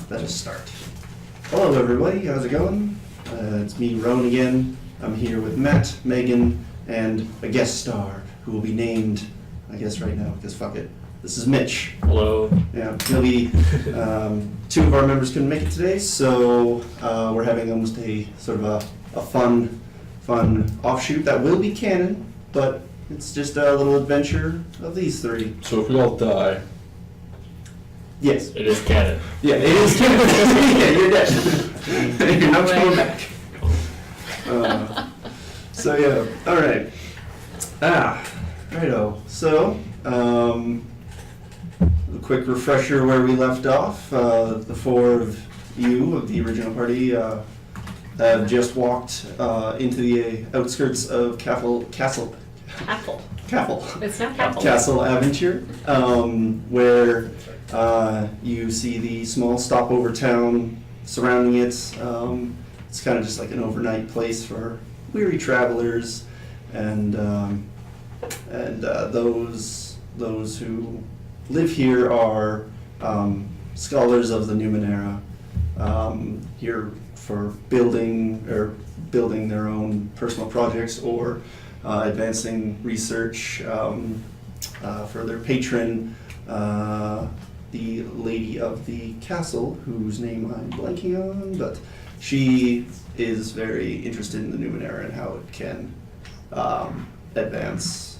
let us start. Hello everybody, how's it going? It's me, Roan again. I'm here with Matt, Megan, and a guest star who will be named, I guess right now, because fuck it. This is Mitch. Hello. Yeah, maybe two of our members couldn't make it today, so we're having almost a sort of a fun offshoot that will be canon, but it's just a little adventure of these three. So if we all die, Yes. it is canon. Yeah, it is canon. Yeah, you're dead. You're not coming back. So yeah, all right. Righto. So, a quick refresher where we left off. The four of you of the original party have just walked into the outskirts of Castle. It's not Apple. Castle Aventure, where you see the small stopover town surrounding it. It's kind of just like an overnight place for weary travelers, and those who live here are scholars of the Numenera, here for building their own personal projects or advancing research for their patron, the lady of the castle, whose name I'm blanking on, but she is very interested in the Numenera and how it can advance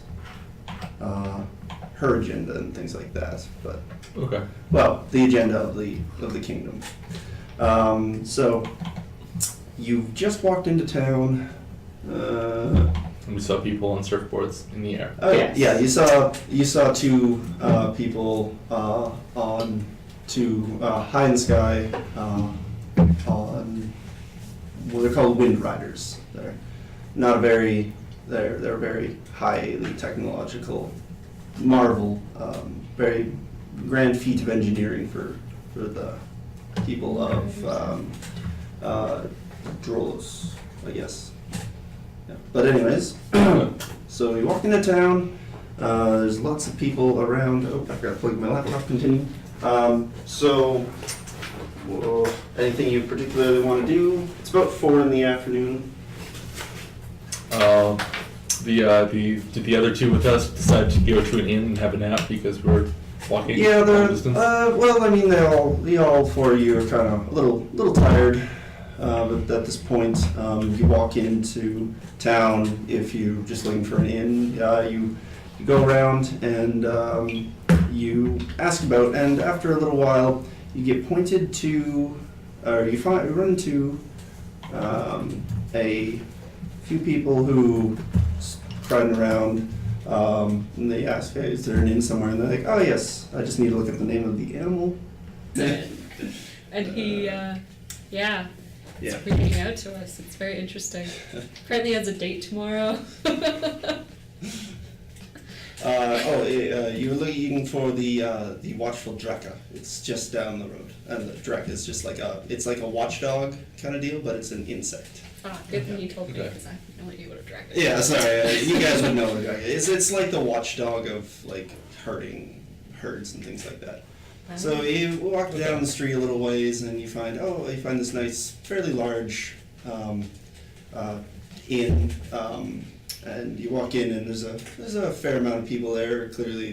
her agenda and things like that. But Okay. well, the agenda of the kingdom. So you've just walked into town. And we saw people on surfboards in the air. Oh Yes. yeah, you saw two people on high in the sky on what they're called wind riders. They're not they're very highly technological marvel, very grand feat of engineering for the people of Drolos, I guess. Yeah. But anyways, so you walk into town, there's lots of people around. Oh, I forgot to plug my laptop, continue. Anything you particularly want to do? It's about 4 in the afternoon. Did the other two with us decide to go to an inn and have a nap because we're walking Yeah, long distance? well, I mean, they all 4 of you are kind of a little tired. But at this point, you walk into town. If you're just looking for an inn, you go around and you ask about, and after a little while, you get pointed to, or you run into a few people who riding around, and they ask, "Hey, is there an inn somewhere?" And they're like, "Oh yes, I just need to look at the name of the animal." And he, Yeah. he's freaking out to us. It's very interesting. Apparently he has a date tomorrow. You're looking for the watchful Draka. It's just down the road, and the Draka is just like a watchdog kind of deal, but it's an insect. Ah, good thing you told me Okay. because I have no idea what a dragon is. Yeah, sorry, you guys would know what a Draka is. It's like the watchdog of like herding herds and things like that. So you walk down the street a little ways, and you find this nice, fairly large inn, and you walk in, and there's a fair amount of people there. Clearly,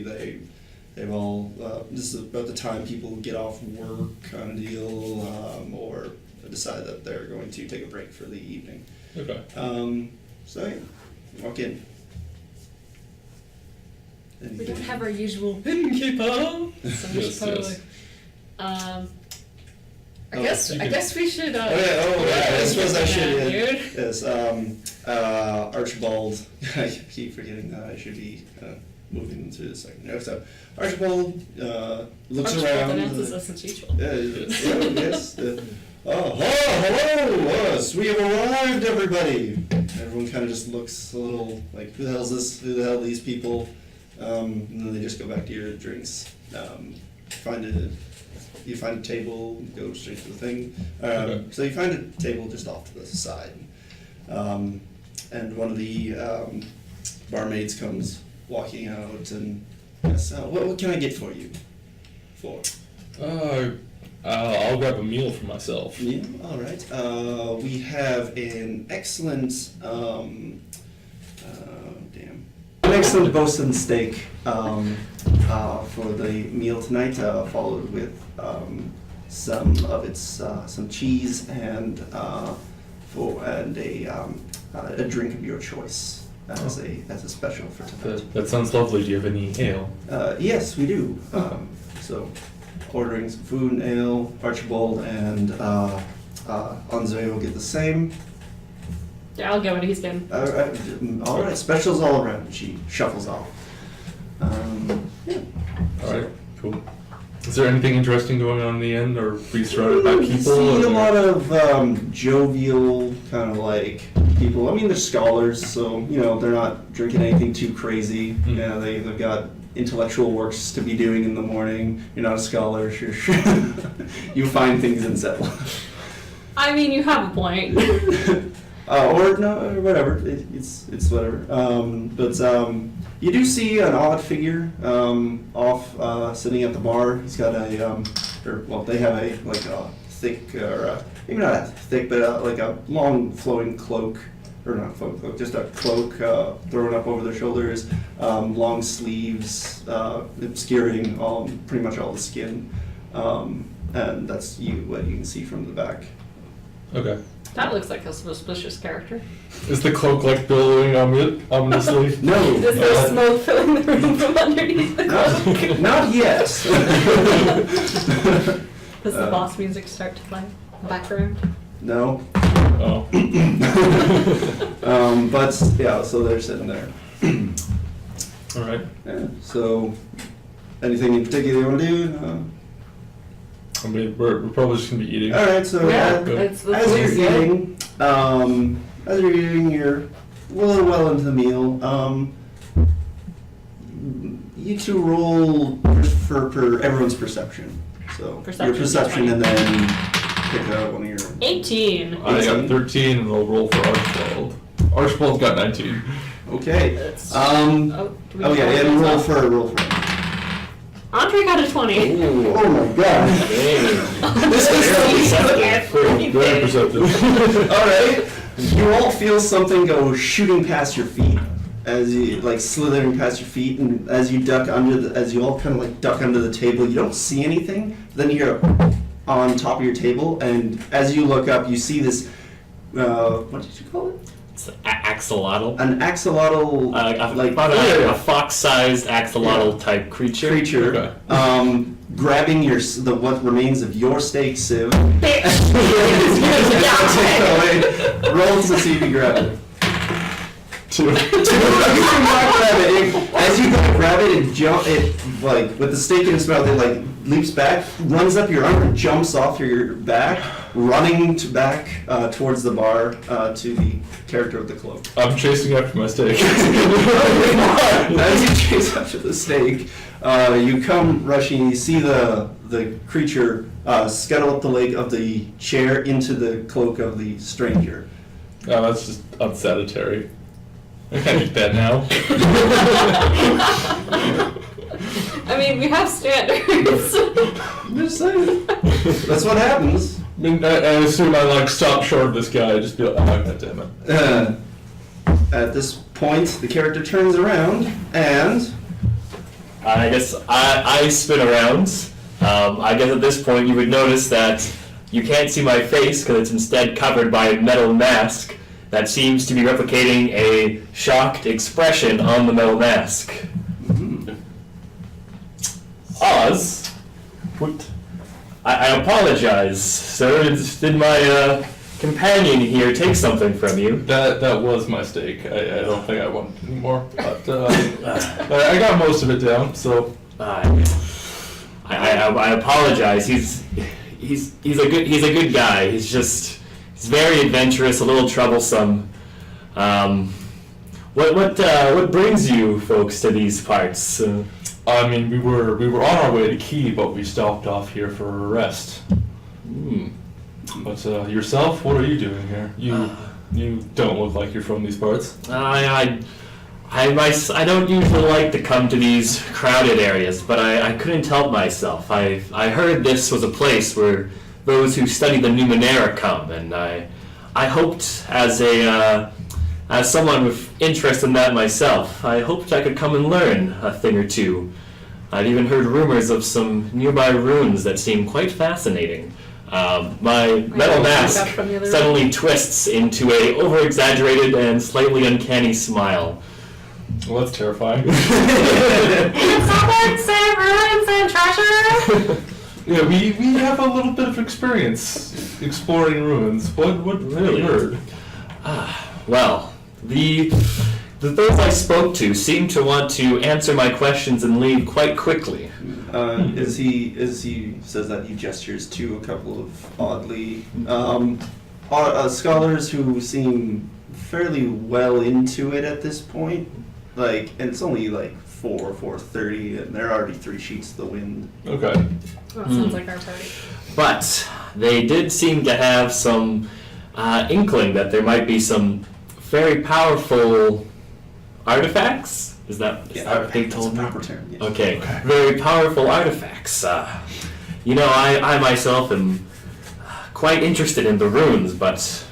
they've all this is about the time people get off work kind of deal, or decide that they're going to take a break for the evening. Okay. So yeah, you walk in. We don't have our usual innkeeper, so we should Yes, probably. yes. I guess we should. I suppose I should. Dude. Yes, Archibald. I keep forgetting that. I should be moving through the second. No, so Archibald looks Archibald around. announces us as usual. Yes. Hello, us. We have arrived, everybody. Everyone kind of just looks a little like, who the hell's this? Who the hell are these people? And then they just go back to your drinks. You find a table, go straight to the thing. Okay. So you find a table just off to the side. And one of the barmaids comes walking out and asks, what can I get for you? I'll grab a meal for myself. Yeah, all right. We have an excellent, an excellent Bosun steak for the meal tonight, followed with some cheese and a drink of your choice as a special for tonight. That sounds lovely. Do you have any ale? Yes, we do. So, ordering some food and ale. Archibald and Andre will get the same. Yeah, I'll get what he's getting. All right, specials all around. She shuffles off. Yeah. All right, cool. Is there anything interesting going on in the inn, or are you surrounded by You people? see a or- lot of jovial kind of like people. I mean, they're scholars, so they're not drinking anything too crazy. Mm. Yeah, they've got intellectual works to be doing in the morning. You're not a scholar, sure. You find things in Zetla. I mean, you have a point. Or no, or whatever. It's whatever. But you do see an odd figure off sitting at the bar. He's got they have a thick maybe not that thick, but like a long flowing cloak, or not flowing cloak, just a cloak thrown up over their shoulders. Long sleeves obscuring pretty much all the skin, and that's what you can see from the back. Okay. That looks like a suspicious character. Is the cloak like billowing ominously? No, Is there smoke filling the room from underneath the cloak? not yet. Does the boss music start to play in the background? No. Oh. But yeah, so they're sitting there. All right. Yeah, so anything in particular you want to do? I mean, we're probably just gonna be eating. All right, so Yeah, good. it's the as you're police, yeah. eating, you're a little well into the meal. You two roll for everyone's perception. So Perception, your perception, D20. and then pick out one of your. 18. I got 13, and I'll roll for Archibald. Archibald's got 19. Okay. That's- Oh do we yeah, roll and as roll well? for it. Andre got a 20. Oh my god. This Very perceptive. All right. You all feel something go shooting past your feet as you slithering past your feet, and as you as you all kind of duck under the table. You don't see anything. Then you're on top of your table, and as you look up, you see this. What did you call it? It's axolotl. An axolotl, About a fox-sized axolotl type creature. creature, Okay. grabbing what remains of your steak, Siv. Roll to see if you grab it. Two. You cannot grab it. As you grab it, with the steak in its mouth, it leaps back, runs up your arm, and jumps off your back, running back towards the bar to the character with the cloak. I'm chasing after my steak. As you chase after the steak, you come rushing. You see the creature scuttle up the leg of the chair into the cloak of the stranger. Oh, that's just unsanitary. I can't eat that now. I mean, we have standards. I'm just saying. That's what happens. I mean, I assume I stop short of this guy. I just be like, oh, God damn it. At this point, the character turns around and. I guess I spin around. I guess at this point you would notice that you can't see my face because it's instead covered by a metal mask that seems to be replicating a shocked expression on the metal mask. Oz, I apologize, sir. Did my companion here take something from you? That was my steak. I don't think I want it anymore. But I got most of it down, so. I apologize. He's a good guy. He's very adventurous, a little troublesome. What brings you folks to these parts? I mean, we were on our way to Key, but we stopped off here for a rest. But yourself, what are you doing here? You don't look like you're from these parts. I I don't usually like to come to these crowded areas, but I couldn't help myself. I heard this was a place where those who study the Numenera come, and I hoped as someone with interest in that myself, I hoped I could come and learn a thing or two. I'd even heard rumors of some nearby ruins that seemed quite fascinating. My metal mask from the other suddenly twists into a over-exaggerated and slightly uncanny smile. Well, that's terrifying. Yeah, we have a little bit of experience exploring ruins. What Really? have you heard? Well, those I spoke to seemed to want to answer my questions and leave quite quickly. As he says that, he gestures to a couple of oddly scholars who seem fairly well into it at this point. Like, and it's only like 4:30, and they're already 3 sheets to the wind. Okay. Well, sounds like our party. But they did seem to have some inkling that there might be some very powerful artifacts. Is that what they told me? Proper term. Yes. Okay, very powerful artifacts. You know, I myself am quite interested in the runes, but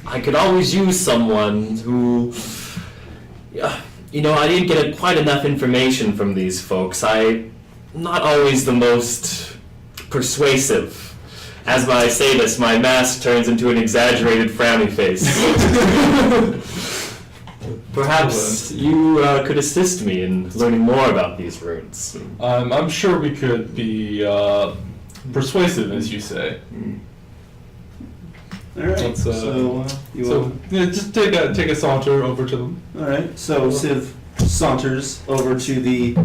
I could always use someone who, you know, I didn't get quite enough information from these folks. I'm not always the most persuasive. As I say this, my mask turns into an exaggerated frowny face. Perhaps you could assist me in learning more about these runes. I'm sure we could be persuasive, as you say. All right. Let's, so you So want? yeah, just take a saunter over to them. All right. So Siv saunters over to the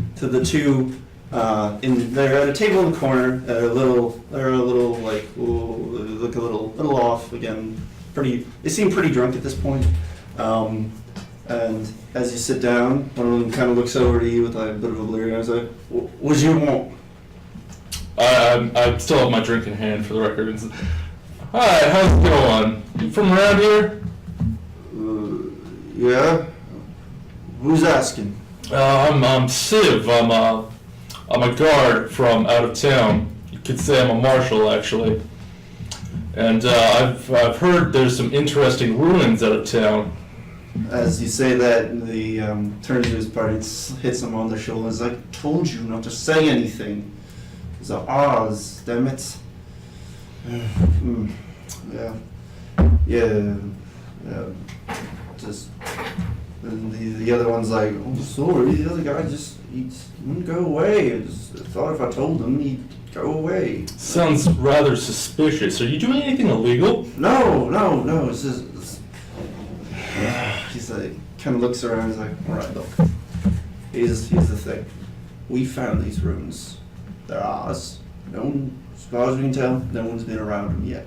two. They're at a table in the corner. They're a little like look a little off again. They seem pretty drunk at this point. And as you sit down, one of them kind of looks over to you with like a bit of a bleary eye. He's like, "What do you want?" I still have my drink in hand for the record. And hi, how's it going? You from around here? Yeah. Who's asking? I'm Siv. I'm a guard from out of town. You could say I'm a marshal, actually. And I've heard there's some interesting ruins out of town. As you say that, the turns to his party and hits him on the shoulder. He's like, "Told you not to say anything." He's like, "Oz, damn it." Yeah. Just. And the other one's like, "Oh, sorry." The other guy he wouldn't go away. I just thought if I told him, he'd go away. Sounds rather suspicious. Are you doing anything illegal? No. It's just. He's like, kind of looks around. He's like, "All right, look. Here's the thing. We found these runes. They're ours. No one, as far as we can tell, no one's been around them yet,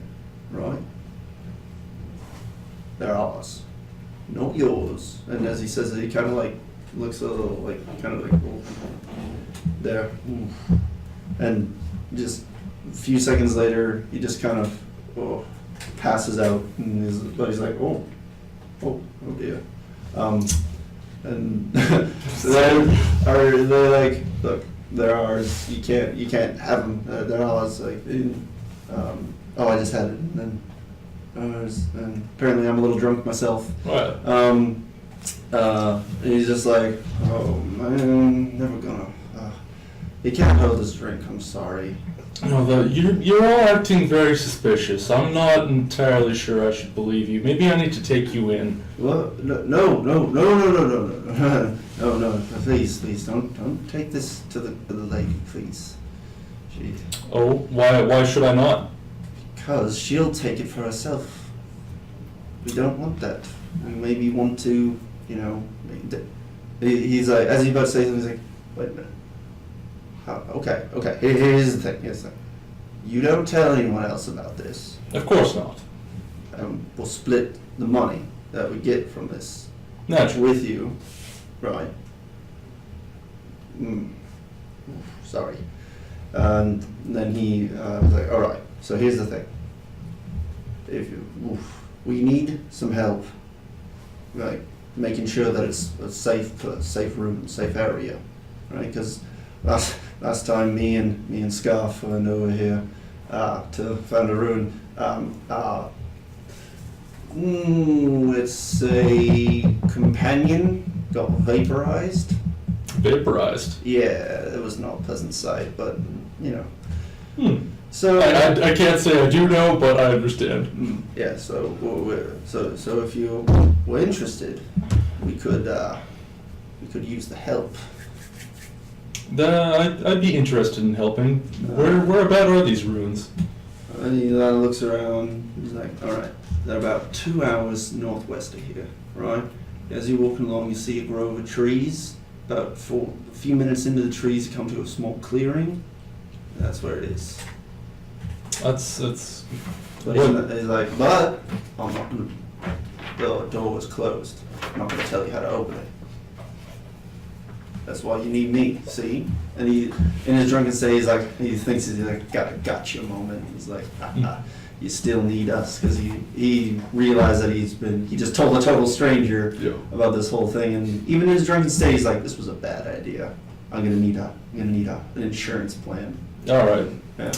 right? They're ours, not yours." And as he says it, he kind of like looks a little like oh, there, and just a few seconds later, he just kind of passes out, and his buddy's like, oh dear. And they're like, "Look, they're ours. You can't have them. They're ours." Like, I just had it, and then ours. And apparently, I'm a little drunk myself. What? He's just like, "Oh man, never gonna. He can't hold his drink. I'm sorry." No, you're all acting very suspicious. I'm not entirely sure I should believe you. Maybe I need to take you in. Well, no. Please, don't take this to the lady, please. Oh, why should I not? Because she'll take it for herself. We don't want that. We maybe want to, he's like, as he's about to say something, he's like, "Wait a minute. Okay. Here's the thing. You don't tell anyone else about this. Of course not. We'll split the money that we get from this Naturally. with you, right?" Sorry. And then he was like, "All right. So here's the thing. We need some help. Like, making sure that it's a safe room, safe area, right? Because last time me and Scarf went over here to find a ruin. It's a companion got vaporized. Vaporized. Yeah, it was not a pleasant sight, but you know. So I can't say I do know, but I understand. Yeah. So if you were interested, we could use the help. I'd be interested in helping. Where about are these ruins? And he looks around. He's like, all right, they're about 2 hours northwest of here, right? As you're walking along, you see a grove of trees. About a few minutes into the trees, you come to a small clearing. That's where it is. That's. But he's like, but I'm not gonna, the door is closed. I'm not going to tell you how to open it. That's why you need me, see? And he, in his drunken state, he thinks he's like, got a gotcha moment. He's like, you still need us, because he realized that he just told a total stranger about this whole thing, and even in his drunken state, he's like, this was a bad idea. I'm gonna need an insurance plan. All right. Yeah.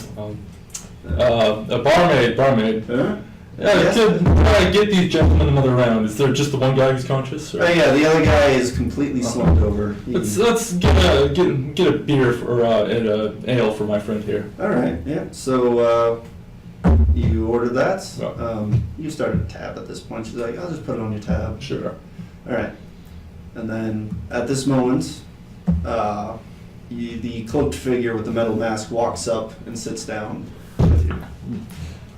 A barmaid. Huh? Get these gentlemen another round. Is there just the one guy who's conscious? Or? Oh, yeah, the other guy is completely slumped over. Let's get a beer and a ale for my friend here. All right. Yeah. So you ordered that. Yeah. You started a tab at this point. She's like, I'll just put it on your tab. Sure. All right. And then at this moment, the cloaked figure with the metal mask walks up and sits down with you.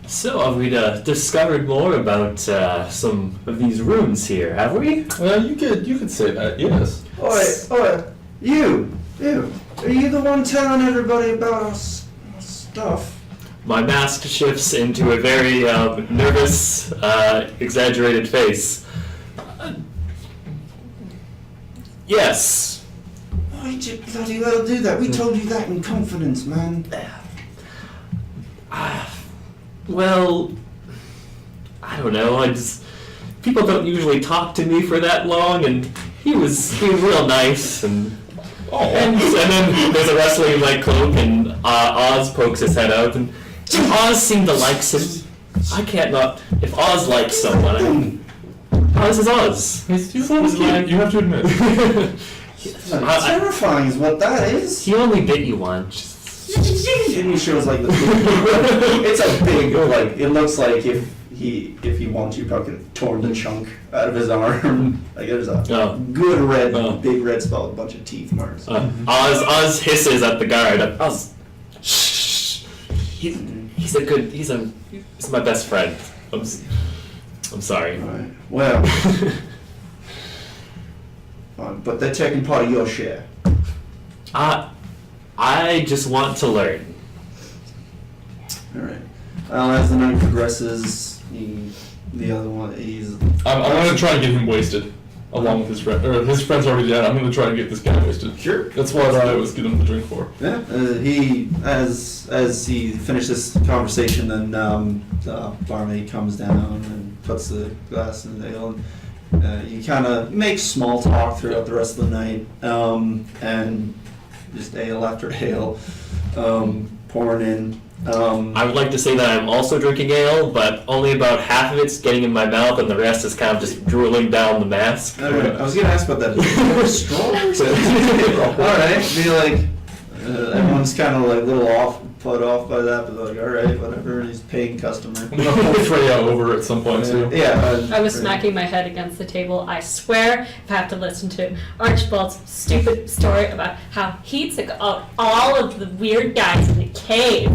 So, have we discovered more about some of these runes here, have we? Well, you could say that, yes. Oi, you! Are you the one telling everybody about our stuff? My mask shifts into a very nervous, exaggerated face. Why Yes. did you bloody well do that? We told you that in confidence, man. Well, I don't know. People don't usually talk to me for that long, and he was real nice, and then there's a rustling like cloak, and Oz pokes his head out, and Oz seemed to like him. I can't not. If Oz likes someone, Oz is Oz. He's like, you have to admit. Terrifying is what that is. He only bit you once. And he shows like the it's a big, like, it looks like if he wants you, probably could have torn the chunk out of his arm. Like there's a good big red spot with a bunch of teeth marks. Oz hisses at the guard. Oz, shh. He's my best friend. I'm sorry. All right. Well, but they're taking part of your share. I just want to learn. All right. As the night progresses, the other one, I'm going to try and get him wasted, along with his friend. Or his friend's already dead. I'm going to try and get this guy wasted. Sure. That's what I was getting him the drink for. Yeah. As he finished this conversation, then the barmaid comes down and puts the glass in the ale. And, you kind of make small talk throughout the rest of the night, and just ale after ale, pouring in. I would like to say that I'm also drinking ale, but only about half of it's getting in my mouth, and the rest is kind of just drooling down the mask. I was gonna ask about that. Is it straw? All right. Be like, everyone's kind of like a little put off by that, but like, all right, whatever. He's paying customer. I'm gonna pull Freya over at some point too. Yeah. I was smacking my head against the table. I swear, if I have to listen to Archibald's stupid story about how he took out all of the weird guys in the cave.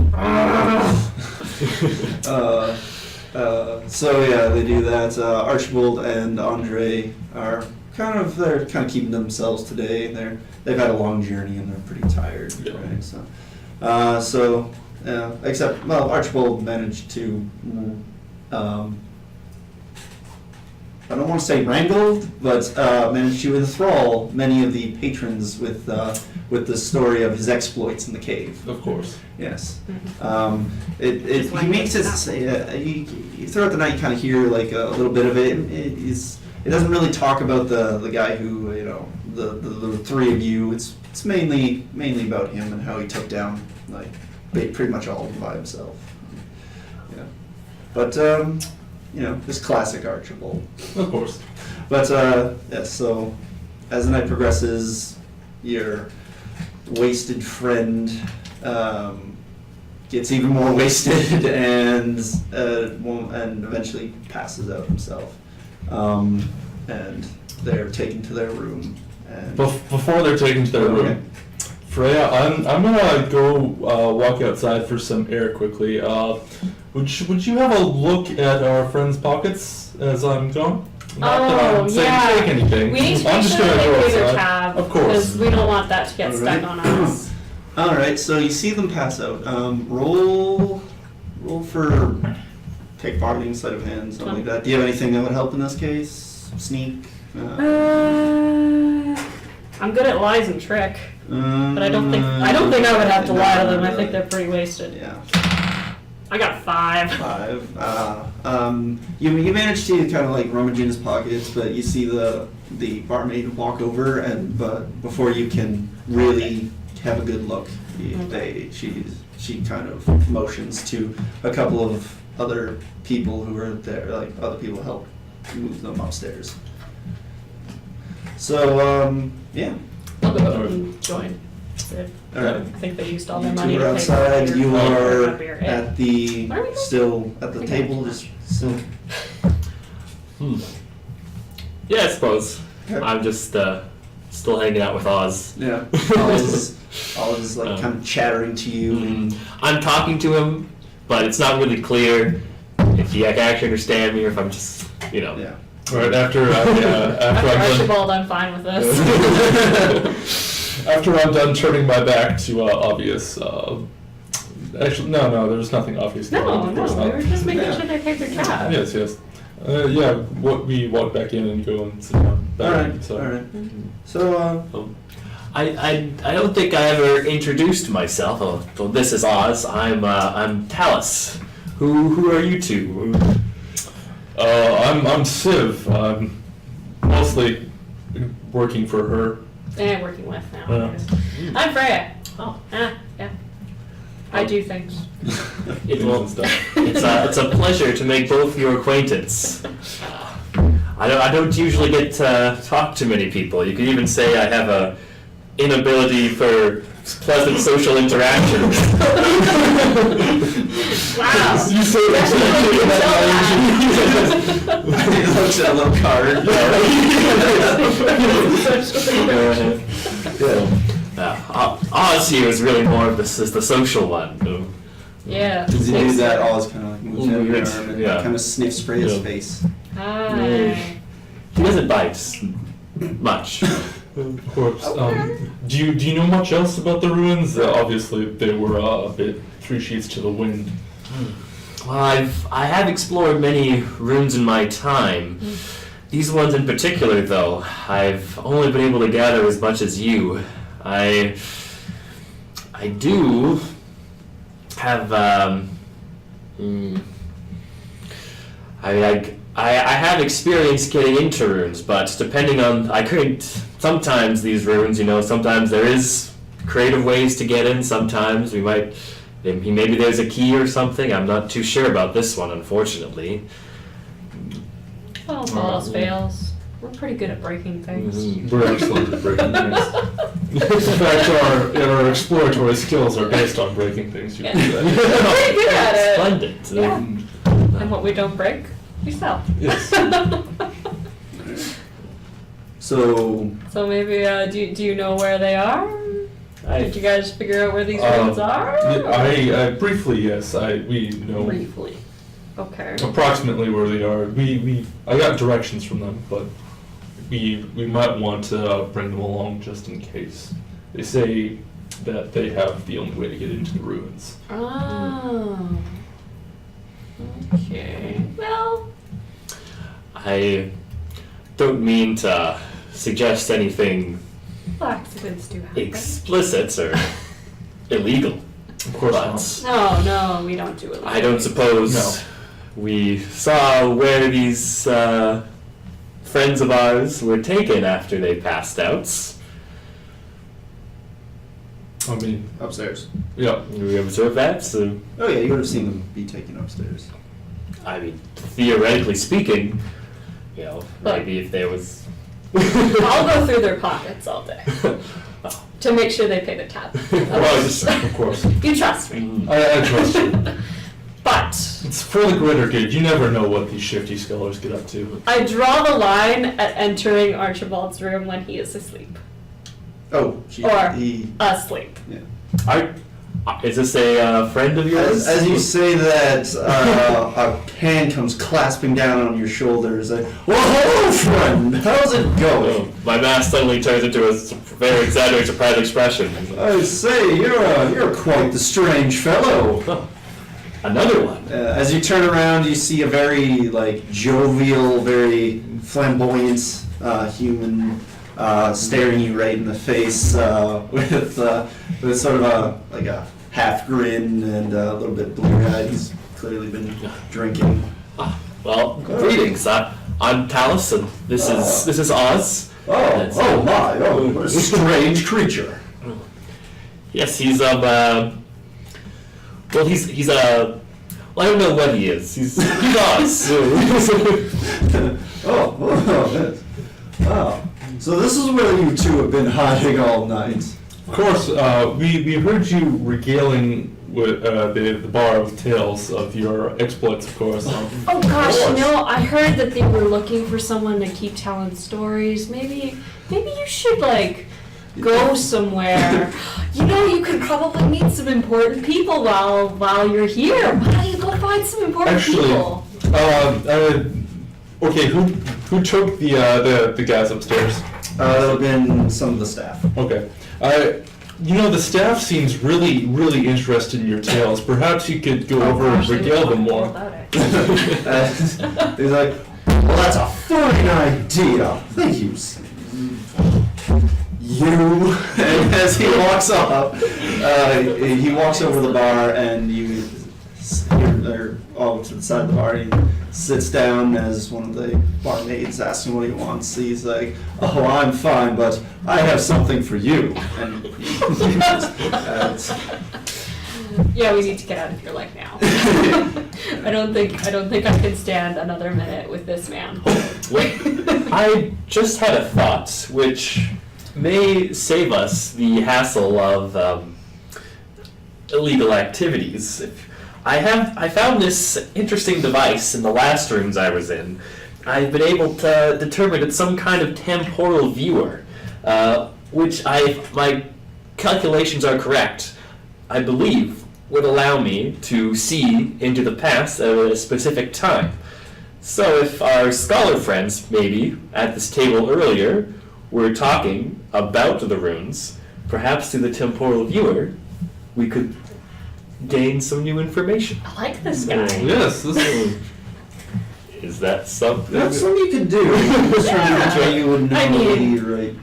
So yeah, they do that. Archibald and Andre are kind of keeping themselves today. They've had a long journey and they're pretty tired, right? So, except Archibald managed to. I don't want to say wrangled, but managed to enthrall many of the patrons with the story of his exploits in the cave. Of course. Yes. He makes it. Throughout the night, you kind of hear like a little bit of it. it doesn't really talk about the guy who, the three of you. It's mainly about him and how he took down like pretty much all of them by himself. Yeah, but just classic Archibald. Of course. But yes, so as the night progresses, your wasted friend gets even more wasted and eventually passes out himself. And they're taken to their room. And Before they're taken to their room, Freya, I'm gonna go walk outside for some air quickly. Would you have a look at our friend's pockets as I'm gone? Not that I'm saying take anything. We need to I'm make just sure gonna they go pay their outside. tab. Of course. Because we don't want that to get stuck on us. All right, so you see them pass out. Roll for take bargaining, sleight of hand, something like that. Do you have anything that would help in this case? Sneak. I'm good at lies and trick, but I don't think I would have to lie to them. I think they're pretty wasted. Yeah. I got 5. 5. You manage to kind of like rummage in his pockets, but you see the barmaid walk over, but before you can really have a good look, she kind of motions to a couple of other people who are there, like other people help move them upstairs. So yeah. I'll go and join. Siv. All right. I think they used all their You money two to are pay for outside. your You are beer. at the Where are we going? still at the Okay. table, just still. Yeah, I suppose. Okay. I'm just still hanging out with Oz. Yeah. Oz is like kind of chattering to you. And I'm talking to him, but it's not really clear if he can actually understand me or if I'm just, yeah. All right, after I'm done. Archibald, I'm fine with this. After I'm done turning my back to obvious, actually, no, there's nothing obvious. No, of course we not. were just making Yeah. sure they paid their tab. Yes. We walk back in and go and sit down. All right. So. All right. So I don't think I ever introduced myself. Well, this is Oz. I'm Talus. Who are you two? I'm Siv. I'm mostly working for her. And working with now. Yeah. I'm Freya. Oh. Yeah. I do things. It's a pleasure to make both your acquaintance. I don't usually get to talk to many people. You could even say I have a inability for pleasant social interactions. Wow. You say that. he looks at a little card. Oz here is really more of the social one. Yeah. As you do that, Oz kind of like moves out your It's- arm and yeah. kind of sniffs Freya's Yeah. face. Hi. He doesn't bite much. Of course. Do you know much else about the ruins? Obviously, they were a bit 3 sheets to the wind. Well, I have explored many ruins in my time. These ones in particular, though, I've only been able to gather as much as you. I do have I have experience getting into ruins, but depending on sometimes these ruins, sometimes there is creative ways to get in. Sometimes maybe there's a key or something. I'm not too sure about this one, unfortunately. Well, if all else fails, we're pretty good at breaking things. We're excellent at breaking things. In fact, our exploratory skills are based on breaking things. You Yeah. can say. We're pretty good at it. Splendid. Yeah. And what we don't break, we sell. Yes. So So maybe, do you know where they are? Did you guys figure out where these ruins are? I briefly, yes. We know Briefly. Okay. approximately where they are. I got directions from them, but we might want to bring them along just in case. They say that they have the only way to get into the ruins. Oh. Okay. Well. I don't mean to suggest anything Accidents do happen. explicit or illegal, Of course but No, we don't do it. I don't suppose No. we saw where these friends of ours were taken after they passed out. I mean, Upstairs. yeah. We observed that, so Oh yeah, you would have seen them be taken upstairs. I mean, theoretically speaking, But- maybe if there was. I'll go through their pockets all day Oh. to make sure they pay the tab. Of course. You trust me. I trust you. But It's for the greater good. You never know what these shifty scholars get up to. I draw the line at entering Archibald's room when he is asleep. Oh, Or- he. Asleep. Is this a friend of yours? As you say that, a hand comes clasping down on your shoulders. Like, well, hello, friend. How's it going? My mask suddenly turns into a very exaggerated, surprised expression. I say, you're quite the strange fellow. Oh, another one. As you turn around, you see a very jovial, very flamboyant human staring you right in the face with sort of a half grin and a little bit bleary-eyed. He's clearly been drinking. Well, greetings. I'm Talus, and this is Oz. Oh my! Oh, what a strange creature. Yes, he's well, he's well, I don't know what he is. He's Oz. Yes. Wow. So this is where you two have been hiding all night. Of course, we heard you regaling with the bar with tales of your exploits, of course. Oh gosh, I heard that they were looking for someone to keep telling stories. Maybe you should go somewhere. You could probably meet some important people while you're here. Why don't you go find some important people? Okay, who took the guys upstairs? That would have been some of the staff. Okay. The staff seems really, really interested in your tales. Perhaps you could go over and regale them more. He's like, well, that's a fine idea. Thank you. You. And as he walks up, he walks over the bar, and you're all to the side of the bar. And he sits down as one of the barmaids asks him what he wants. He's like, "Oh, I'm fine, but I have something for you." And Yeah, we need to get out of here now. I don't think I can stand another minute with this man. I just had a thought, which may save us the hassle of illegal activities. I found this interesting device in the last rooms I was in. I've been able to determine it's some kind of temporal viewer, which my calculations are correct, I believe would allow me to see into the past at a specific time. So if our scholar friends, maybe, at this table earlier, were talking about the runes, perhaps through the temporal viewer, we could gain some new information. I like this guy. Yes, this is... Is that something? that's something you could do. Just trying to make sure you would know I mean- the right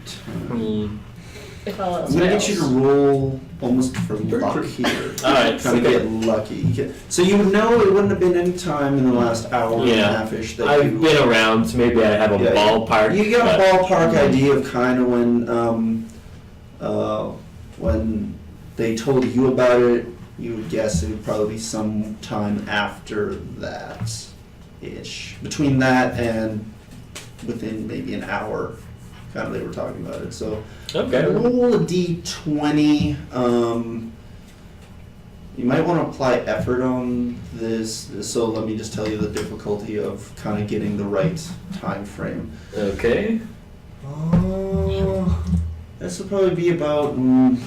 time. If all I'm else gonna fails. get you to roll almost for luck here. Alright, Trying to okay. get lucky. So you would know it wouldn't have been any time in the last hour and a Yeah. half-ish that I've been around, so maybe I have a Yeah, ballpark. You get a but- ballpark idea of kind of when they told you about it. You would guess it would probably be some time after that, ish. Between that and within maybe an hour, kind of they were talking about it. So Okay. roll a d20. You might want to apply effort on this. So let me just tell you the difficulty of kind of getting the right time frame. Okay. This will probably be about to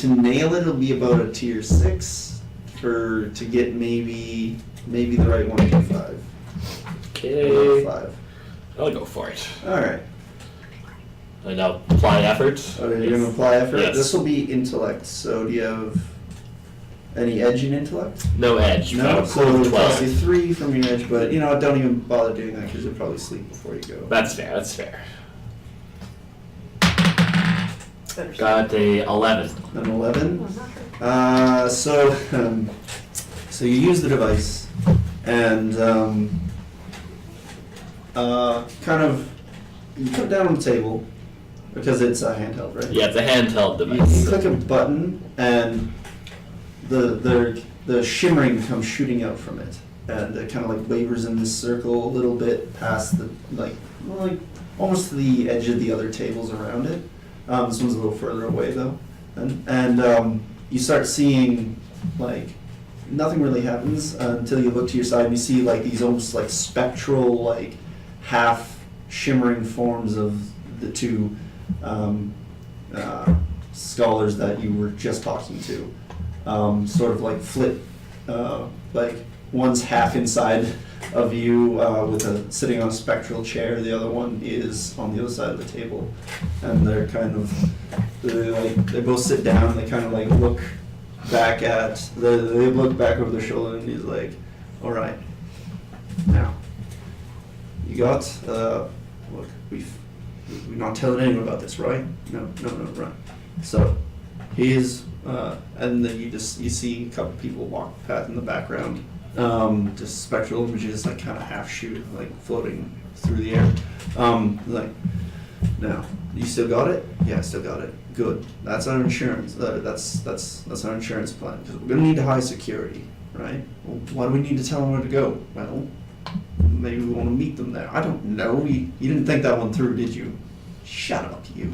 nail it. It'll be about a tier 6 to get maybe the right 1d5. Okay. 5. I'll go for it. All right. And I'll apply effort. Oh, you're gonna apply effort. Yes. This will be intellect. So do you have any edge in intellect? No edge. No. but So a it'll cost 12. you 3 from your edge. But don't even bother doing that because you'll probably sleep before you go. That's fair. That's fair. Got a 11. An 11. Oh, not her. So you use the device, and kind of you put it down on the table because it's a handheld, right? Yeah, it's a handheld You device. click a button and the shimmering comes shooting out from it, and it kind of like wavers in this circle a little bit past the like almost to the edge of the other tables around it. This one's a little further away though, and you start seeing like nothing really happens until you look to your side and you see like these almost like spectral like half shimmering forms of the two scholars that you were just talking to. Sort of like flip, like one's half inside of you sitting on a spectral chair. The other one is on the other side of the table, and they're kind of they both sit down. And they kind of like look back they look back over their shoulder, and he's like, "All right, now you got look we're not telling anyone about this, right? No, right. So here's and then you see a couple people walk past in the background. Just spectral images like kind of half shoot, like floating through the air. Like, now, you still got it? Yeah, I still got it. Good. That's our insurance. That's our insurance plan. Because we're gonna need high security, right? Well, why do we need to tell them where to go? Well, maybe we want to meet them there. I don't know. You didn't think that one through, did you? Shut up, you.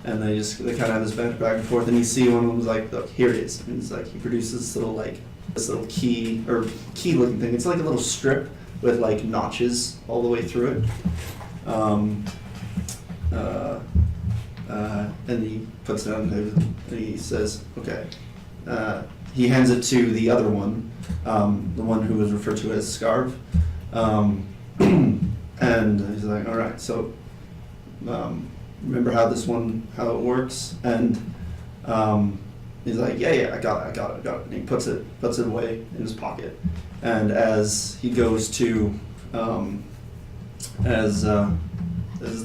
And they kind of have this banter back and forth, and you see one of them's like, look, here it is. And it's like he produces this little key looking thing. It's like a little strip with like notches all the way through it. And he puts it on and he says, okay. He hands it to the other one, the one who was referred to as Scarf. And he's like, all right, so remember how it works? And he's like, yeah, I got it. And he puts it away in his pocket. And as he goes to, as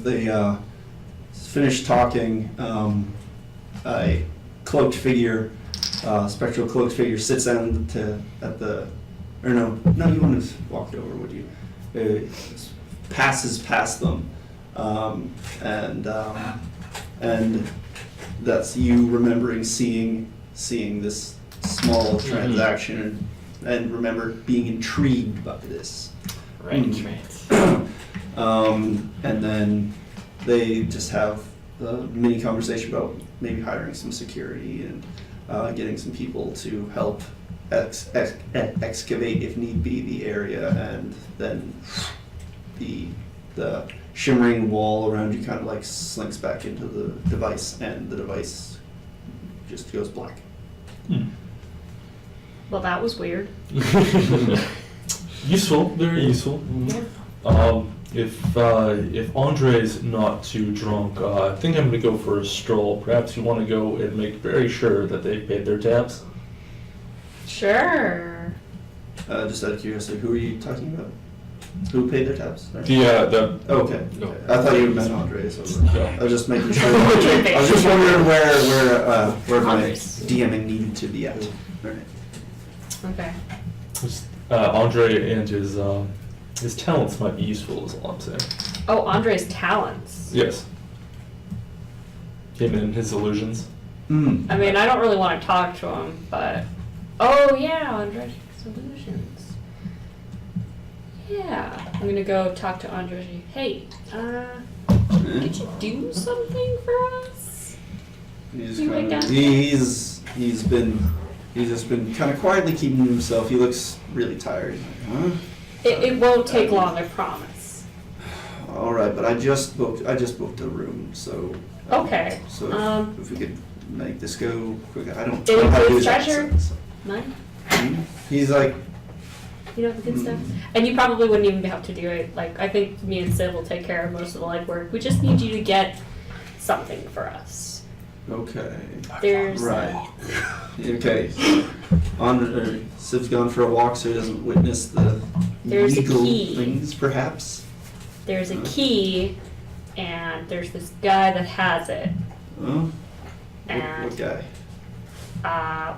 they finish talking, a cloaked figure, spectral cloaked figure, sits down no, you wouldn't have walked over, would you? Passes past them, and that's you remembering seeing this small transaction and remember being intrigued by this. Right. And then they just have a mini conversation about maybe hiring some security and getting some people to help excavate, if need be, the area, and then the shimmering wall around you kind of like slinks back into the device, and the device just goes black. Well, that was weird. Useful, very useful. Yeah. If Andre's not too drunk, I think I'm gonna go for a stroll. Perhaps you want to go and make very sure that they've paid their tabs. Sure. Just out of curiosity, who are you talking about? Who paid their tabs? Sorry. The Okay. No. I thought you meant Andre, so I was just making sure. Okay. I was just wondering where my Andres. DMing needed to be at. Alright. Okay. Andre and his talents might be useful, is all I'm saying. Oh, Andre's talents. Yes. Him and his illusions. I mean, I don't really want to talk to him, but... Oh, yeah, Andre Solutions. Yeah. I'm gonna go talk to Andre. Hey, could you do something for us? He's You kind like of, that? he's just been kind of quietly keeping to himself. He looks really tired. He's like, huh? It won't take long, I promise. All right, but I just booked a room, so. Okay, So if we could make this go quick, I don't it know how to do includes that. treasure? Mine? He's like, You know the good stuff? And you probably wouldn't even have to do it. Like, I think me and Siv will take care of most of the legwork. We just need you to get something for us. okay. There's Right. Okay. Siv's gone for a walk so he doesn't witness the There's a legal key. things, perhaps. there's a key, and there's this guy that has it. Oh, And what guy?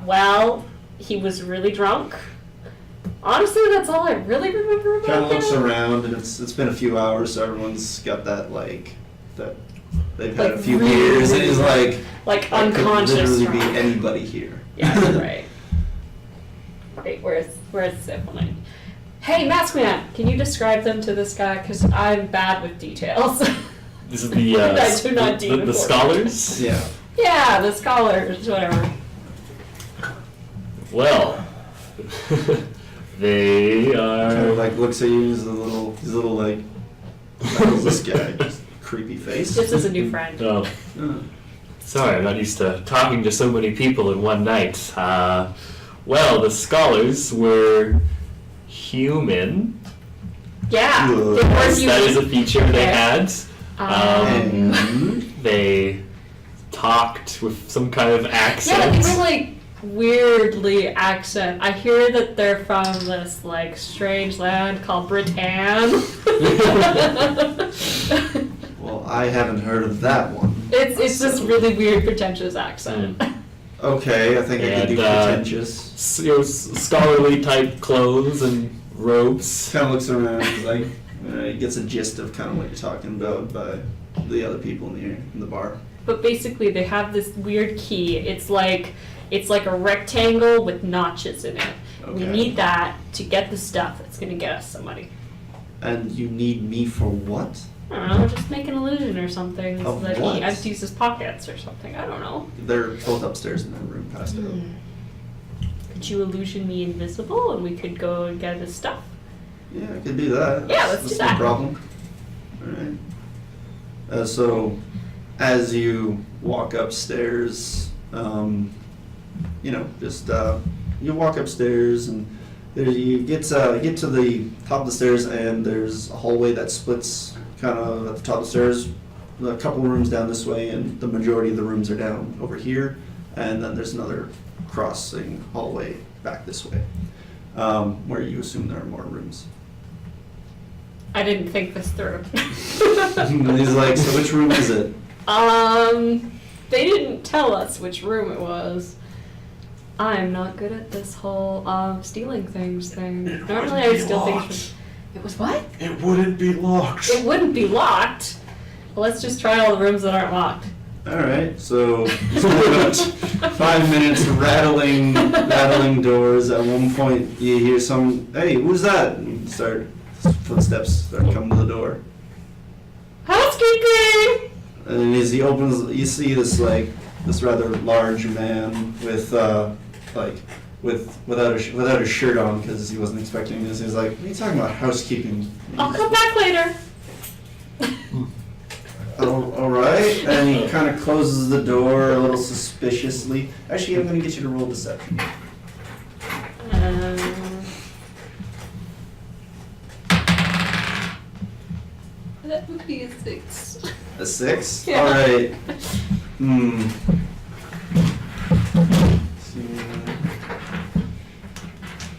well, he was really drunk, Honestly, that's all I really remember Kind about of looks them. around, and it's been a few hours, so everyone's got that that they've had Like, a few really, beers, and he's like, Like "I could unconscious. literally be drunk. anybody here." Yeah, you're right. Wait, where's Siv? Hey, Mask Man, can you describe them to this guy? Because I'm bad with details. This is the I do not deem the important. scholars. Yeah. Yeah, the scholars, whatever. Well, they Kind are. of like looks at you. He's a little like, who's this guy? Just creepy face. This is a new friend. Oh, sorry, I'm not used to talking to so many people in one night. Well, the scholars were human. Yeah, Good. they were That is a human. feature they Okay. had. And They talked with some kind of accent. Yeah, they were like weirdly accent. I hear that they're from this like strange land called Britain. well, I haven't heard of that one. It's this really weird pretentious accent. Okay, I think I could do And, pretentious. Scholarly type clothes and robes. Kind of looks around. He's like, he gets a gist of kind of what you're talking about by the other people in the bar. But basically, they have this weird key. It's like a rectangle with notches in it. We Okay. need that to get the stuff that's gonna get us some money. And you need me for what? I don't know, just make an illusion or something so Of that what? he empties his pockets or something. I don't know. They're both upstairs in their room, passed out. Could you illusion me invisible and we could go and get his stuff? Yeah, I could do that. Yeah, let's do That's that. No problem. All right. So, as you walk upstairs, just you walk upstairs, and there you get to the top of the stairs, and there's a hallway that splits kind of at the top of the stairs. A couple rooms down this way, and the majority of the rooms are down over here, and then there's another crossing hallway back this way, where you assume there are more rooms. I didn't think this through. And he's like, "So which room is it?" They didn't tell us which room it was. I'm not good at this whole stealing things thing. Normally I would steal things from... It was what? It wouldn't be locked. It wouldn't be locked. Well, let's just try all the rooms that aren't locked. All right, so about 5 minutes rattling doors. At one point, you hear "Hey, who's that?" And footsteps start coming to the door. Housekeeping! And as he opens, you see this rather large man without a shirt on, because he wasn't expecting this. He's like, "What are you talking about, housekeeping?" I'll come back later. Oh, all right. And he kind of closes the door a little suspiciously. Actually, I'm going to get you to roll deception. That would be a 6. A 6? Yeah. All right.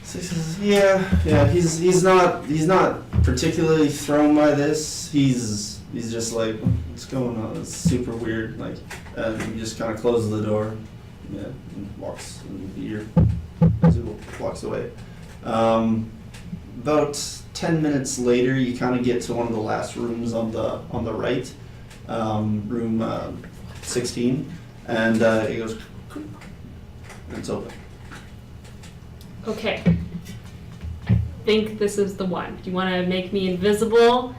Six is, yeah. He's not particularly thrown by this. He's just like, "What's going on? It's super weird." And he just kind of closes the door. Yeah, and walks as he walks away. About 10 minutes later, you kind of get to one of the last rooms on the right, room 16, and it goes, and it's open. Okay. I think this is the one. Do you want to make me invisible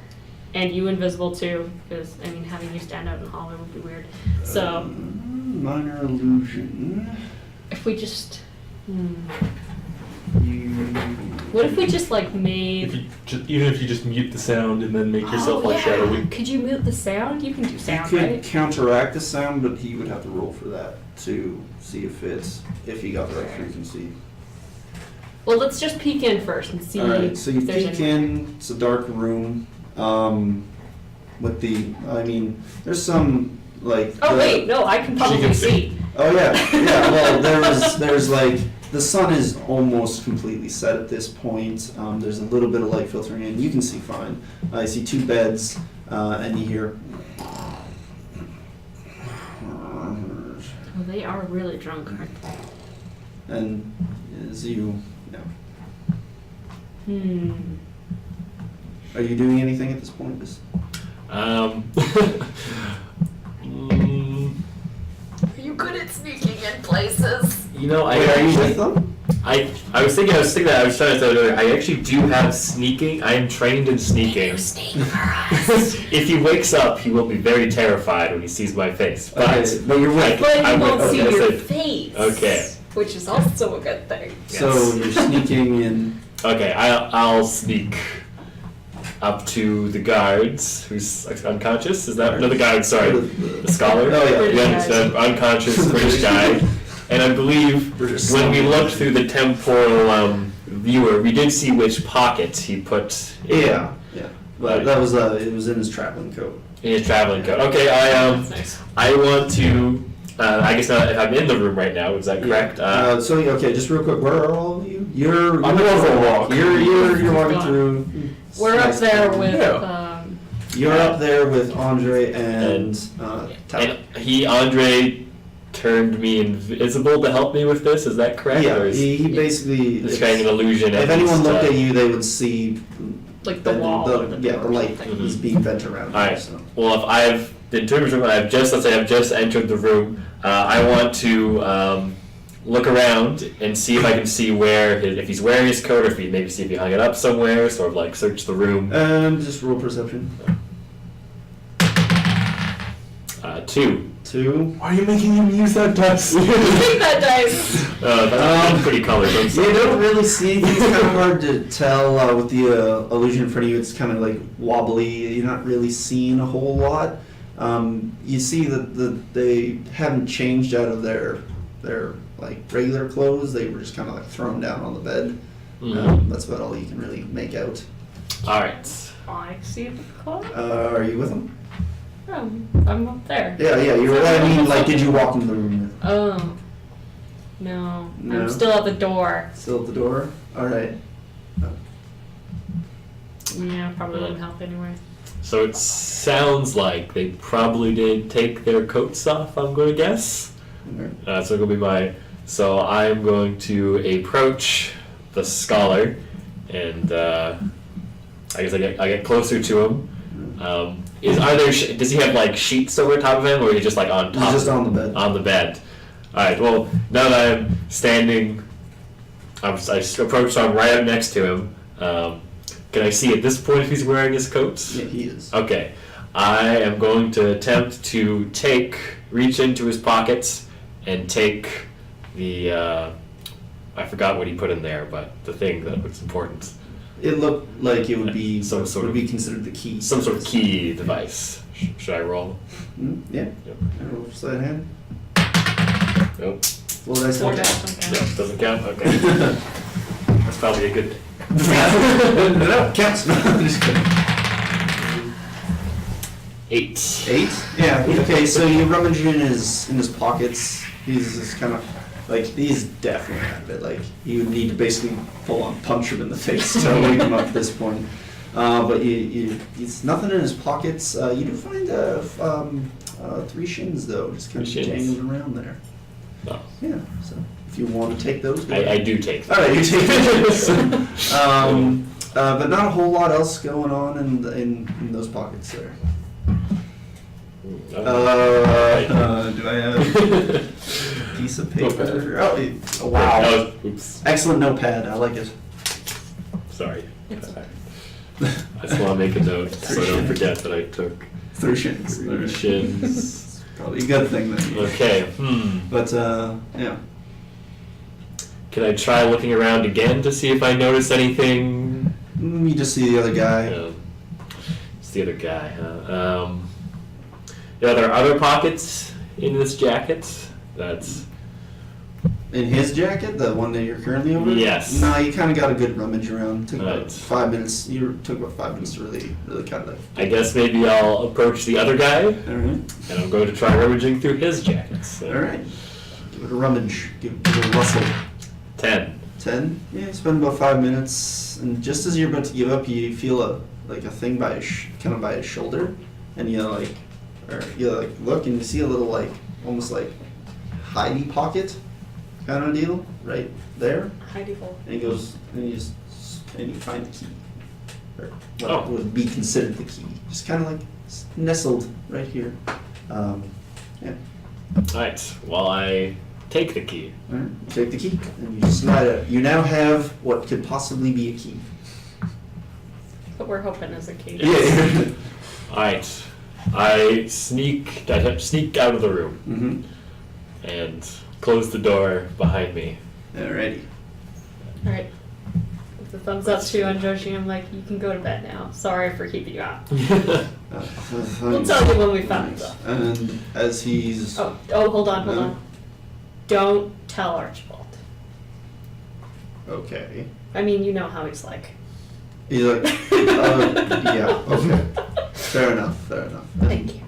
and you invisible too? Because, having you stand out in the hallway would be weird. So, Minor illusion. if we just... You. What if we just, made... Even if you just mute the sound and then make yourself shadowy. Could you mute the sound? You can do You sound, could right? counteract the sound, but he would have to roll for that to see if he got the right frequency. Well, let's just peek in first and see Alright, so you if there's peek any... in, it's a dark room, there's some, Oh, wait, no, I can probably can see. Oh yeah, well, there's the sun is almost completely set at this point. There's a little bit of light filtering in. You can see fine. I see 2 beds, and you hear. Well, they are really drunk, aren't they? And as you Are you doing anything at this point? Are you good at sneaking in places? You know, I Wait, are you actually, with them? I was thinking that I was trying to tell you earlier. I actually do have sneaking. I am trained in sneaking. Sneak for us. If he wakes up, he will be very terrified when he sees my face. But Okay, but you're with. But I'm you won't with- see okay, your so- face. Okay. Which is also a good thing. So Yes. you're sneaking in. Okay, I'll sneak up to the guards who's unconscious. Is that no the guard? Sorry, the scholar. Oh, yeah. British Yes, guy. the unconscious British guy. And I believe British when we scholar. looked through the temporal viewer, we did see which pocket he put in, Yeah. But that was it was in his traveling coat. in his traveling coat. Okay, That's nice. I want to. I guess now if I'm in the room right now, is that correct? So okay, just real quick, where are all of you? You're I'm going for a walk. You're walking Gone. through. We're up Nice. there with, Yeah. You're up there with Andre and Tal. And Andre turned me invisible to help me with this. Is that correct? Yeah, Or is he basically. it's kind of an illusion? If at anyone least, looked at you, they would see like the wall. or the the door or light something. is being bent around. All right. So. Well, if I've in terms of let's say I've just entered the room, I want to look around and see if I can see if he's wearing his coat, or if maybe see if he hung it up somewhere, sort of like search the room. Just roll perception. 2. 2. Why are you making him use that dice? Take that dice. That's pretty colored. I'm You sorry. don't really see anything. It's kind of hard to tell with the illusion in front of you. It's kind of like wobbly. You're not really seeing a whole lot. You see that they haven't changed out of their like regular clothes. They were just kind of like thrown down on the bed. That's about all you can really make out. All right. I see the clock. Are you with them? Oh, I'm up there. Yeah. You were. I mean, like, did you walk into the room? Oh. No. No? I'm still at the door. Still at the door. All right. Yeah, probably wouldn't help anyway. So it sounds like they probably did take their coats off. I'm going to guess. Okay. So it'll be So I'm going to approach the scholar, and I guess I get closer to him. Does he have like sheets over top of him, or is he just like on top? He's just on the bed. On the bed. All right. Well, now that I'm standing, I just approach. So I'm right up next to him. Can I see at this point if he's wearing his coat? Yeah, he is. Okay. I am going to attempt to reach into his pockets and take the, I forgot what he put in there, but the thing that was important. It looked like it would be Some sort would of- be considered the key. Some sort of key device. Should I roll? Yeah. Yep. Roll for sleight of hand. Nope. Well, did I say Four that? dice, No, okay. doesn't count? Okay. That's probably a good... No, counts. Just kidding. 8. 8? Yeah. Okay, so you rummage in his pockets. He's just kind of like he's definitely out of it. Like you would need to basically full on punch him in the face to wake him up at this point. But he's nothing in his pockets. You do find 3 shins though, just kind of 3 shins. dangling around there. Oh. Yeah. So if you want to take those, go I ahead. do take All right, you take those. But not a whole lot else going on in those pockets there. Do I have a piece of paper? Oh, wow. Oh, oops. Excellent notepad. I like it. Sorry. It's okay. I just want to make a note so I don't forget that I took 3 shins. 3 shins. Probably a good thing then. Okay. But yeah. Can I try looking around again to see if I notice anything? You just see the other guy. It's the other guy, huh? Yeah, there are other pockets in this jacket. That's In his jacket, the one that you're currently over? Yes. No, you kind of got a good rummage around. Took about Right. 5 minutes. Took about 5 minutes to really kind of. I guess maybe I'll approach the other guy, All right. and I'm going to try rummaging through his jacket. So. All right. Give it a rummage. Give it a rustle. 10. 10. Yeah, you spend about 5 minutes, and just as you're about to give up, you feel a thing by his shoulder, and you look and you see a little almost like hidey pocket kind of deal right there, Heidi Hole. and he goes and he just and you find the key, or what Oh. would be considered the key, just kind of like nestled right here. Yeah. Alright, well, I take the key. All right. You take the key and you slide it. You now have what could possibly be a key. But we're hoping as a key. Yeah. Alright, I sneak out of the room Mm-hmm. and close the door behind me. Alrighty. All right. With the thumbs up to you on Joshi, I'm like, you can go to bed now. Sorry for keeping you out. We'll tell you when we found Nice. stuff. And as he's Oh, hold on. No? Don't tell Archibald. okay, I mean, you know how he's like. he's like, yeah, okay, fair enough. And Thank you.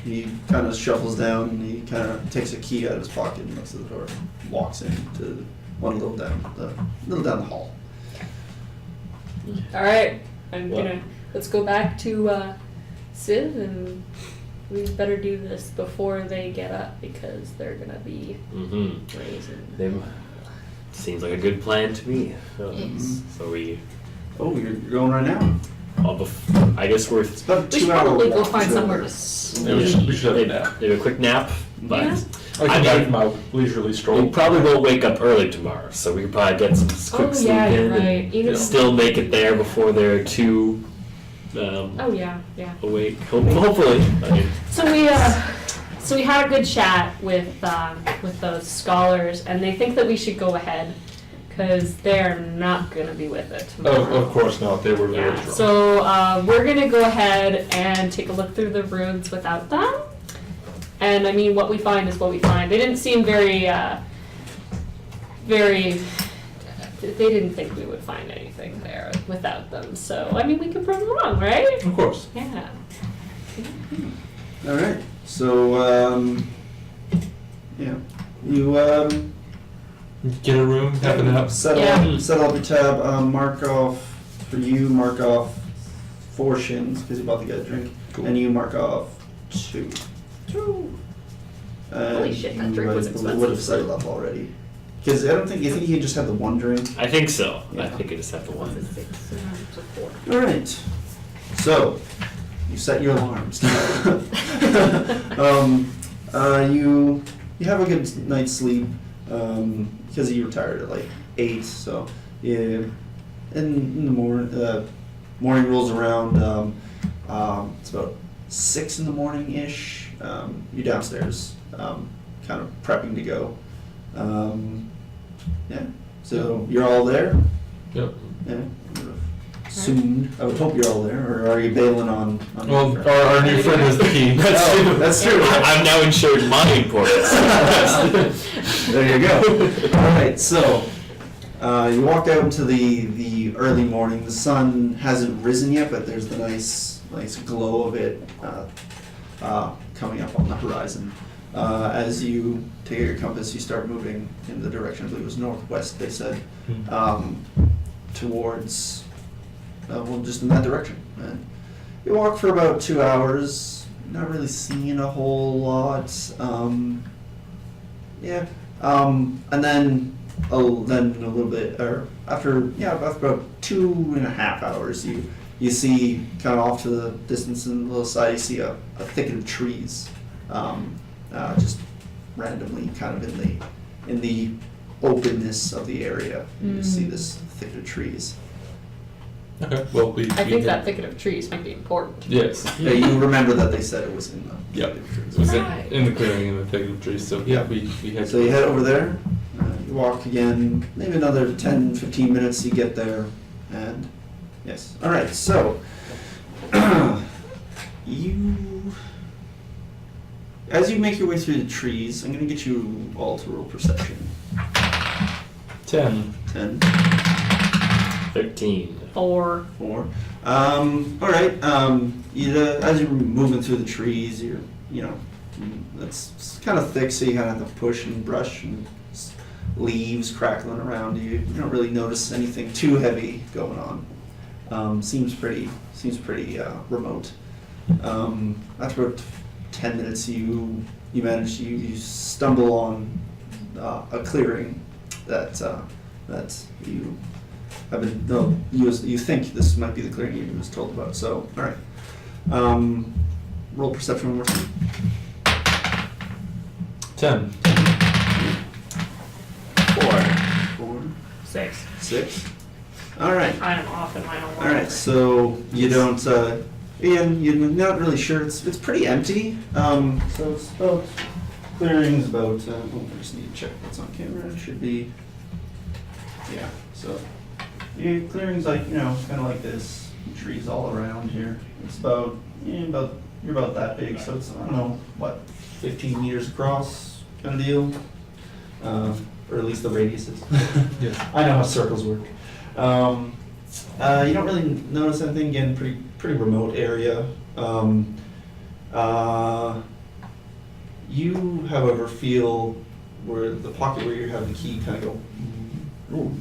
he kind of shuffles down and he kind of takes a key out of his pocket and looks at the door, and walks into one a little down the hall. All right. I'm Well- gonna let's go back to Siv, and we better do this before they get up because they're gonna be Mm-hmm. raising. Seems like a good plan to me. Yes. So we, Oh, you're going right now? I guess we're It's about a We should 2 hour probably go walk, find so- somewhere to Yeah, we should have a maybe nap. a quick nap, but Yeah. I I come back mean- from my leisurely stroll. we probably won't wake up early tomorrow, so we could probably get some quick Oh sleep yeah, in you're right. and Even still make it there before they're too Oh yeah. awake. Hopefully. I mean, So we had a good chat with those scholars, and they think that we should go ahead because they're not gonna be with it tomorrow. Of course not. They were very Yeah. drunk. So we're gonna go ahead and take a look through the runes without them. And I mean, what we find is what we find. They didn't seem very. They didn't think we would find anything there without them. So I mean, we could prove them wrong, right? Of course. Yeah. All right. So yeah, you Get a room, have a nap. settle up your tab. Mark off for you. Mark off 4 shins because you about to get a drink, Cool. and you mark off 2. Holy shit, that drink was expensive. Would have settled up already. Because I don't think you think he just had the one drink. I think so. I Yeah. think I just have the one. 6 and 4. All right. So you set your alarms. You have a good night's sleep because you retired at like 8. So yeah, in the morning rolls around. It's about 6 in the morning ish. You're downstairs, kind of prepping to go. Yeah. So you're all there. Yep. Yeah. Soon. I would hope you're all there, or are you bailing on your Well, friend? our new friend has the key. Oh, that's true. I'm now insured my importance. There you go. All right, so you walk out into the early morning. The sun hasn't risen yet, but there's the nice glow of it coming up on the horizon. As you take out your compass, you start moving in the direction. I believe it was northwest. They said towards just in that direction. And you walk for about 2 hours. Not really seeing a whole lot. And then a little bit, or after about 2.5 hours, you see kind of off to the distance in the little side, you see a thicket of trees, just randomly kind of in the openness of the area. You see this thicket of trees. Okay. Well, I think that thicket of trees might be important. Yes. Yeah, you remember that they said it was in the Yep. thicket of trees. It was Right. in the clearing in the thicket of trees. So yeah, we had. So you head over there, you walk again, maybe another 10-15 minutes, you get there, and yes. All right, so as you make your way through the trees, I'm going to get you all to roll perception. 10. 10, 13. 4. 4. All right. As you're moving through the trees, it's kind of thick, so you kind of have to push and brush and leaves crackling around you. You don't really notice anything too heavy going on. Seems pretty remote. After about 10 minutes, you stumble on a clearing that you You think this might be the clearing you was told about. So, all right. Roll perception one more time. 10. 4. 4, 6. 6. All right. I am off in my own world. All right. So you don't. Ian, you're not really sure. It's pretty empty. So it's about clearing's about. I just need to check what's on camera. It should be. Yeah. So yeah, clearing's like kind of like this. Trees all around here. It's about you're about that big. So it's I don't know what 15 meters across kind of deal. Or at least the radius is. Yes. I know how circles work. You don't really notice anything. Again, pretty remote area. You, however, feel where the pocket where you have the key kind of go. Ooh.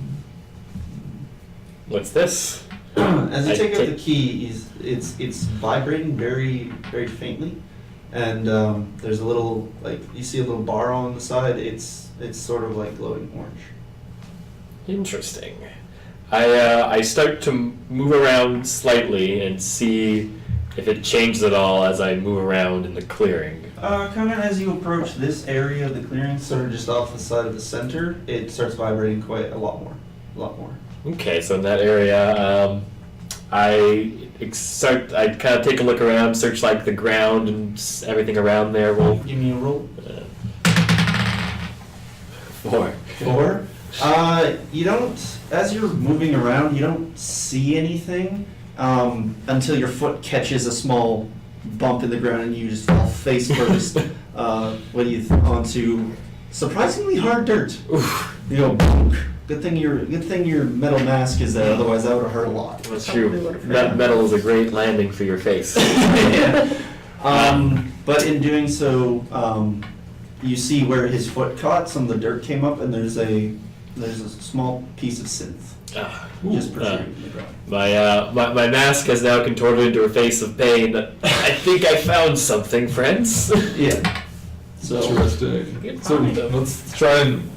What's this? As you I take out take- the key, it's vibrating very very faintly, and there's a little you see a little bar on the side. It's sort of like glowing orange. Interesting. I start to move around slightly and see if it changes at all as I move around in the clearing. Kind of as you approach this area of the clearing, sort of just off the side of the center, it starts vibrating quite a lot more. Okay, so in that area, I kind of take a look around, search like the ground and everything around there. Roll Give me a roll. 4. 4. You don't, as you're moving around, you don't see anything until your foot catches a small bump in the ground and you just fall face first onto surprisingly hard dirt. Oof, You go bonk. Good thing your metal mask is there, otherwise that would have hurt a lot. that's Probably true. would've That hurt. metal is a great landing for your face. Yeah. But in doing so, you see where his foot caught, some of the dirt came up, and there's a small piece of synth Ah, just protruding from the ground. my mask has now contorted into a face of pain. I think I found something, friends. Yeah. So. Interesting. So let's try and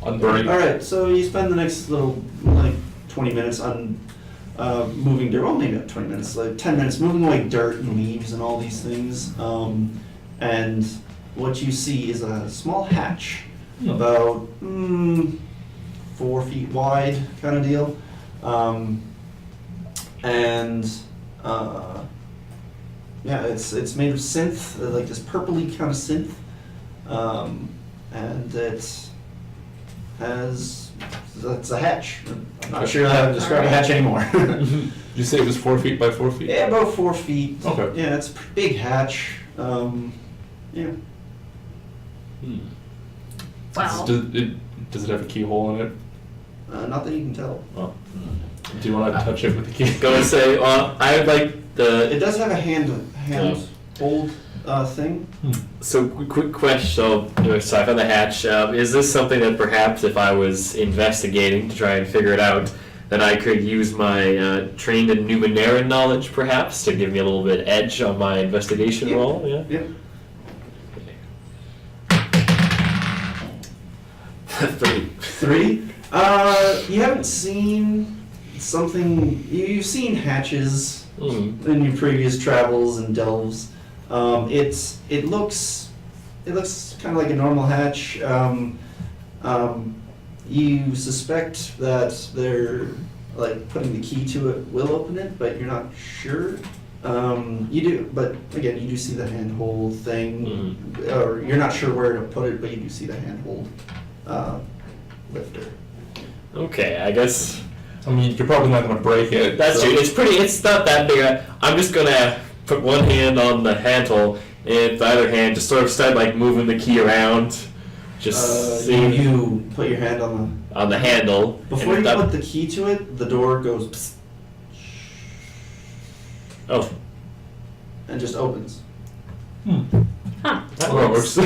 unburn. All right. So you spend the next little 20 minutes on moving dirt. Well, maybe not 20 minutes, 10 minutes moving away dirt and leaves and all these things. And what you see is a small hatch, about 4 feet wide, kind of deal. Yeah, it's made of synth, like this purpley kind of synth, and that's a hatch. I'm not sure how to describe a hatch anymore. Did you say it was 4 feet by 4 feet? Yeah, about 4 feet. Okay. Yeah, it's a big hatch. Yeah. Wow. Does it have a keyhole in it? Not that you can tell. Oh. Do you want to touch it with the key? Gonna say, I would like It does have a hand hold thing. So quick question. So I found the hatch. Is this something that perhaps if I was investigating to try and figure it out, that I could use my trained in Numenera knowledge perhaps to give me a little bit edge on my investigation roll? Yeah. Yep. 3. 3. You haven't seen something. You've seen hatches in your previous travels and delves. It looks kind of like a normal hatch. You suspect that they're putting the key to it will open it, but you're not sure. You do, but again, you do see the handhold thing, or you're not sure where to put it, but you do see the handhold lifter. Okay, I guess I mean, you're probably not going to break it. that's so- true. It's not that big. I'm just gonna put one hand on the handle and the other hand just sort of start moving the key around. Just seeing You put your hand on on the handle. before and you that- put the key to it, the door goes psst, Oh, and just opens. Huh. that Well, works.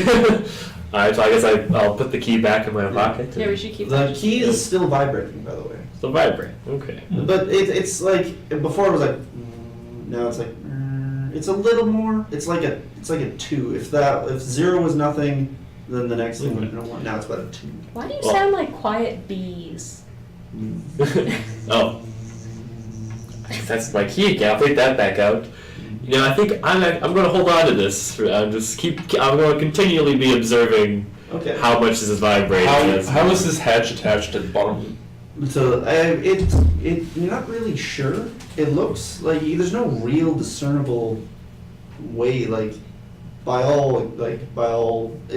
Alright, so I guess I'll put the key back in my pocket. Yeah, we should keep The that. key is still vibrating, by the way. Still vibrate. Okay. But it's like before it was like now it's like it's a little more. It's like a 2. If 0 was nothing, then the next thing would be 1. Now it's about a 2. Why do you Well- sound like quiet bees? Oh. That's my key again. I'll take that back out. You know, I think I'm going to hold on to this. I'm going to continually be observing Okay. how much this is vibrating. How is this hatch attached to the bottom? So you're not really sure. It looks like there's no real discernible way. It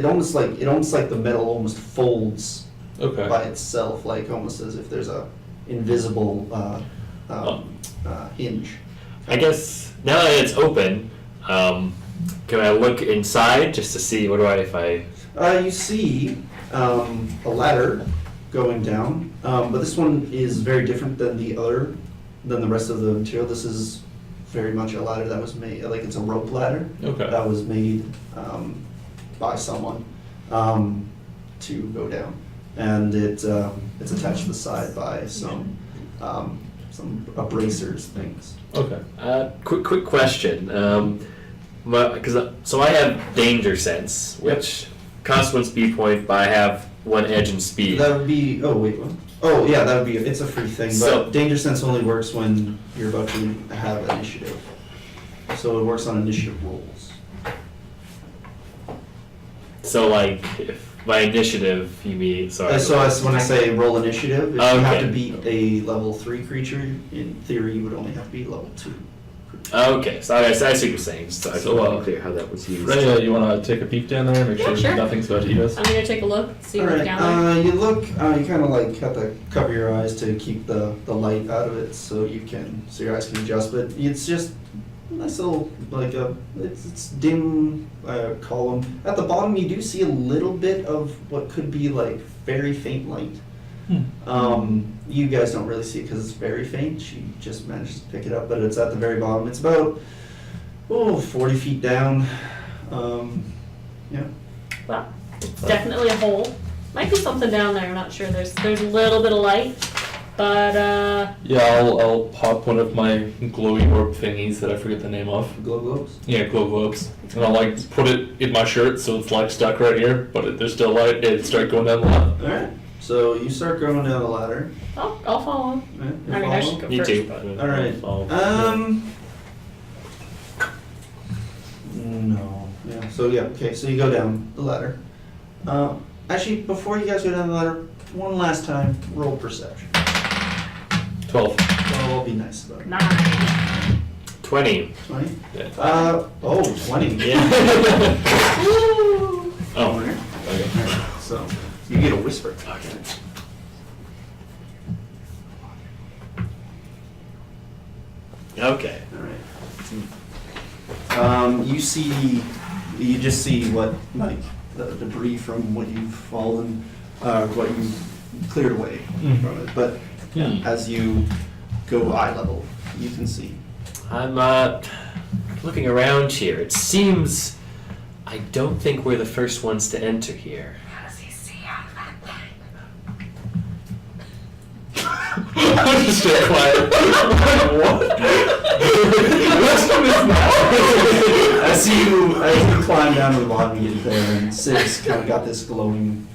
almost like the metal almost folds Okay. by itself, like almost as if there's a invisible hinge. I guess now that it's open, can I look inside just to see You see a ladder going down, but this one is very different than the rest of the material. This is very much a ladder that was made, like it's a rope ladder Okay. that was made by someone to go down, and it's attached to the side by some bracers things. Okay. quick question. So I have danger sense, which costs 1 speed point, but I have 1 edge and speed. That would be. Oh wait. What? Oh yeah, that would be. It's a free thing, but So- danger sense only works when you're about to have initiative. So it works on initiative rolls. So like, if by initiative you mean sorry. When I say roll initiative, if you have to Okay. beat a level 3 creature, in theory you would only have to beat level 2. Okay, so I see what you're saying. So I So, wasn't clear how that was used. Freya, you want to take a peek down there, make Yeah, sure sure. nothing's about to eat us? I'm gonna take a look, see All what's right. down there. You look. You kind of like have to cover your eyes to keep the light out of it, so your eyes can adjust. But it's just a nice little it's dim column. At the bottom, you do see a little bit of what could be like very faint light. You guys don't really see it because it's very faint. She just managed to pick it up, but it's at the very bottom. It's about 40 feet down. Yeah. Well, it's definitely a hole. Might be something down there, I'm not sure. There's a little bit of light, but Yeah, I'll pop one of my glowy orb thingies that I forget the name of. Glow globes. Yeah, glow globes. And I'll like put it in my shirt so it's like stuck right here, but there's still light. It start going down the ladder. All right. So you start going down the ladder. I'll follow. Right? I mean, I should go Me first. too. But All right. No. Yeah. So yeah. Okay. So you go down the ladder. Actually, before you guys go down the ladder, one last time, roll perception. 12. Well, I'll be nice about it. 9. 20. 20? Yeah. 20. Yeah. Oh. Okay. So you get a whisper. Okay. Okay. All right. You just see what, like, the debris from what you've fallen, what you've cleared away from it. But as you go eye level, you can see. I'm looking around here. It seems I don't think we're the first ones to enter here. How does he see out of that thing? I'm just stay quiet. What? As you climb down to the bottom, you get there, and Siv's kind of got this glowing.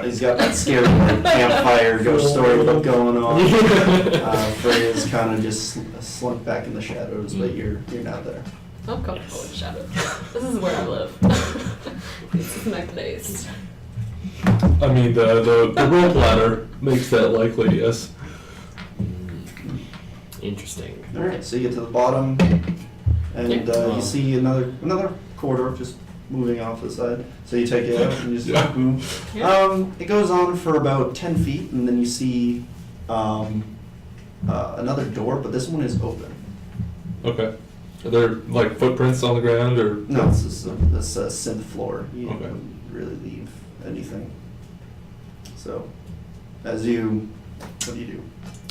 He's got that scary like, campfire ghost story book going on. Freya's kind of just slunk back in the shadows, but you're not there. I'm comfortable with shadows. This is where I live. This is my place. I mean, the rope ladder makes that likely, yes. Interesting. All right, so you get to the bottom, and you see another corridor just moving off the side. So you take it out and you just Yeah. boom. Yeah. It goes on for about 10 feet, and then you see another door, but this one is open. Okay. Are there like footprints on the ground or? No, it's just this synth floor. You Okay. wouldn't really leave anything. So, what do you do?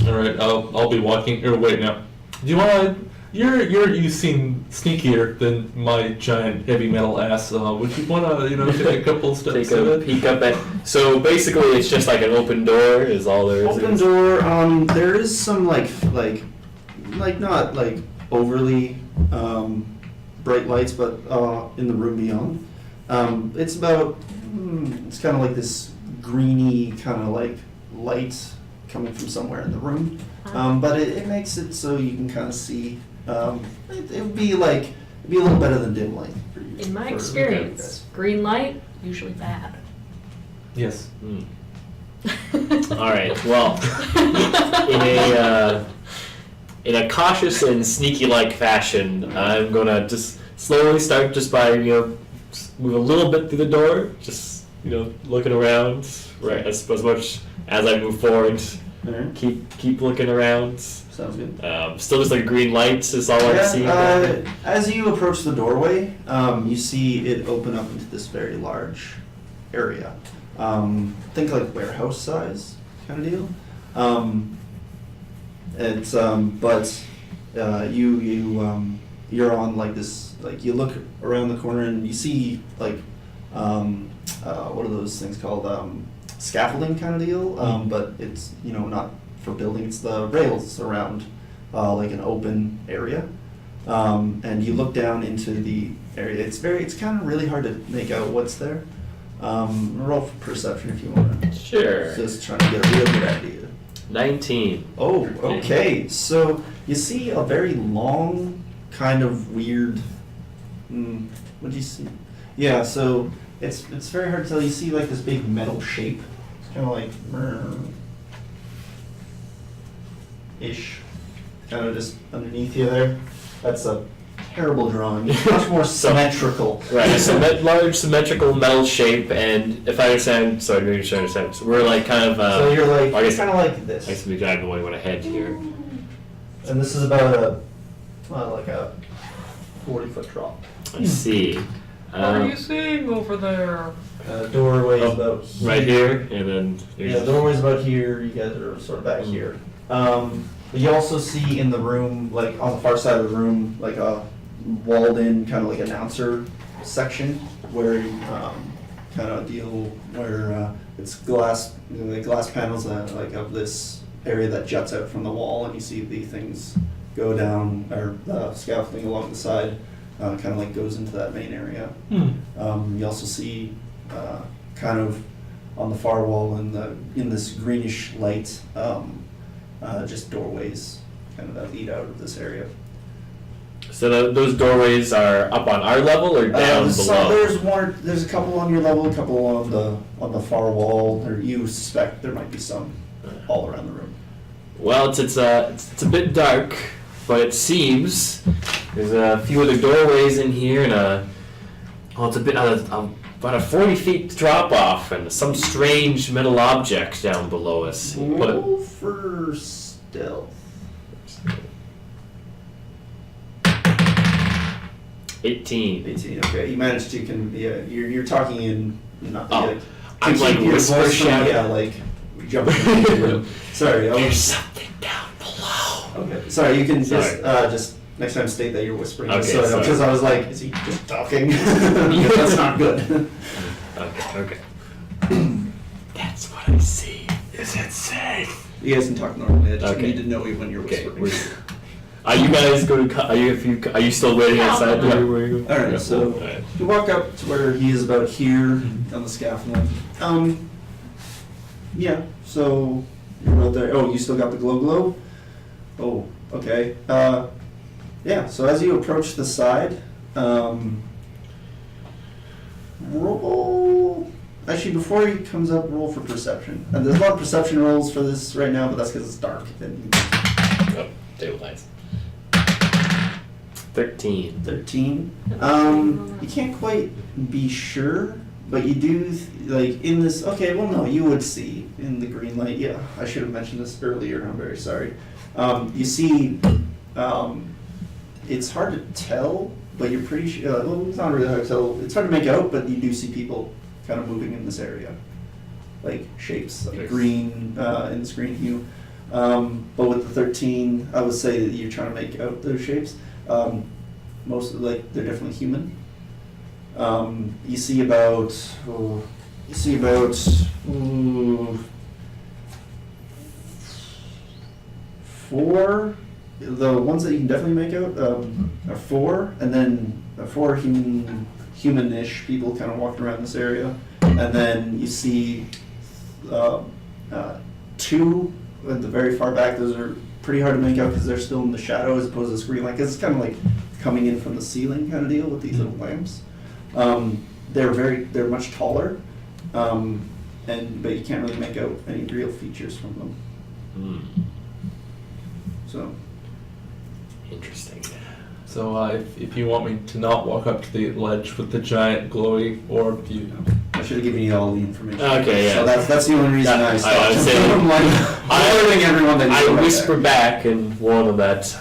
All right, I'll be walking. Or wait, now, do you want to? You seem sneakier than my giant heavy metal ass. Would you want to take a couple steps Take at a it? peek up at. So basically, it's just like an open door. Is all there is. Open door. There is some like not like overly bright lights, but in the room beyond, it's about it's kind of like this greeny kind of like light coming from somewhere in the room. But it makes it so you can kind of see. It would be like it'd be a little better than dim light. In my for- experience, green light usually bad. Yes. All right. Well, in a cautious and sneaky-like fashion, I'm gonna just slowly start just by move a little bit through the door, just looking around, right? As much as I move forward, Alright, keep looking around. sounds good. Still just like green lights is all I'm seeing. As you approach the doorway, you see it open up into this very large area. Think like warehouse size kind of deal. You're on like this, like you look around the corner and you see like what are those things called, scaffolding kind of deal, but it's not for building, it's the rails around like an open area, and you look down into the area. It's kind of really hard to make out what's there. Roll for perception if you want to. Sure. Just trying to get a real good idea. 19. Oh, okay. So you see a very long, kind of weird. What do you see? Yeah. So it's very hard to tell. You see like this big metal shape. It's kind of like ish, kind of just underneath you there. That's a terrible drawing. Much more symmetrical. Right, a large symmetrical metal shape, and if I understand, sorry, maybe I understand. So we're like kind of. So you're like I guess kind of like I this. guess we drive away when I head here. And this is about like a 40-foot drop. I see. What are you seeing over there? Doorway Oh, about right here, and then Yeah, doorway's about here. You guys are sort of back here. But you also see in the room, like on the far side of the room, like a walled-in kind of like announcer section where kind of deal where it's glass, the glass panels that like of this area that juts out from the wall, and you see the things go down, or the scaffolding along the side kind of like goes into that main area. You also see kind of on the far wall in this greenish light, just doorways kind of that lead out of this area. So those doorways are up on our level or down below? There's a couple on your level, a couple on the far wall. You suspect there might be some all around the room. Well, it's a bit dark, but it seems there's a few other doorways in here, and it's a bit about a 40 feet drop off, and some strange metal object down below us. Roll for stealth. 18. 18. Okay, you managed to you're talking in not I'm to like keep your whisper voice from, shouting. yeah, like jumping into the room. Sorry. There's something down below. Okay. Sorry. You can Sorry. just next time state that you're whispering. Okay, so sorry. because I was like, is he just talking? Because that's not good. Okay. That's what I see. Is it safe? You guys can talk normally. I just Okay. need to know when you're Okay. whispering. Are you guys going to? Are you still waiting outside? Yeah. Where you? All right, so All right. you walk up to where he is about here on the scaffolding. Yeah. So you're about there. Oh, you still got the glow. Oh, okay. Yeah. So as you approach the side, roll. Actually, before he comes up, roll for perception. And there's a lot of perception rolls for this right now, but that's because it's dark. Oh, table lights. 13. 13. You can't quite be sure, but you do, like, in this, okay, well, no, you would see in the green light, yeah, I should have mentioned this earlier, I'm very sorry. You see, it's hard to tell, but you're pretty sure, well, it's not really hard to tell, it's hard to make out, but you do see people kind of moving in this area. Like, shapes, like Nice. green, in this green hue. But with the 13, I would say that you're trying to make out those shapes. Most of, like, they're definitely human. You see about 4. The ones that you can definitely make out are 4, and then 4 humanish people kind of walking around this area, and then you see 2 at the very far back, those are pretty hard to make out because they're still in the shadow as opposed to the screen light. Because it's kind of like coming in from the ceiling kind of deal with these little lamps. They're much taller, but you can't really make out any real features from them. So. Interesting. So if you want me to not walk up to the ledge with the giant glowy orb, I should have given you all the information. Okay, yeah. So that's the only reason I stopped. I would say- I'm like, alerting everyone that you I go right whisper there. back and warn them that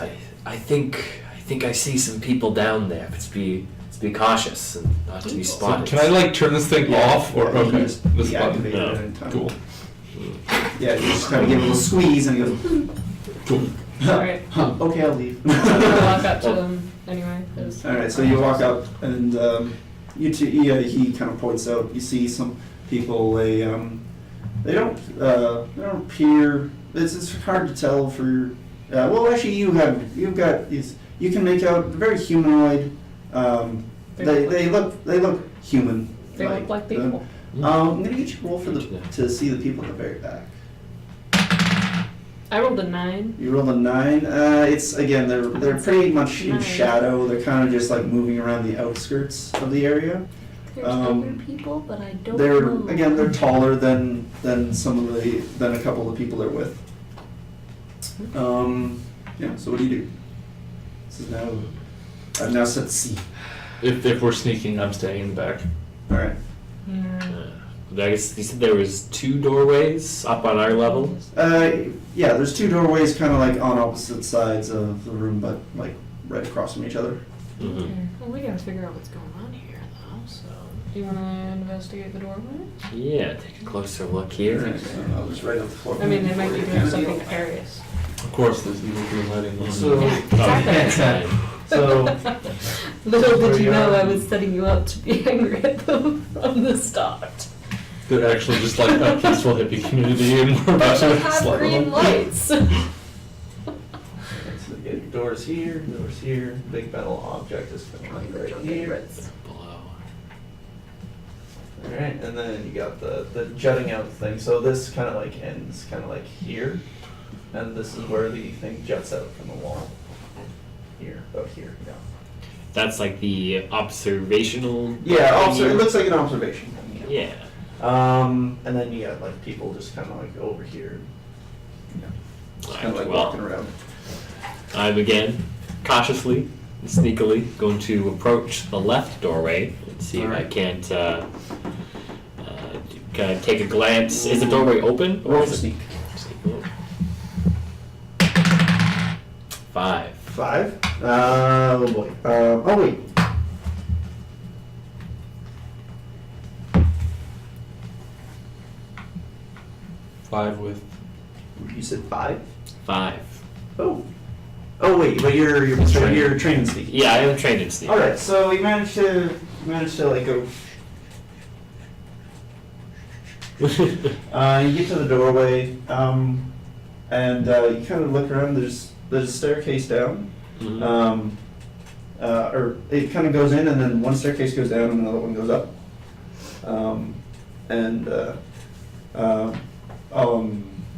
I think I see some people down there. But to be cautious and not to be So spotted. can I like turn this thing off or Yeah, you okay? can just This button. deactivate it No. at any time. Cool. Yeah, you just kind of give it a little squeeze and he goes, Cool. Alright. okay, I'll leave. I'm gonna walk up to them anyway. 'Cause Alright, so you walk up and he kind of points out, you see some people, they don't appear, it's hard to tell for, well actually you can make out very humanoid, they look human. They look like people. I'm gonna get you a roll to see the people at the very back. I rolled a 9. You rolled a 9. It's again they're pretty much in Nine. shadow. They're kind of just like moving around the outskirts of the area. There's Um, other people, but I don't They're know. again they're taller than a couple of people they're with. Yeah. So what do you do? This is now I've now set C. If we're sneaking, I'm staying in the back. All right. Yeah. I guess you said there was 2 doorways up on our level. Yeah. There's 2 doorways, kind of like on opposite sides of the room, but like right across from each other. Mm-hmm. Okay. Well, we gotta figure out what's going on here, though. So, do you wanna investigate the doorway? Yeah, take a closer look here. I'll just write on the floor. I mean, they might be doing something nefarious. Of course, there's evil green lighting. on. So- Yeah, exactly. So Little did you know Yeah. I was setting you up to be angry at them from the start. They're actually just like a peaceful hippie community, and we're about They to have slap green them. lights. So you get doors here, big metal object is kind of like right here. Favorites. Below. Alright, and then you got the jutting out thing, so this kind of like ends kind of like here, and this is where the thing juts out from the wall. Here, about here, yeah. That's like the observational. Yeah, thing it here? looks like an observation thing, Yeah. And then you got like people just kind of like over here, just kind of like Well, walking around. I'm again cautiously, and sneakily going to approach the left doorway and see if I Alright. can't kind of take a glance. Is the doorway open? Roll is for it- sneak. Sneak. 5. 5? Oh boy. Oh wait. Five with. You said 5? 5. Oh. Oh wait, but you're trained in sneaking. Yeah, I am trained in sneak. All right, so you managed to like go. You get to the doorway, and you kind of look around. There's a staircase down, Mhm. or it kind of goes in, and then one staircase goes down, and another one goes up, and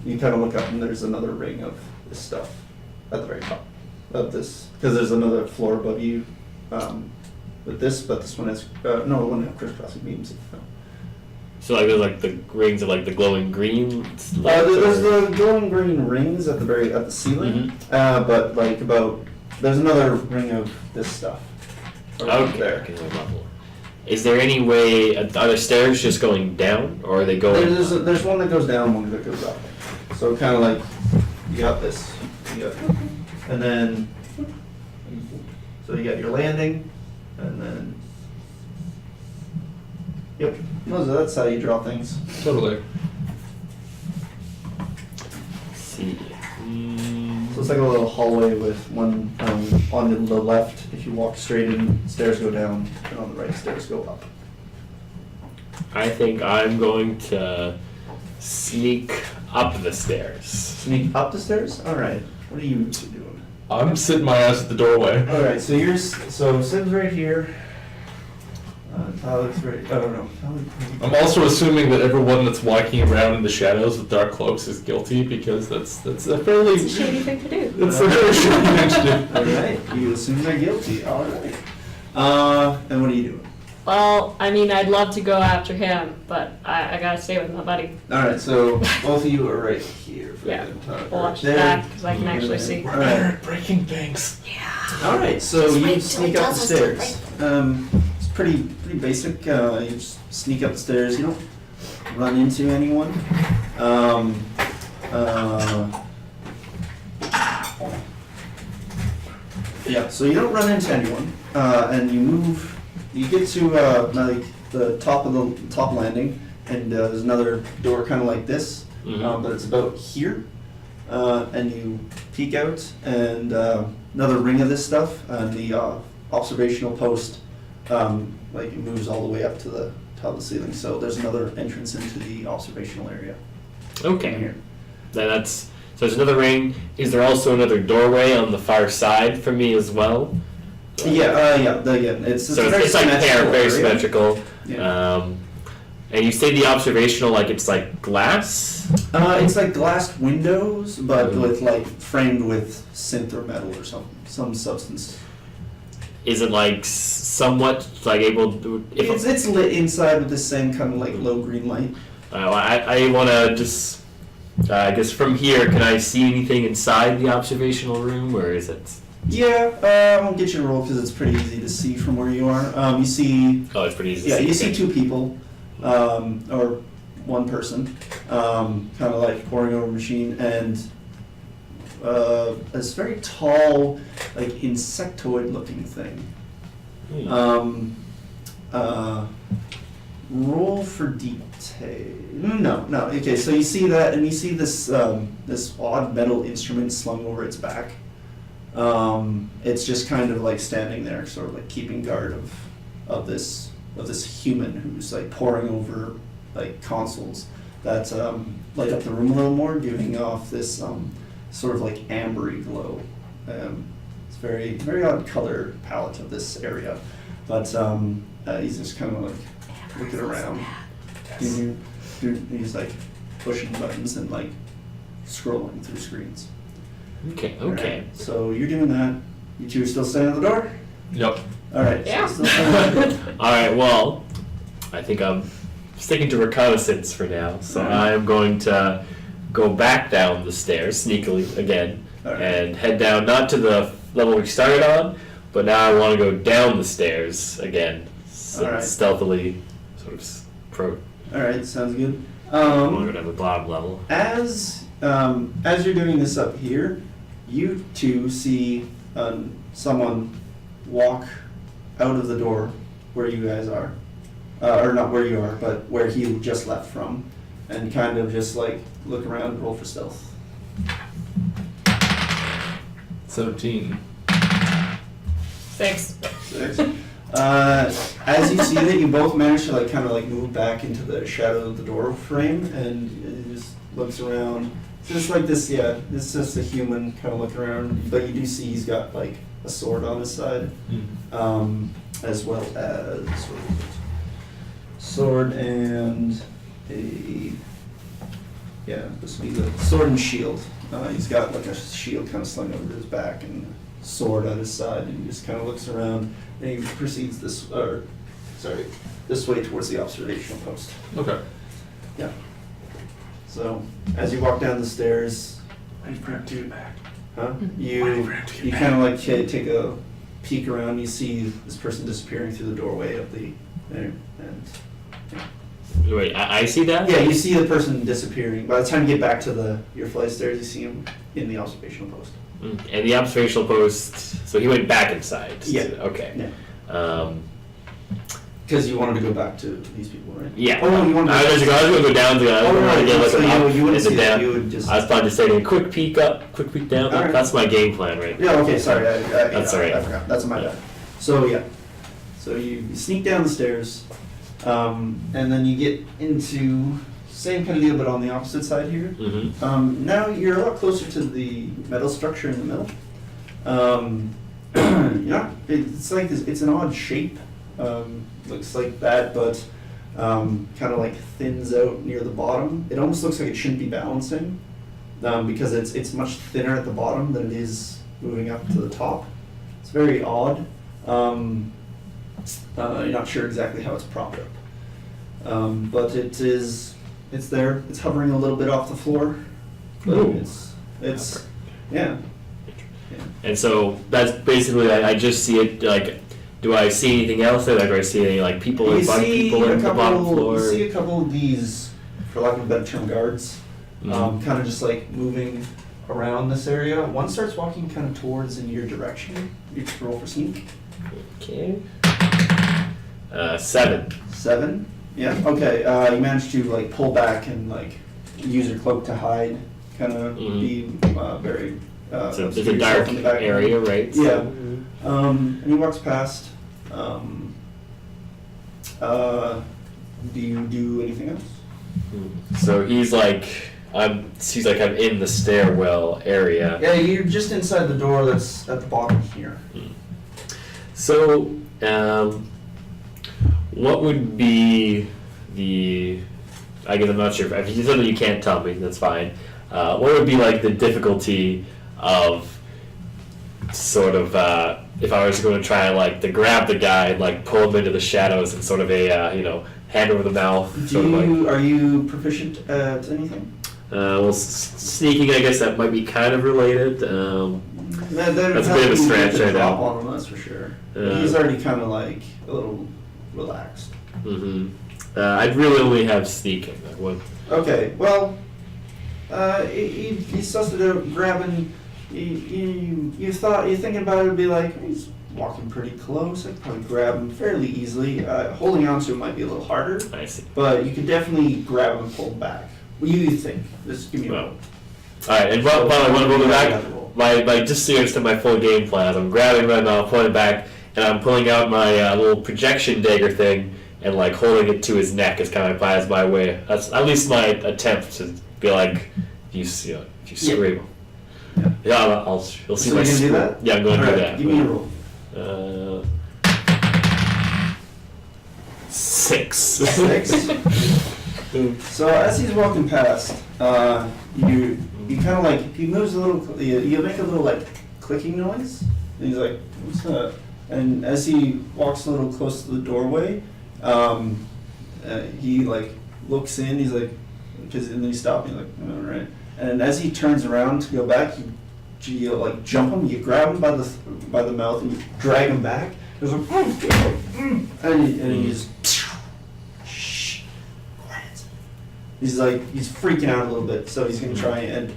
you kind of look up, and there's another ring of this stuff at the very top of this, because there's another floor above you with this, but this one has no, it wouldn't have crisscrossing beams. No. So like there's like the rings of like the glowing green. There's the glowing green rings at the ceiling, but like there's another ring of this stuff. around Okay. there. Okay, level. Is there any way? Are the stairs just going down, or are they going? There's one that goes down, one that goes up. So kind of like you got this, and then so you got your landing, and then yep, that's how you draw things. Totally. Let's see. So it's like a little hallway with one on the left. If you walk straight in, stairs go down, and on the right, stairs go up. I think I'm going to sneak up the stairs. Sneak up the stairs. All right. What are you doing? I'm sitting my ass at the doorway. All right. So Sib's right here. Tyler looks very. I don't know. I'm also assuming that everyone that's walking around in the shadows with dark cloaks is guilty because that's a fairly. It's a shady thing to do. It's a very shady thing to do. All right, you assume they're guilty. All right. And what are you doing? Well, I mean, I'd love to go after him, but I gotta stay with my buddy. All right, so both of you are right here. Yeah. Tyler. Watch There. that, because I can actually see. All right. Breaking things. All right, so Just you wait till sneak he up the tells us to stairs. It's pretty basic. You just sneak up the stairs. You don't run into anyone. Yeah, so you don't run into anyone, and you move. You get to like the top of the top landing, and there's another door kind of like this, but it's about here. And you peek out, and another ring of this stuff, and the observational post like it moves all the way up to the top of the ceiling. So there's another entrance into the observational area. Okay. Here. So there's another ring. Is there also another doorway on the far side for me as well? Yeah. It's So very it's like symmetrical very area. symmetrical. Yeah. And you say the observational, like it's like glass? It's like glass windows, but with like framed with synth or metal or some substance. Is it like somewhat like able to? It's lit inside with the same kind of like low green light. I want to just, I guess from here, can I see anything inside the observational room, or is it? Yeah, I won't get you to roll because it's pretty easy to see from where you are. You see. Oh, it's pretty easy. Yeah, to see. you see two people, or one person, kind of like poring over a machine, and this very tall, like insectoid-looking thing. Roll for detail. No. Okay, so you see that, and you see this this odd metal instrument slung over its back. It's just kind of like standing there, sort of like keeping guard of this human who's like poring over like consoles that light up the room a little more, giving off this sort of like ambery glow. It's very very odd color palette of this area, but he's just kind of like looking around. He's like pushing buttons and like scrolling through screens. Okay. Alright, so you're doing that. You two are still standing at the door? Yep. Alright. Yeah. So still standing at the door. All right. Well, I think I'm sticking to reconnaissance for now. So I'm going to go back down the stairs sneakily again Alright. and head down, not to the level we started on, but now I want to go down the stairs again, Alright. stealthily, sort of Alright, sounds good. I want to go down the bottom level. As you're doing this up here, you two see someone walk out of the door where you guys are, or not where you are, but where he just left from, and kind of just like look around and roll for stealth. 17. 6. 6. As you see that, you both manage to like kind of like move back into the shadow of the door frame, and it just looks around. It's just like this, yeah. It's just a human kind of looking around, but you do see he's got like a sword on his side, as well as sword and a this would be the sword and shield. He's got like a shield kind of slung over his back and a sword at his side, and he just kind of looks around. And he proceeds this way towards the observational post. Okay. Yeah. So as you walk down the stairs, you kind of like take a peek around. You see this person disappearing through the doorway of the there, and Wait, I see that? yeah, you see the person disappearing. By the time you get back to your flight stairs, you see him in the observational post. And the observational post, so he went back inside. Yeah. Okay. Yeah. Because you wanted to go back to these people, right? Yeah. Oh, you wanted to I was going to go down to Oh, right. get like So an up you wouldn't and see then that. down. You would just. I was probably just taking a quick peek up, quick peek down. All right. That's my game plan right now. Yeah. Okay. Sorry. That's all right. I forgot. That's my bad. So yeah. So you sneak down the stairs, and then you get into same kind of deal, but on the opposite side here. Mm-hmm. Now you're a lot closer to the metal structure in the middle. Yeah, it's like this, it's an odd shape. Looks like that, but kind of like thins out near the bottom. It almost looks like it shouldn't be balancing because it's much thinner at the bottom than it is moving up to the top. It's very odd. You're not sure exactly how it's propped up, but it's there. It's hovering a little bit off the floor, but Ooh. it's yeah. And so that's basically, I just see it, like, do I see anything else there? Like, do I see any, like, people You or bug see people a in the bottom couple. floor? You see a couple of these, for lack of a better term, guards, Mhm. kind of just like moving around this area. One starts walking kind of towards in your direction. You can roll for sneak. Okay. 7. 7. Yeah. Okay. You managed to like pull back and like use your cloak to hide. Kind of be very. So obscure it's a yourself dark in the back. area, right? Yeah. So- And he walks past. Do you do anything else? So he's like I'm in the stairwell area. Yeah, you're just inside the door that's at the bottom here. So, what would be the? I guess I'm not sure. If you said that you can't tell me, that's fine. What would be like the difficulty of sort of if I was going to try like to grab the guy and like pull him into the shadows in sort of a hand over the mouth. Sort of like, Are you proficient at anything? well, sneaking, I guess that might be kind of related. That's That's a bit of a stretch, I know. Drop on him, that's for sure. He's already kind of like a little relaxed. I'd really only have sneaking. I would. Okay, well, he starts to grab and you're thinking about it would be like, he's walking pretty close. I could probably grab him fairly easily. Holding on to him might be a little harder, I see. but you could definitely grab him and pull him back. What do you think? Just give me a Well, roll. all right, and while I want to roll it back, my just so you understand my full game plan. I'm grabbing my mouth, pulling it back, and I'm pulling out my little projection dagger thing and like holding it to his neck is kind of my plan, as my way. That's at least my attempt to be like, if you scream. Yeah, you'll see So my you're gonna do scream. that? Yeah, I'm going to do Alright, that. give me a roll. 6. 6. So as he's walking past, you kind of like, he moves a little, you make a little like clicking noise, and he's like, what's that? And as he walks a little close to the doorway, he like looks in, he's like, and then he stops, he's like, all right. And as he turns around to go back, you like jump him, you grab him by the mouth, and you drag him back. There's like, and he just, shh, quiet. He's freaking out a little bit, so he's gonna try and,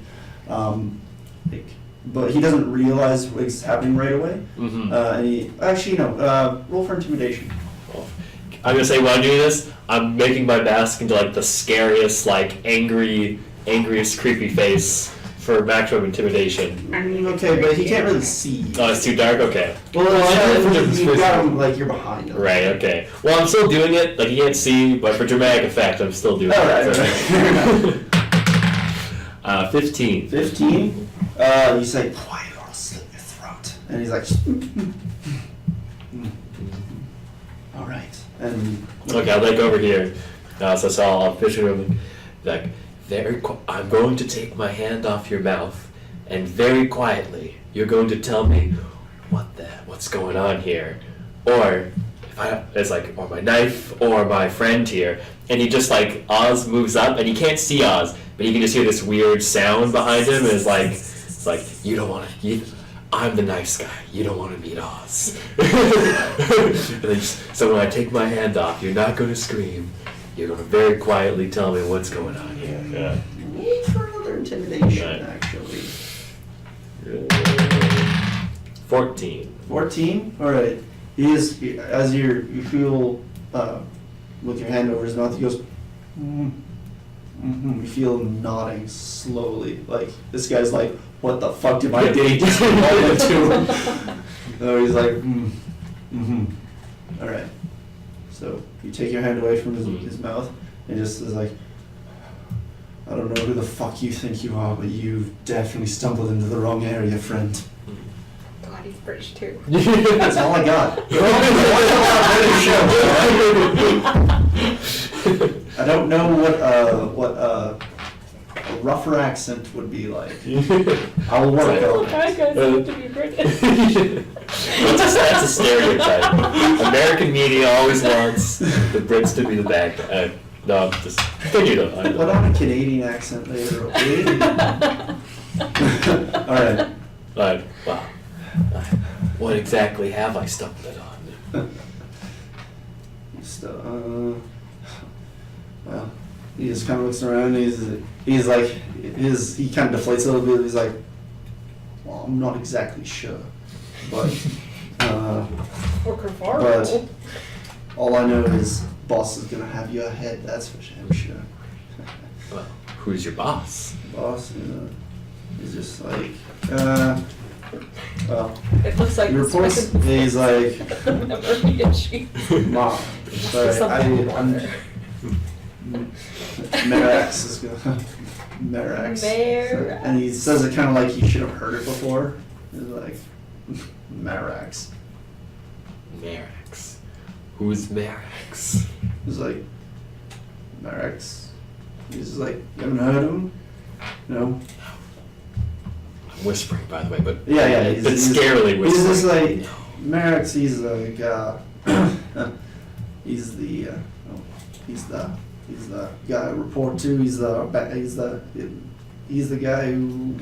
but he doesn't realize what's happening right away. And he, actually, no, roll for intimidation. I'm gonna say while I'm doing this, I'm making my mask into like the scariest, like angriest, creepy face for maximum intimidation. Okay, but he can't really see. Oh, it's too dark? Okay. Well, you got him like you're behind him. Right, okay. Well, I'm still doing it. Like, you can't see, but for dramatic effect, I'm still doing Alright, it. 15. 15? You say, quiet or I'll slit your throat. And he's like, alright. And Okay, I'll like over here. So I'll picture him like, I'm going to take my hand off your mouth, and very quietly, you're going to tell me what's going on here, or or my knife, or my friend here, and he just like Oz moves up, and you can't see Oz, but you can just hear this weird sound behind him, and it's like you don't want to. I'm the nice guy. You don't want to meet Oz. So when I take my hand off, you're not going to scream. You're going to very quietly tell me what's going on here. Yeah. roll for another intimidation, Right. actually. 14. 14? Alright. As you feel, with your hand over his mouth, he goes, You feel him nodding slowly. Like, this guy's like, what the fuck did my day just roll into? So he's like, Alright. So you take your hand away from his mouth and just is like, I don't know who the fuck you think you are, but you've definitely stumbled into the wrong area, friend. God he's British too. That's all I got. I don't know what a rougher accent would be like. I'll work on Guys it. have to be British. That's a stereotype. American media always wants the Brits to be the bad guy. No, just continue though. Put on a Canadian accent later, okay? Alright. Wow. What exactly have I stumbled on? Well, he just kind of looks around. He's like, he kind of deflates a little bit. He's like, well, I'm not exactly sure, but all I know is boss is gonna have your head. That's for sure. Well, who's your boss? Boss, he's just like, well, It looks like he this reports. person- He's like, Whenever he gets you. Mom, sorry, I'm. Merax is gonna. Merax. Merax. And he says it kind of like he should have heard it before. He's like, Merax. Merax. Who's Merax? He's like, Merax. He's like, you haven't heard of him? No? I'm whispering, by the way, but Yeah. It's scarily whispering. He's just like, Merax, he's like, he's the guy I report to. He's the guy who.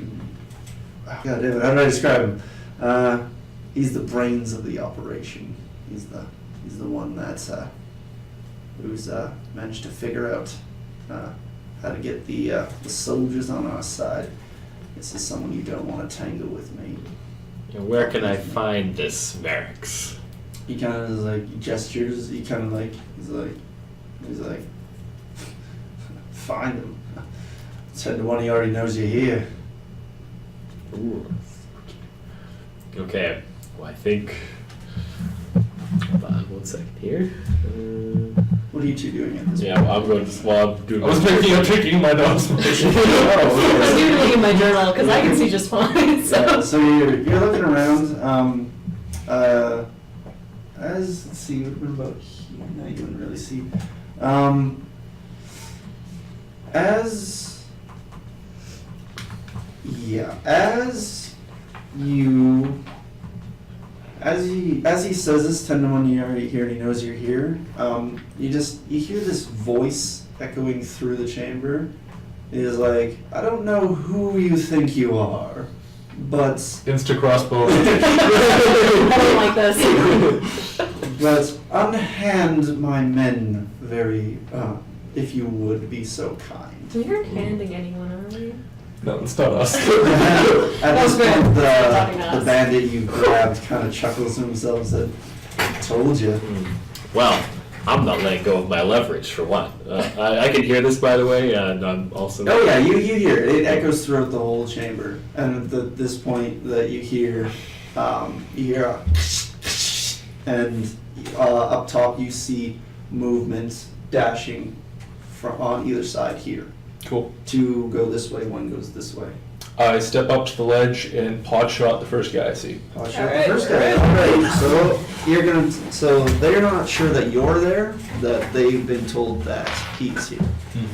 God damn it! How do I describe him? He's the brains of the operation. He's the one that's who's managed to figure out how to get the soldiers on our side. This is someone you don't want to tangle with me. Where can I find this Merax? He kind of is like he gestures. He kind of like he's like find him. Send the one he already knows you're here. Ooh. Okay. Well, I think. Hold on 1 second here. What are you two doing at this Yeah, point? I'm going to. Well, I'm doing. I was picking my nose. I'm doodling in my journal because I can see just fine. So. Yeah, so you're looking around. Let's see, what about here? No, you wouldn't really see. As he says this, 10 to 1, you already hear and he knows you're here. You hear this voice echoing through the chamber. It is like, I don't know who you think you are, but Insta crossbow. I don't like this. but unhand my men very, if you would be so kind. We aren't handing anyone, are we? No, it's not us. At That's this point, fair. Talking to the us. bandit you grabbed kind of chuckles to himself and said, told you. Well, I'm not letting go of my leverage for one. I can hear this, by the way, and I'm also. Oh yeah, you hear it. It echoes throughout the whole chamber. And at this point that you hear a and up top you see movement dashing from on either side here. Cool. Two go this way, one goes this way. I step up to the ledge and pot shot the first guy I see. Oh, sure. Alright, First guy. Alright, so they're not sure that you're there, that they've been told that he's here.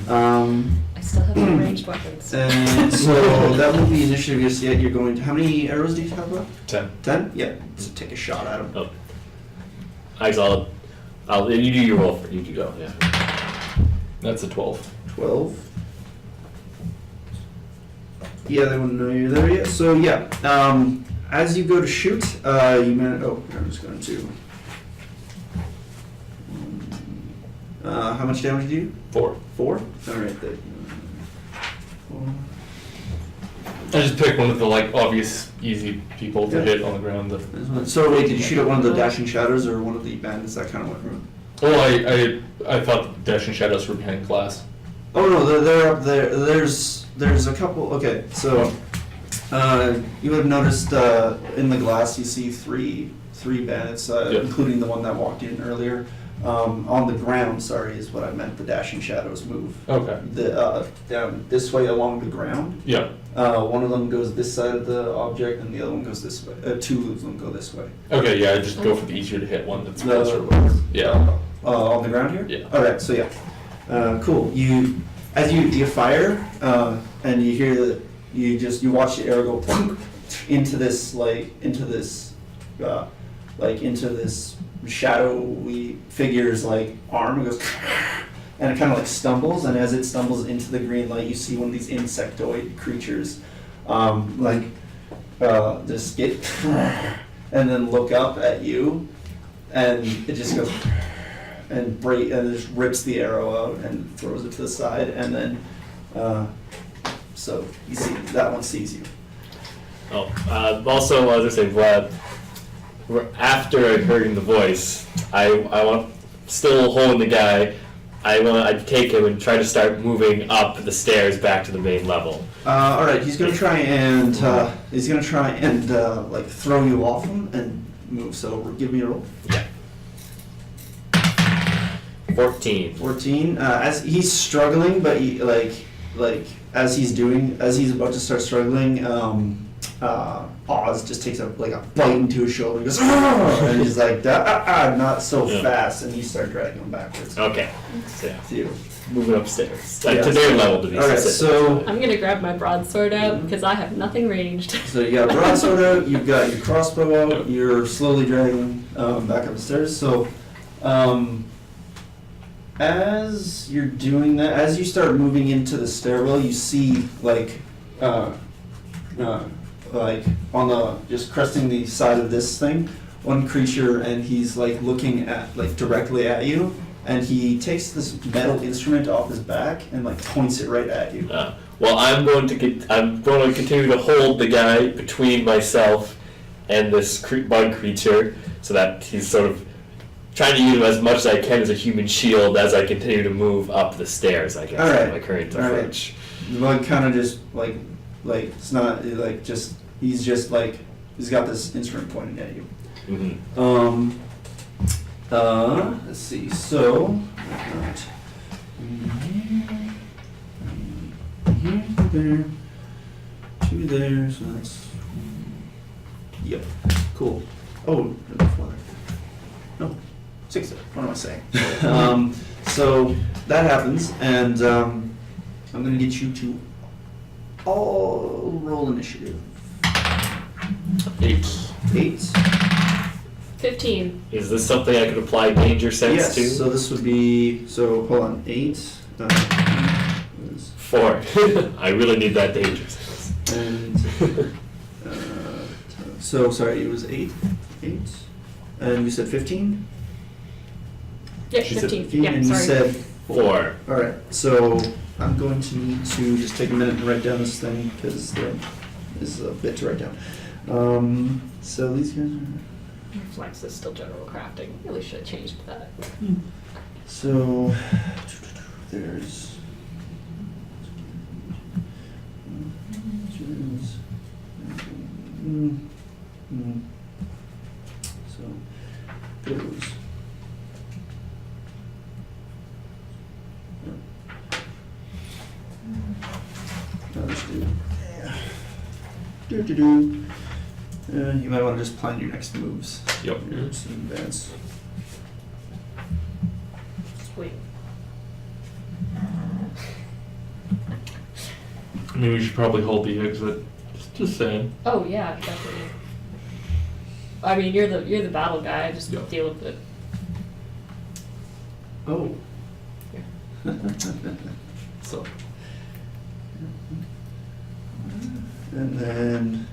I still have my ranged weapons. And so that will be initiative just yet. You're going to, how many arrows do you have left? 10. 10? Yeah. So take a shot at him. Oh. I'll. You do your roll for. You do go. Yeah. That's a 12. 12. Yeah, they wouldn't know you're there yet. So yeah, as you go to shoot, you manage. Oh, I'm just going to. How much damage do you? 4. 4. All right. Then. 4. I just picked one of the obvious easy people to Yeah. hit on the ground. So wait, did you shoot at one of the dashing shadows or one of the bandits that kind of went from? Oh, I thought the dashing shadows were behind glass. Oh no, they're up there. There's a couple. Okay, so you would have noticed in the glass you see three bandits, Yep. including the one that walked in earlier. On the ground, sorry, is what I meant, the dashing shadows move. Okay. Down this way along the ground. Yeah. One of them goes this side of the object, and the other one goes this way. Two of them go this way. Okay, yeah, I just go for the easier to hit one that's No, closer. Yeah. On the ground here? Yeah. Alright, so yeah. Cool. As you fire, and you hear that, you watch the arrow go plunk into this shadowy figure's arm. It goes and it kind of stumbles, and as it stumbles into the green light, you see one of these insectoid creatures just get and then look up at you, and it just goes and just rips the arrow out and throws it to the side, and then so you see that one sees you. Oh, also, I was gonna say, after hearing the voice, I want, still holding the guy, I'd take him and try to start moving up the stairs back to the main level. All right, he's gonna try and throw you off him and move. So give me a roll. Yeah. 14. 14. As he's struggling, but as he's about to start struggling, Oz just takes a bite into his shoulder and goes, and he's like, not so fast, and you start dragging him backwards. Okay. So yeah, To you. moving upstairs. Yeah. To their level to be All right, specific. so I'm gonna grab my broadsword out because I have nothing ranged. you got a broadsword out, you've got your crossbow out, you're slowly dragging back up the stairs. So as you're doing that, as you start moving into the stairwell, you see on the just cresting the side of this thing, one creature, and he's looking at directly at you, and he takes this metal instrument off his back and points it right at you. Well, I'm going to continue to hold the guy between myself and this bug creature, so that he's sort of trying to use him as much as I can as a human shield as I continue to move up the stairs, I guess, All right. my current All right. approach. The bug kind of just it's not he's just he's got this instrument pointing at you. Mm-hmm. Let's see. So there, two there. So that's yep. Cool. Oh, no, 6 there. What am I saying? So that happens, and I'm gonna get you to all roll initiative. 8. 8. 15. Is this something I could apply danger sense Yes. to? So this would be. So hold on. 8. 4. I really need that danger sense. And so sorry, it was 8. 8. And you said 15. Yeah, She said 15. Yeah, and you sorry. said 4. All right. So I'm going to need to just take a minute and write down this thing because there is a bit to write down. So these guys are. Flex is still general crafting. Really should have changed that. So there's. So goes. I'll just do. You might want to just plan your next moves. Yep. Moves in advance. Sweet. I mean, we should probably hold the exit. Just saying. Oh yeah, definitely. I mean, you're the battle guy. Just Yeah. deal with it. Oh. Yeah. So. And then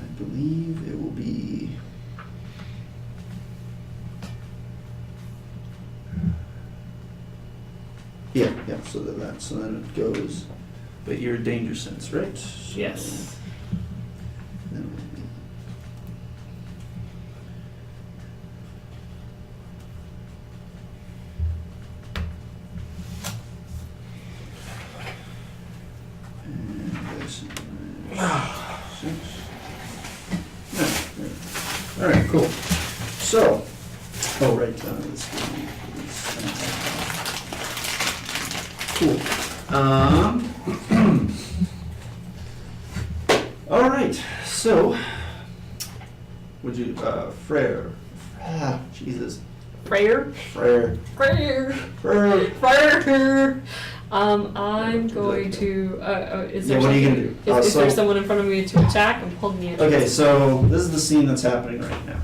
I believe it will be. Yeah, so so then it goes, but you're a danger sense, right? So Yes. then it will be. And this is 6. All right, cool. So, Oh, right. Cool. All right. So, would you, Frere? Jesus. Frere? Frere. Frere. Frere. Frere. I'm going to. Is there Yeah, what are you something- gonna do? Is there So- someone in front of me to attack? I'm holding the edge. Okay, so this is the scene that's happening right now.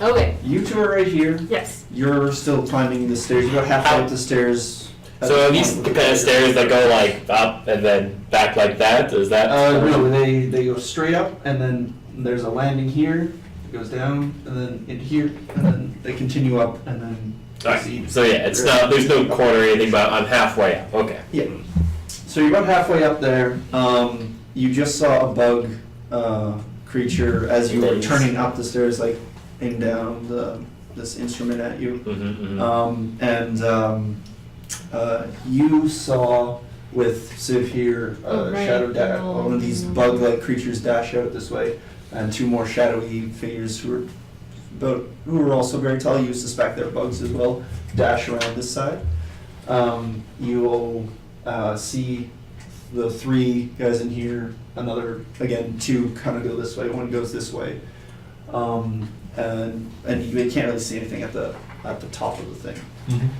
Okay. You two are right here. Yes. You're still climbing the stairs. You're about halfway up the stairs. So are these the kind of stairs that go like up and then back like that? Is that? No, they go straight up, and then there's a landing here. It goes down, and then into here, and then they continue up, and then. Alright, so yeah, it's not, there's no corner or anything, but I'm halfway up, okay. Yeah. So you're about halfway up there. You just saw a bug creature as you were Nice. turning up the stairs, like aim down this instrument at you. You saw with Siv here, Oh, right. shadow Oh, one of these no. bug-like creatures dash out this way, and two more shadowy figures who are also very tall. You suspect they're bugs as well. Dash around this side. You'll see the three guys in here. Again, two kind of go this way. One goes this way. And you can't really see anything at the top of the thing.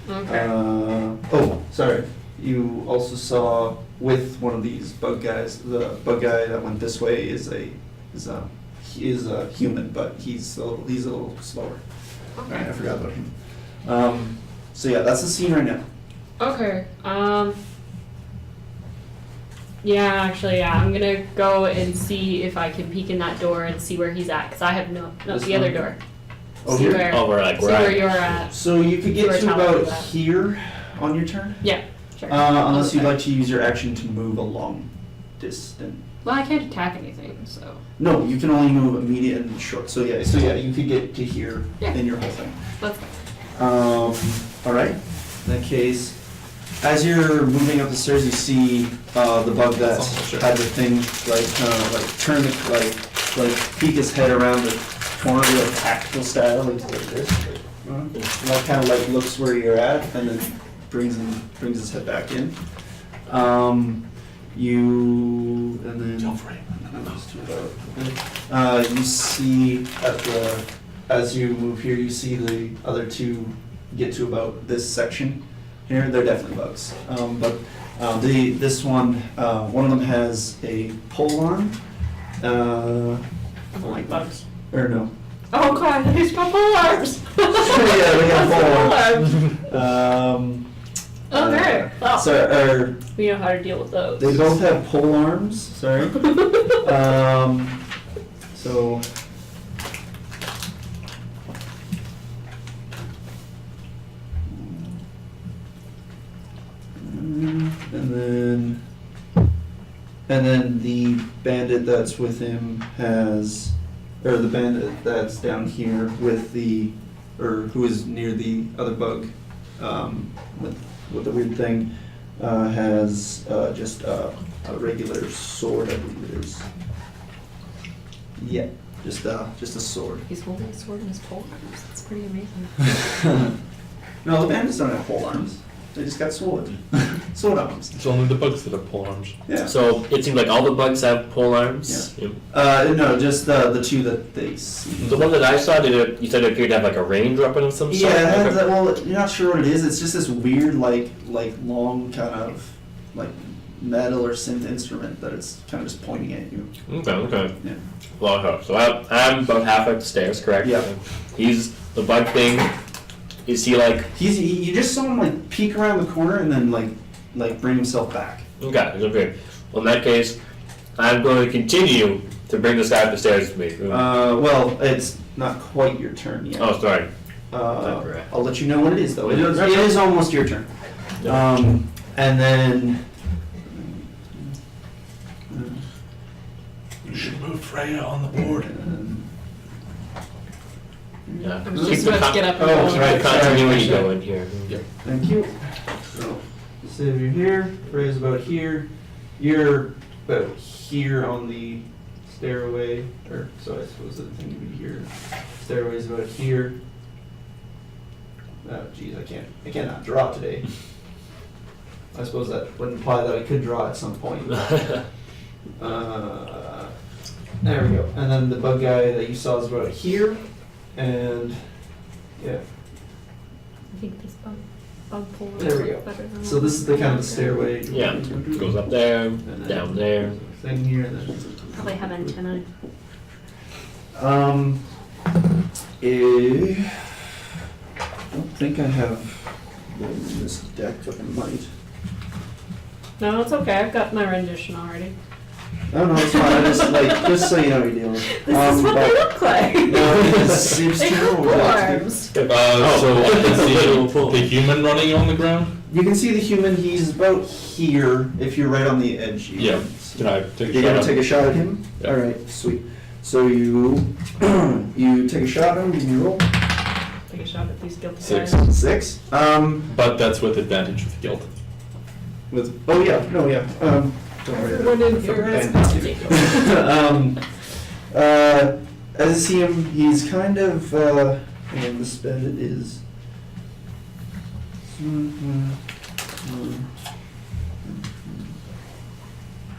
Okay. Sorry. You also saw with one of these bug guys. The bug guy that went this way is a human, but he's a little slower. Okay. Alright, I forgot about him. So yeah, that's the scene right now. Okay. Yeah, actually, yeah. I'm gonna go and see if I can peek in that door and see where he's at, because I have no This the other one? door. Oh, See here? where, Oh, we're like, see we're where at. you're at. So you could See where get to Talon about is at. here on your turn, Yeah, sure. unless you'd Okay. like to use your action to move a long distance. Well, I can't attack anything, so. No, you can only move immediate and short. So yeah, you could get to here Yeah. in your whole thing. Let's go. All right. In that case, as you're moving up the stairs, you see the bug that had the thing turn peek his head around the corner, like tactical style, like this. Like kind of like looks where you're at, and then brings his head back in. You see as you move here, you see the other two get to about this section here. They're definitely bugs, this one of them has a pole arm. I don't like bugs. Or no. Oh god, these my pole arms! Yeah, they got pole arms. Okay. Well, we know how to deal with those. They both have pole arms. Sorry. So. And then the bandit that's with him the bandit that's down here with who is near the other bug, with the weird thing, has just a regular sword, I believe it is. Yeah, just a sword. He's holding a sword in his pole arms. That's pretty amazing. No, the bandits don't have pole arms. They just got sword arms. It's only the bugs that have pole arms. Yeah. So it seems like all the bugs have pole arms? Yeah. No, just the two that they see. The one that I saw, you said it appeared to have like a range weapon of some sort? Yeah, it has Okay. that, well, you're not sure what it is. It's just this weird, like long kind of, like, metal or synth instrument that it's kind of just pointing at you. Okay. Yeah. Well, so I'm about halfway up the stairs, correct? Yeah. He's the bug thing. Is he like? You just saw him like peek around the corner and then like bring himself back. Okay. Well, in that case, I'm going to continue to bring this guy up the stairs with me. Well, it's not quite your turn yet. Oh, sorry. I'll let you know when it is though. It is almost your turn. And then. You should move Freya on the board. Yeah. I was just about to get up and Oh, go. right. Continuity going here. Thank you. So, Siv, you're here. Freya's about here. You're about here on the stairway, so I suppose the thing would be here. Stairway's about here. Oh, geez, I cannot draw today. I suppose that would imply that I could draw at some point. There we go. And then the bug guy that you saw is about here, and yeah. I think this bug pull There we go. better than So this is the kind of the stairway. Yeah, goes up there, And then down there. Thing here, and then. Probably have antennae. I don't think I have them in this deck, but I might. No, it's okay. I've got my rendition already. No, no, it's fine. I just so you know what you're dealing with. This is what they look like. No, because Siv's They turn, have or would you like to do? arms. So I can see the human running on the ground? You can see the human. He's about here. If you're right on the edge. Yeah. Can I take a You're shot? gonna at take a shot at him. Yeah. All right, sweet. So you you take a shot at him. Give me a roll. Take a shot at these guilty 6. guys. 6. But that's with advantage with guilt. With don't worry. Everyone in here has Bandits guilty. As you see him, he's kind of, and this bandit is.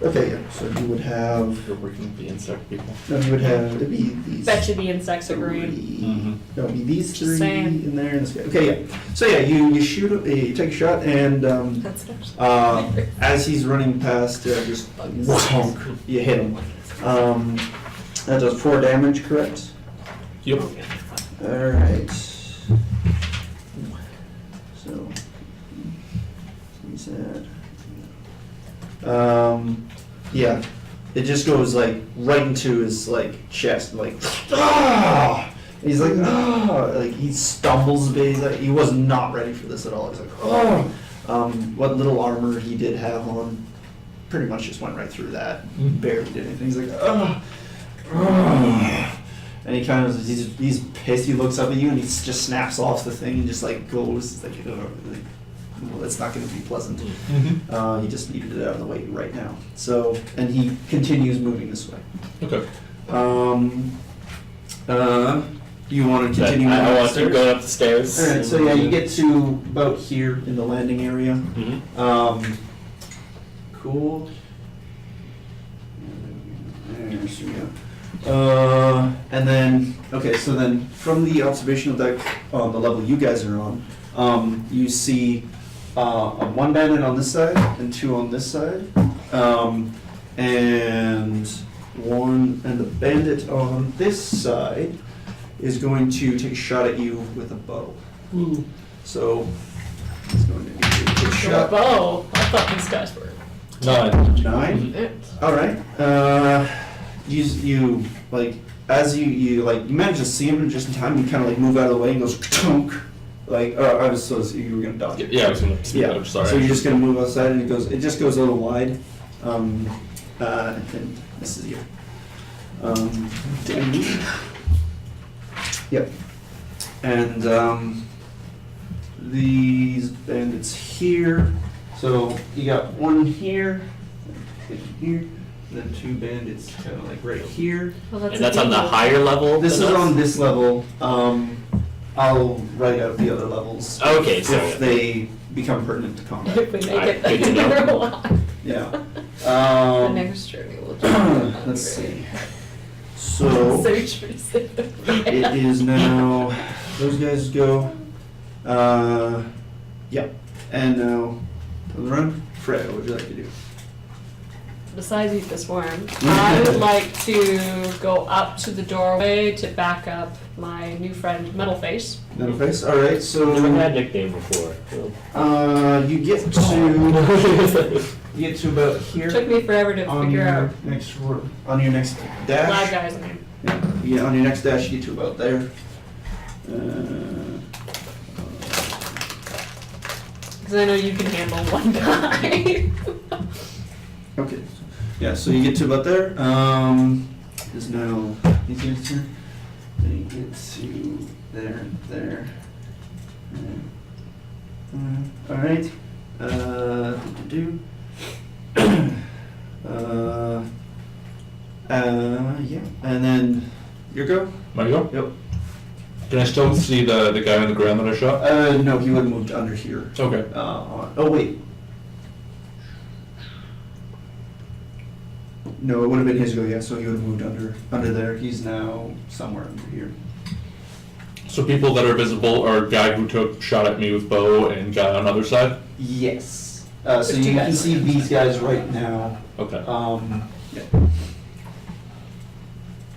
Okay, yeah, so you would have, You're working with the insect people. no, you would have, it'd be these. Bet you the insects agree. Mhm. No, it'd be these Just three saying. in there and this guy. Okay, yeah. So yeah, you shoot, you take a shot and, That's actually. as he's running past, just whonk, you hit him. That does 4 damage, correct? Yep. Alright. So, he's at. Yeah, it just goes like right into his like chest, like ah! He's like ah! Like he stumbles a bit. He's like he was not ready for this at all. He's like oh! What little armor he did have on, pretty much just went right through that. Barely did anything. He's like ah! Ah! And he kind of he's pissed. He looks up at you and he just snaps off the thing and just like goes like, well, it's not going to be pleasant. He just needed it out of the way right now. So, and he continues moving this way. Okay. You want to continue? I want to go up the stairs. All right. So yeah, you get to about here in the landing area. Mhm. Cool. There's and then okay, so then from the observational deck on the level you guys are on, you see one bandit on this side and 2 on this side, and the bandit on this side is going to take a shot at you with a bow. So he's going to take a shot. Bow. I thought these guys were. 9. 9. All right. You like as you manage to see him just in time. You kind of like move out of the way and goes tunk. Like I was so you were gonna dodge it. Yeah, I was gonna speak Yeah. up, sorry. So you're just gonna move outside and it just goes a little wide. And this is you. Yep. And these bandits here. So you got one here, and then 2 bandits kind of like right here. Well, And that's on the higher level? This is than us? on this level. I'll write out the other levels Okay, so. if they become pertinent to combat. If we make Alright, it good to know. there a lot. Yeah. The next journey will just Let's see. So Search for Siv and Freya. it is now. Those guys go. Yeah. And now on the run. Freya, what would you like to do? Besides eat this worm, I would like to go up to the doorway to back up my new friend Metalface. Metal face. All right. So Never had a nickname before. you get to about here. Took me forever to on figure your out next on your next Live dash. Guy's name. Yeah, on your next dash you get to about there. Because I know you can handle one guy. Okay. Yeah, so you get to about there. Is now easier to then you get to there. All right. Do. Yeah, and then your go. My go? Yep. Can I still see the guy on the ground that I shot? No, he would have moved under here. Okay. Oh wait. No, it would have been his go. Yeah, so he would have moved under there. He's now somewhere under here. So people that are visible are guy who shot at me with bow and guy on the other side? Yes. So There's you two can guys. see these guys right now. Okay. Yeah.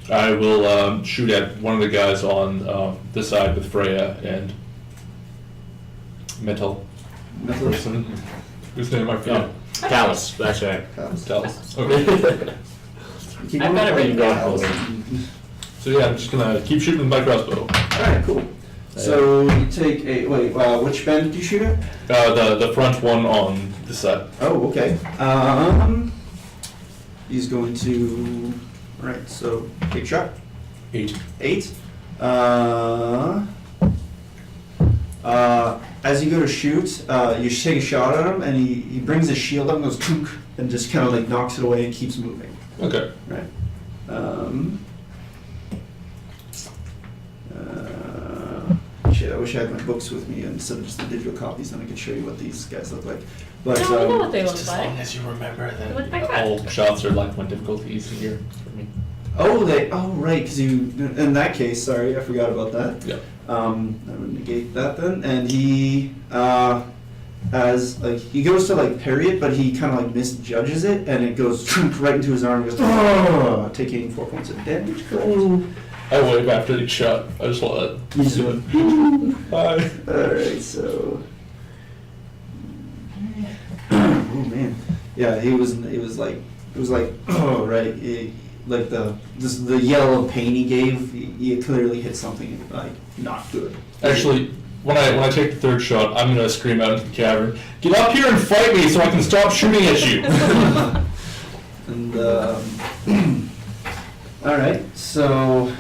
I will shoot at one of the guys on this side with Freya and Metal person, whose name I forget. Callus, that's right. Dallas. Okay. I've got everything going for So yeah, I'm just gonna keep shooting my crossbow. Alright, cool. So you take a, wait, which band did you shoot at? The front one on this side. Oh, okay. He's going to, alright, so take shot. 8. 8. As you go to shoot, you take a shot at him, and he brings his shield up and goes toonk, and just kind of like knocks it away and keeps moving. Okay. Right. Shit, I wish I had my books with me instead of just the digital copies, then I could show you what these guys look like. But No, we know what they look Just as long like. as you remember Look like that that. all shots are like one difficulty easier for me. oh right, because you, in that case, sorry, I forgot about that. Yeah. I would negate that then, and he as like he goes to like parry it, but he kind of like misjudges it, and it goes right into his arm. And goes, oh, taking 4 points of damage. Correct. I wave after each shot. I just want You just went, Bye. all right, so. Oh man, yeah, it was like oh right, like the yell of pain he gave, he clearly hit something like not good. Actually, when I take the third shot, I'm gonna scream out into the cavern, "Get up here and fight me so I can stop shooting at you!" And all right, so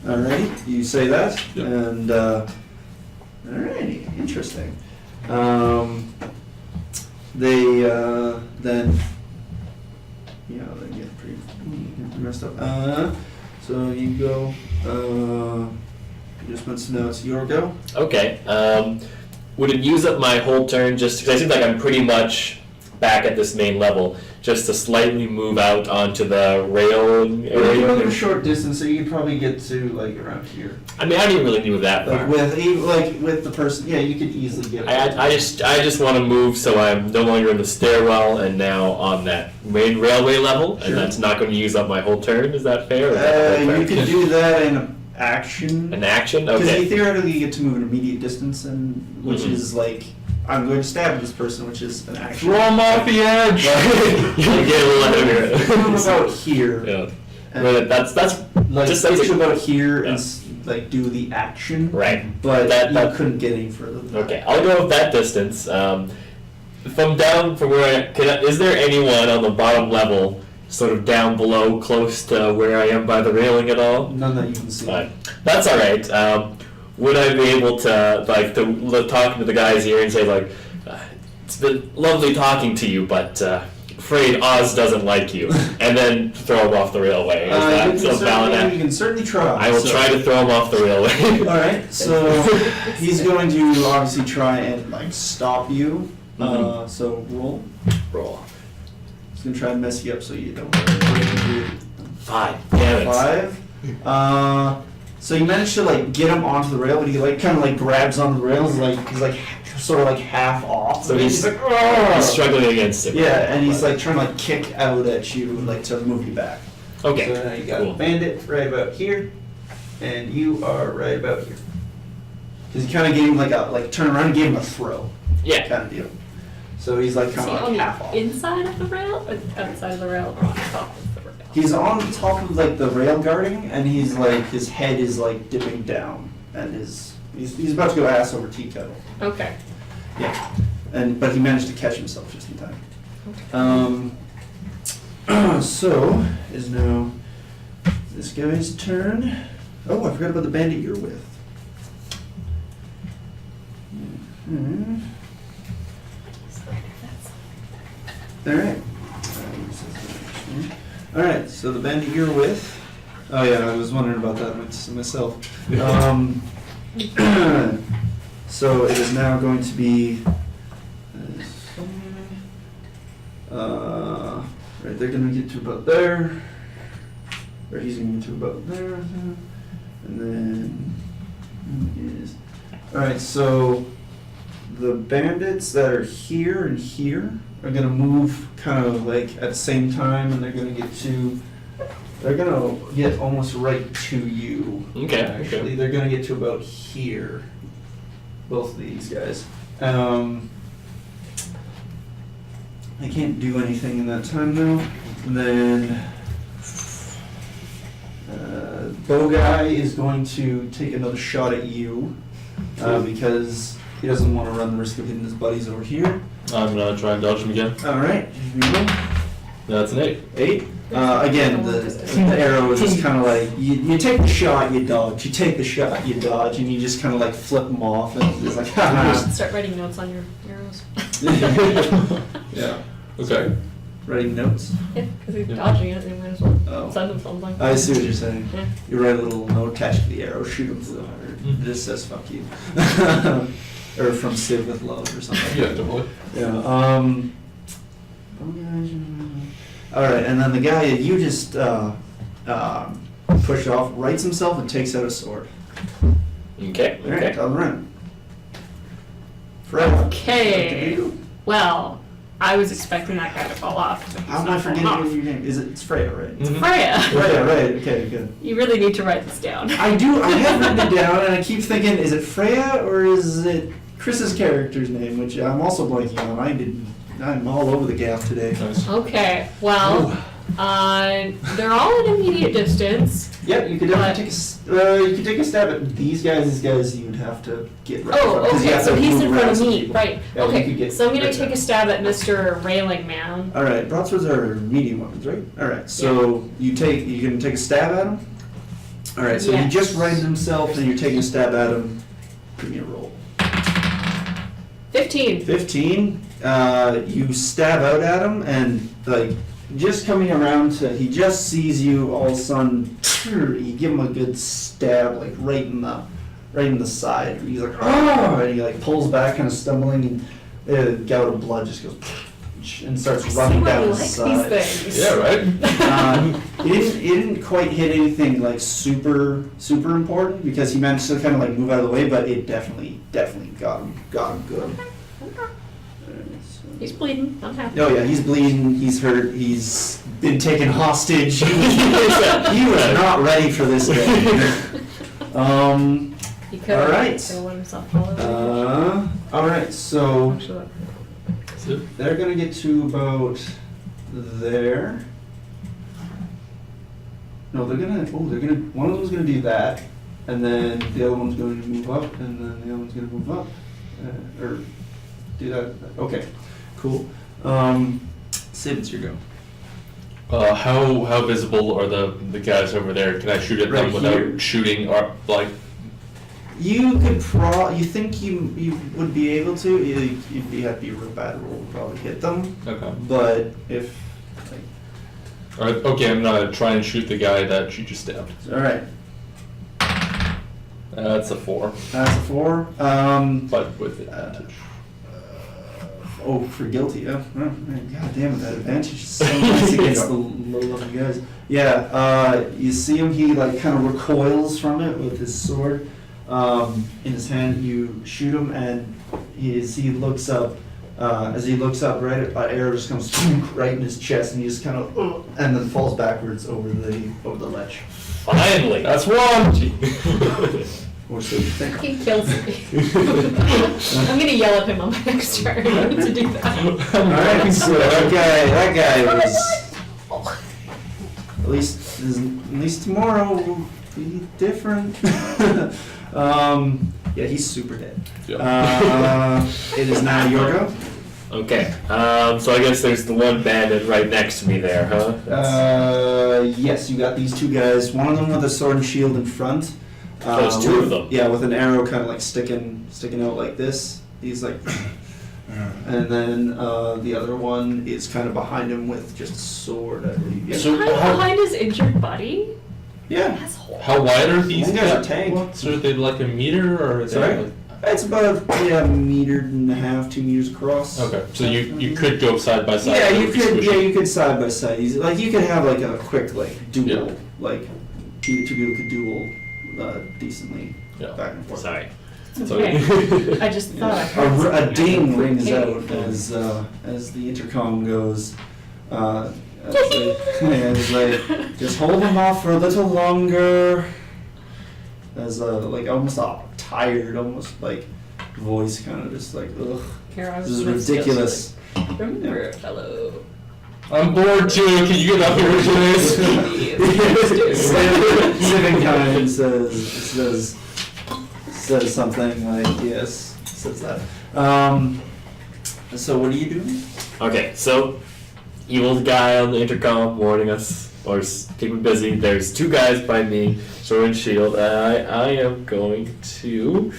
all right, you say that, Yep. and alrighty, interesting. They then they get pretty messed up. So you go. You just wants to know it's your go. Okay. Would it use up my whole turn just because I seem like I'm pretty much back at this main level, just to slightly move out onto the rail You're area? a short distance, so you could probably get to like around here. I mean, I don't even really move that far. With the person, yeah, you could easily get. I just want to move so I'm no longer in the stairwell and now on that main railway level, Sure. and that's not going to use up my whole turn. Is that fair? Or is that the whole You turn? could do that in action. An action? Because Okay. you theoretically get to move an immediate distance, and which Mhm. is like I'm going to stab this person, which is an action. Throw him off the edge. You get a little ahead of Move it. about here. Yeah. And, But that's like just get that's to a- about here yeah. and like do the action. right. But That- you that- couldn't get any further than that. Okay, I'll go with that distance. From down from where is there anyone on the bottom level, sort of down below, close to where I am by the railing at all? None that you can see. Fine. That's all right. Would I be able to talk to the guy's ear and say like, it's been lovely talking to you, but afraid Oz doesn't like you, and then throw him off the railway? Is that a valid? You can certainly try. I will try to throw him off the railway. All right, so he's going to obviously try and like stop you. Mhm. So roll. Roll. He's gonna try and mess you up so you don't. 5. Damn it. 5. So you managed to like get him onto the rail, but he like kind of like grabs onto the rails, like he's like sort of like half off. So he's like, "Argh!" He's struggling against it. Yeah, and he's like trying to like kick out at you, like to move you back. Okay. So now you got Cool. Bandit right about here, and you are right about here. Because he kind of gave him like turn around and gave him a throw Yeah. kind of deal. So he's like Is kind he of on like half off. the inside of the rail, or outside of the rail, or on top of the rail? He's on top of like the rail guarding, and he's like his head is like dipping down, and he's about to go ass over tea kettle. Okay. Yeah, but he managed to catch himself just in time. So is now this guy's turn. Oh, I forgot about the bandit you're with. Mhm. All right. All right. So the bandit you're with. Oh yeah, I was wondering about that myself. So it is now going to be. Right, they're gonna get to about there. Or he's gonna get to about there. And then. Alright, so the bandits that are here and here are gonna move kind of like at the same time, and they're gonna get almost right to you. Okay. Actually, Okay. they're gonna get to about here. Both of these guys. I can't do anything in that time though. And then Bow Guy is going to take another shot at you because he doesn't want to run the risk of hitting his buddies over here. I'm gonna try and dodge him again. All right, here we go. That's an 8. 8. Again, the arrow is just kind of like you take the shot, you dodge. You take the shot, you dodge, and you just kind of like flip them off, and it's like, You haha. should start writing notes on your arrows. Yeah. Okay. Writing notes. Yeah, because he's dodging it, they might as well Oh. send him something. I see what you're saying. Yeah. You write a little note attached to the arrow, shoot him through the heart. Mhm. It just says "fuck you," or from Siv with love or something. Yeah, totally. Yeah. All right, and then the guy that you just pushed off rights himself and takes out a sword. Okay. All right, Okay. all right. Freya. Okay. Well, I was expecting that guy to fall off. But he's How am I not falling forgetting off. your name? It's Freya, right? Mhm. Freya. Freya, right? Okay, good. You really need to write this down. I do. I have written it down, and I keep thinking, is it Freya or is it Chris's character's name, which I'm also blanking on. I'm all over the gap today. Nice. Okay. Well, they're all at immediate distance. Yep, you could definitely you could take a stab at these guys. These guys you'd have to get right. Oh, from, 'cause you okay. have So to he's move in front around of some me, people. right? Yeah, you Okay. could get So I'm gonna right take there. a stab at Mr. Railing Man. All right, broadswords are medium weapons, right? All right, so you can take a stab at him. All right, so he Yes. just righted himself, and you're taking a stab at him. Give me a roll. 15. 15. You stab out at him, and like just coming around to, he just sees you. All of a sudden, you give him a good stab, like right in the side. He's like, oh, and he like pulls back, kind of stumbling, and a gout of blood just goes and starts See running why down you his like side. these things. Yeah, right? He didn't quite hit anything like super important because he managed to kind of like move out of the way, but it definitely got him good. He's bleeding. I'm happy. Oh yeah, he's bleeding. He's hurt. He's been taken hostage. He was not ready for this day. He could all right. have let himself all over. All right. So Actually, they're gonna get to about there. No, they're gonna. One of them's gonna do that, and then the other one's going to move up, and then the other one's gonna move up, or do that. Okay, cool. Siv, it's your go. How visible are the guys over there? Can I shoot at them Right without here. shooting or like? You could you think you would be able to? You'd be happy a real bad roll to probably hit them, Okay. but if. All right. Okay, I'm gonna try and shoot the guy that you just stabbed. All right, That's a 4, that's a 4. but with advantage. Oh, for guilty, yeah. Oh, man, God damn it, that advantage is so nice against the low-level guys. Yeah, you see him, he like kind of recoils from it with his sword in his hand. You shoot him, and he looks up. As he looks up, right, an arrow just comes right in his chest, and he just kind of, and then falls backwards over the ledge. Finally. That's 1. Or so you think. he kills me. I'm gonna yell at him on my next turn to do that. All right, so that guy was. At least tomorrow will be different. Yeah, he's super dead. Yeah. It is now your go. Okay. So I guess there's the one bandit right next to me there, huh? Yes, you got these two guys. One of them with a sword and shield in front. There's two of them. Yeah, with an arrow kind of like sticking out like this. He's like, and then the other one is kind of behind him with just a sword, I believe. Yeah. So Behind, how- behind his injured buddy? Yeah. Asshole. How wide are these These guys are catwalks? tank. Are they like a meter or are they Sorry? like... It's about a meter and a half, 2 meters across. Okay, so you could go side by side. Yeah, it you would be could. squishy. Yeah, you could side by side. Like you could have like a quick like duel, Yeah. like two people could duel decently Yeah. back and forth. Sorry. It's So- okay. I just thought I heard A ding rings Okay. out as the intercom goes. As they just hold them off for a little longer. As like almost a tired, almost like voice kind of just like ugh. Here, I This was is gonna ridiculous. suggest, like, remember, fellow. I'm bored too. Can you get up here, please? Siv kind says something like yes, says that. So what are you doing? Okay, so evil guy on the intercom warning us, or keeping busy. There's two guys by me, sword and shield. I am going to.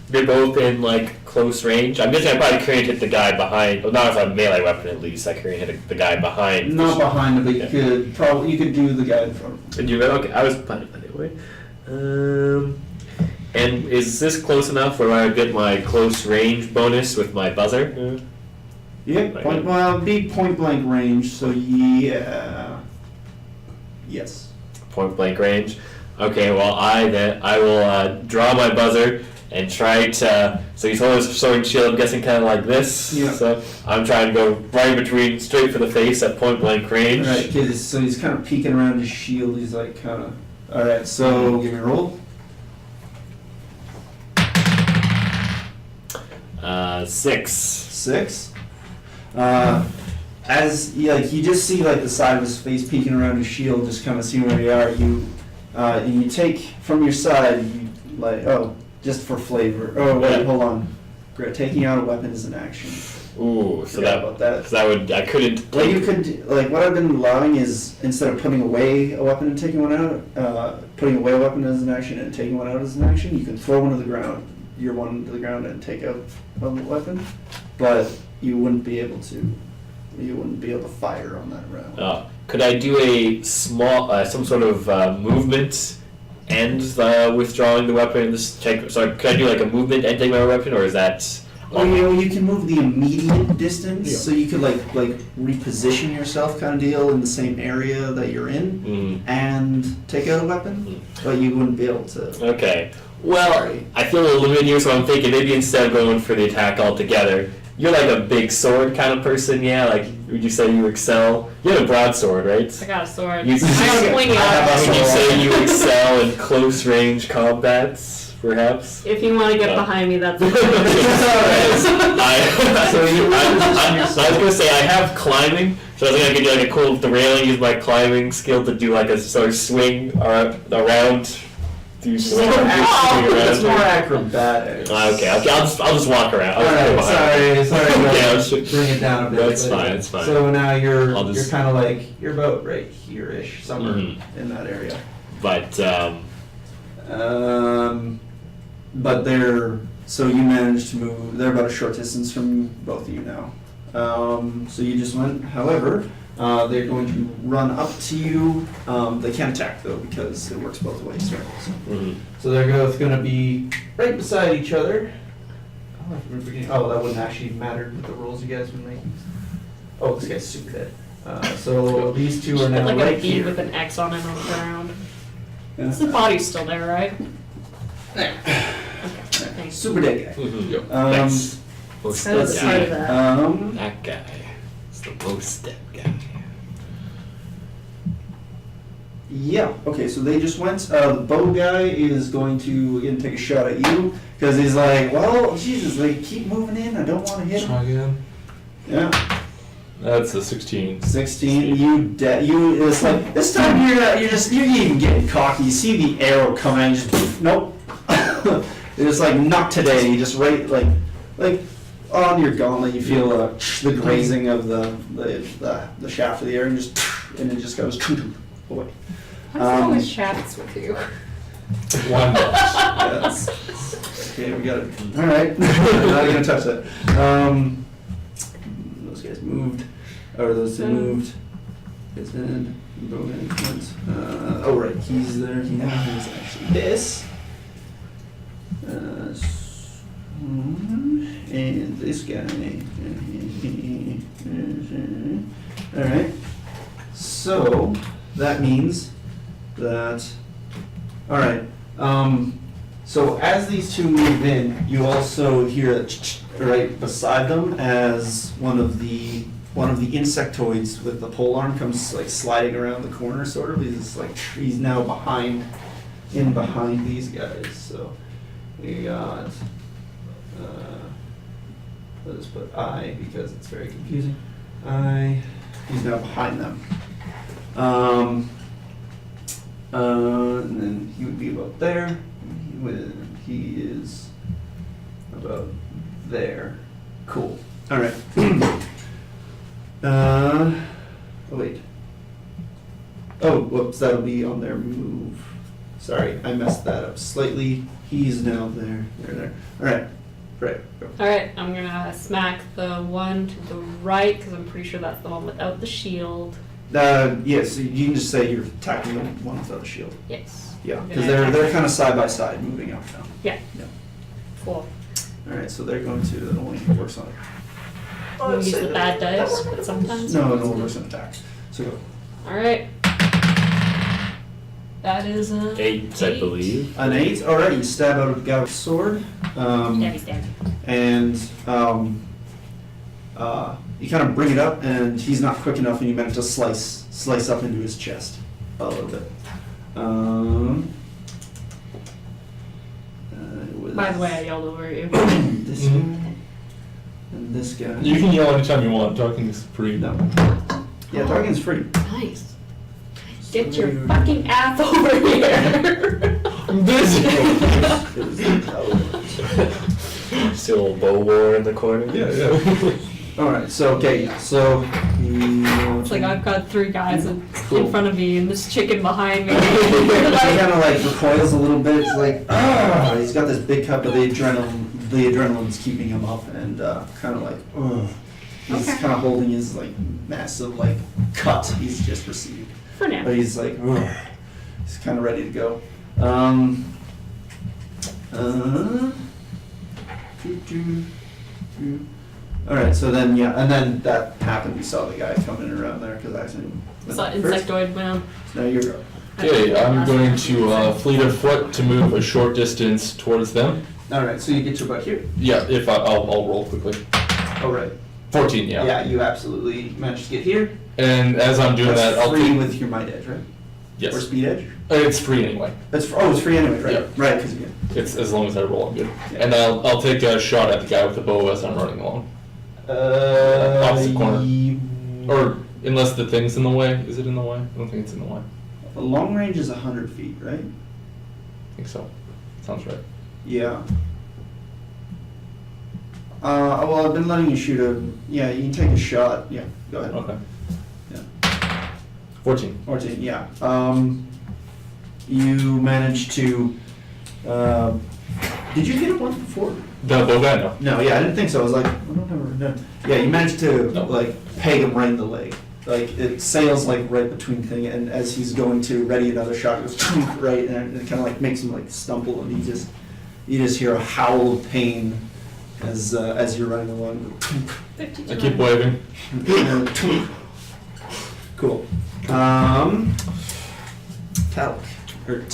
They're both in like close range. I'm guessing I probably couldn't hit the guy behind. Well, not with a melee weapon at least. I couldn't hit the guy behind. Not behind him, but Yeah. you could do the guy in front of him. Did you? Okay, I was planning that anyway. And is this close enough where I get my close range bonus with my buzzer? Yeah, well, be point blank range. So yeah, yes. Point blank range. Okay, well I will draw my buzzer and try to. So he's holding his sword and shield. I'm guessing kind of like this. Yeah. So I'm trying to go right between, straight for the face at point blank range. All right, kids. So he's kind of peeking around his shield. He's like kind of. All right, so give me a roll. 6. 6. As like you just see like the side of his face peeking around his shield, just kind of seeing where you are. And you take from your side. You like just for flavor. Oh wait, Yeah. hold on. Taking out a weapon is an action. Ooh, so Forgot about that. I couldn't. What you could like what I've been allowing is instead of putting away a weapon and taking one out, putting away a weapon as an action and taking one out as an action, you can throw one to the ground, your one to the ground and take out a weapon, but you wouldn't be able to fire on that round. Could I do a small, some sort of movement and withdrawing the weapon in this check? So could I do like a movement and take my weapon, or is that? Well, you can move the immediate distance, Yeah. so you could like reposition yourself kind of deal in the same area that you're in and take out a weapon, but you wouldn't be able to. Okay. Well, Sorry. I feel a little limited here, so I'm thinking maybe instead of going for the attack altogether, you're like a big sword kind of person, yeah? Like, would you say you excel? You have a broadsword, right? I got a sword. You- I got a pointy I have out. a Would you sword. say you excel in close range combats, perhaps? If you want to get behind me, that's fine. I was gonna say I have climbing, so I think I could do like a cool derailing, use my climbing skill to do like a sort of swing around. It's more acrobatics. Okay, I'll just walk around. I'll just go Alright, behind. sorry, Yeah, to I'll sh- bring it down a bit. That's but- fine, that's fine. So now you're I'll just- kind of like you're about right here-ish, somewhere Mhm. in that area. But But so you managed to move. They're about a short distance from both of you now. So you just went. However, they're going to run up to you. They can't attack though because it works both ways, right? So they're both going to be right beside each other. Oh, that wouldn't actually matter with the rolls you guys would make. Oh, this guy's super dead. So these two are Put now like right a B here. with an X on it on the ground. Yeah. The body's still there, right? There. Okay, thanks. Super dead guy. Thanks. Most That was dead part of guy. that. That guy is the most dead guy. Yeah, okay, so they just went. The bow guy is going to again take a shot at you because he's like, well, Jesus, they keep moving in. I don't want to hit him. Try again. Yeah, That's a 16. 16. You. It's like this time you're even getting cocky. You see the arrow coming, and you just nope. It's like not today. You just right like on your gauntlet. You feel the grazing of the shaft of the arrow, and it just goes away. What's wrong with shafts with you? One. Yes. Okay, we got it. All right, not gonna touch that. Those guys moved, or those two moved. Is in bow management. Oh right, he's there. He now has actually this. And this guy. Alright. So that means that. Alright. So as these two move in, you also hear a right beside them as one of the insectoids with the pole arm comes like sliding around the corner, sort of. He's now behind these guys. So we got. Let's put I because it's very confusing. He's now behind them. And then he would be about there. He is about there. Cool. All right. Oh wait. Oh, whoops. That'll be on their move. Sorry, I messed that up slightly. He's now there. There. All right. Right. Go. Alright, I'm gonna smack the one to the right, because I'm pretty sure that's the one without the shield. Yes, you can just say you're attacking the one without a shield. Yes. Yeah, I'm because gonna they're attack kind of side by side, moving up now. Yeah. Yeah. Cool. All right, so they're going to. That only works on. You use the bad dice, but sometimes. No, it only works on attack. So go. Alright. That is a 8, I believe. An 8. All right, you stab out of the guy with the sword. Stabby. And you kind of bring it up, and he's not quick enough, and you manage to slice up into his chest a little bit. By the way, I yelled over you. This guy and this guy. You can yell anytime you want. Talking is free. No. Yeah, talking's free. Nice. Get your fucking ass over here. I'm busy. Still a bow war in the corner. Yeah. All right. So okay. Yeah. So It's like I've got 3 guys in Cool. front of me and this chicken behind me. he kind of like recoils a little bit. It's like, he's got this big cup of the adrenaline. The adrenaline's keeping him up, and kind of like, he's Okay. kind of holding his like massive like cut he's just received. For now. But he's like, he's kind of ready to go. All right, so then and then that happened. You saw the guy coming around there because I seen him. It's that insectoid man. Now you're go. Okay, I'm going to fleet of foot to move a short distance towards them. All right, so you get your butt here. Yeah, if I'll roll quickly. All right. 14, yeah. Yeah, you absolutely managed to get here. And as I'm doing That's that, I'll free take. with your might edge, right? Or Yes. speed edge. It's free anyway. It's free anyway, right? Yeah. Right, because you It's as long as I roll, I'm good. Yeah. And I'll take a shot at the guy with the bow as I'm running along. Opposite corner. Or unless the thing's in the way. Is it in the way? I don't think it's in the way. The long range is 100 feet, right? I think so. Sounds right. Yeah. Well, I've been letting you shoot a. Yeah, you can take a shot. Yeah, go ahead. Okay. Yeah. 14. 14, yeah. You managed to. Did you hit it once before? The bow guy? No. No, yeah, I didn't think so. I was like, I don't know. No. Yeah, you managed to No. like peg him right in the leg. Like it sails like right between thing, and as he's going to ready another shot, it goes right, and it kind of like makes him like stumble, and you just hear a howl of pain as you're running along. I keep waving. Cool. Talc. Or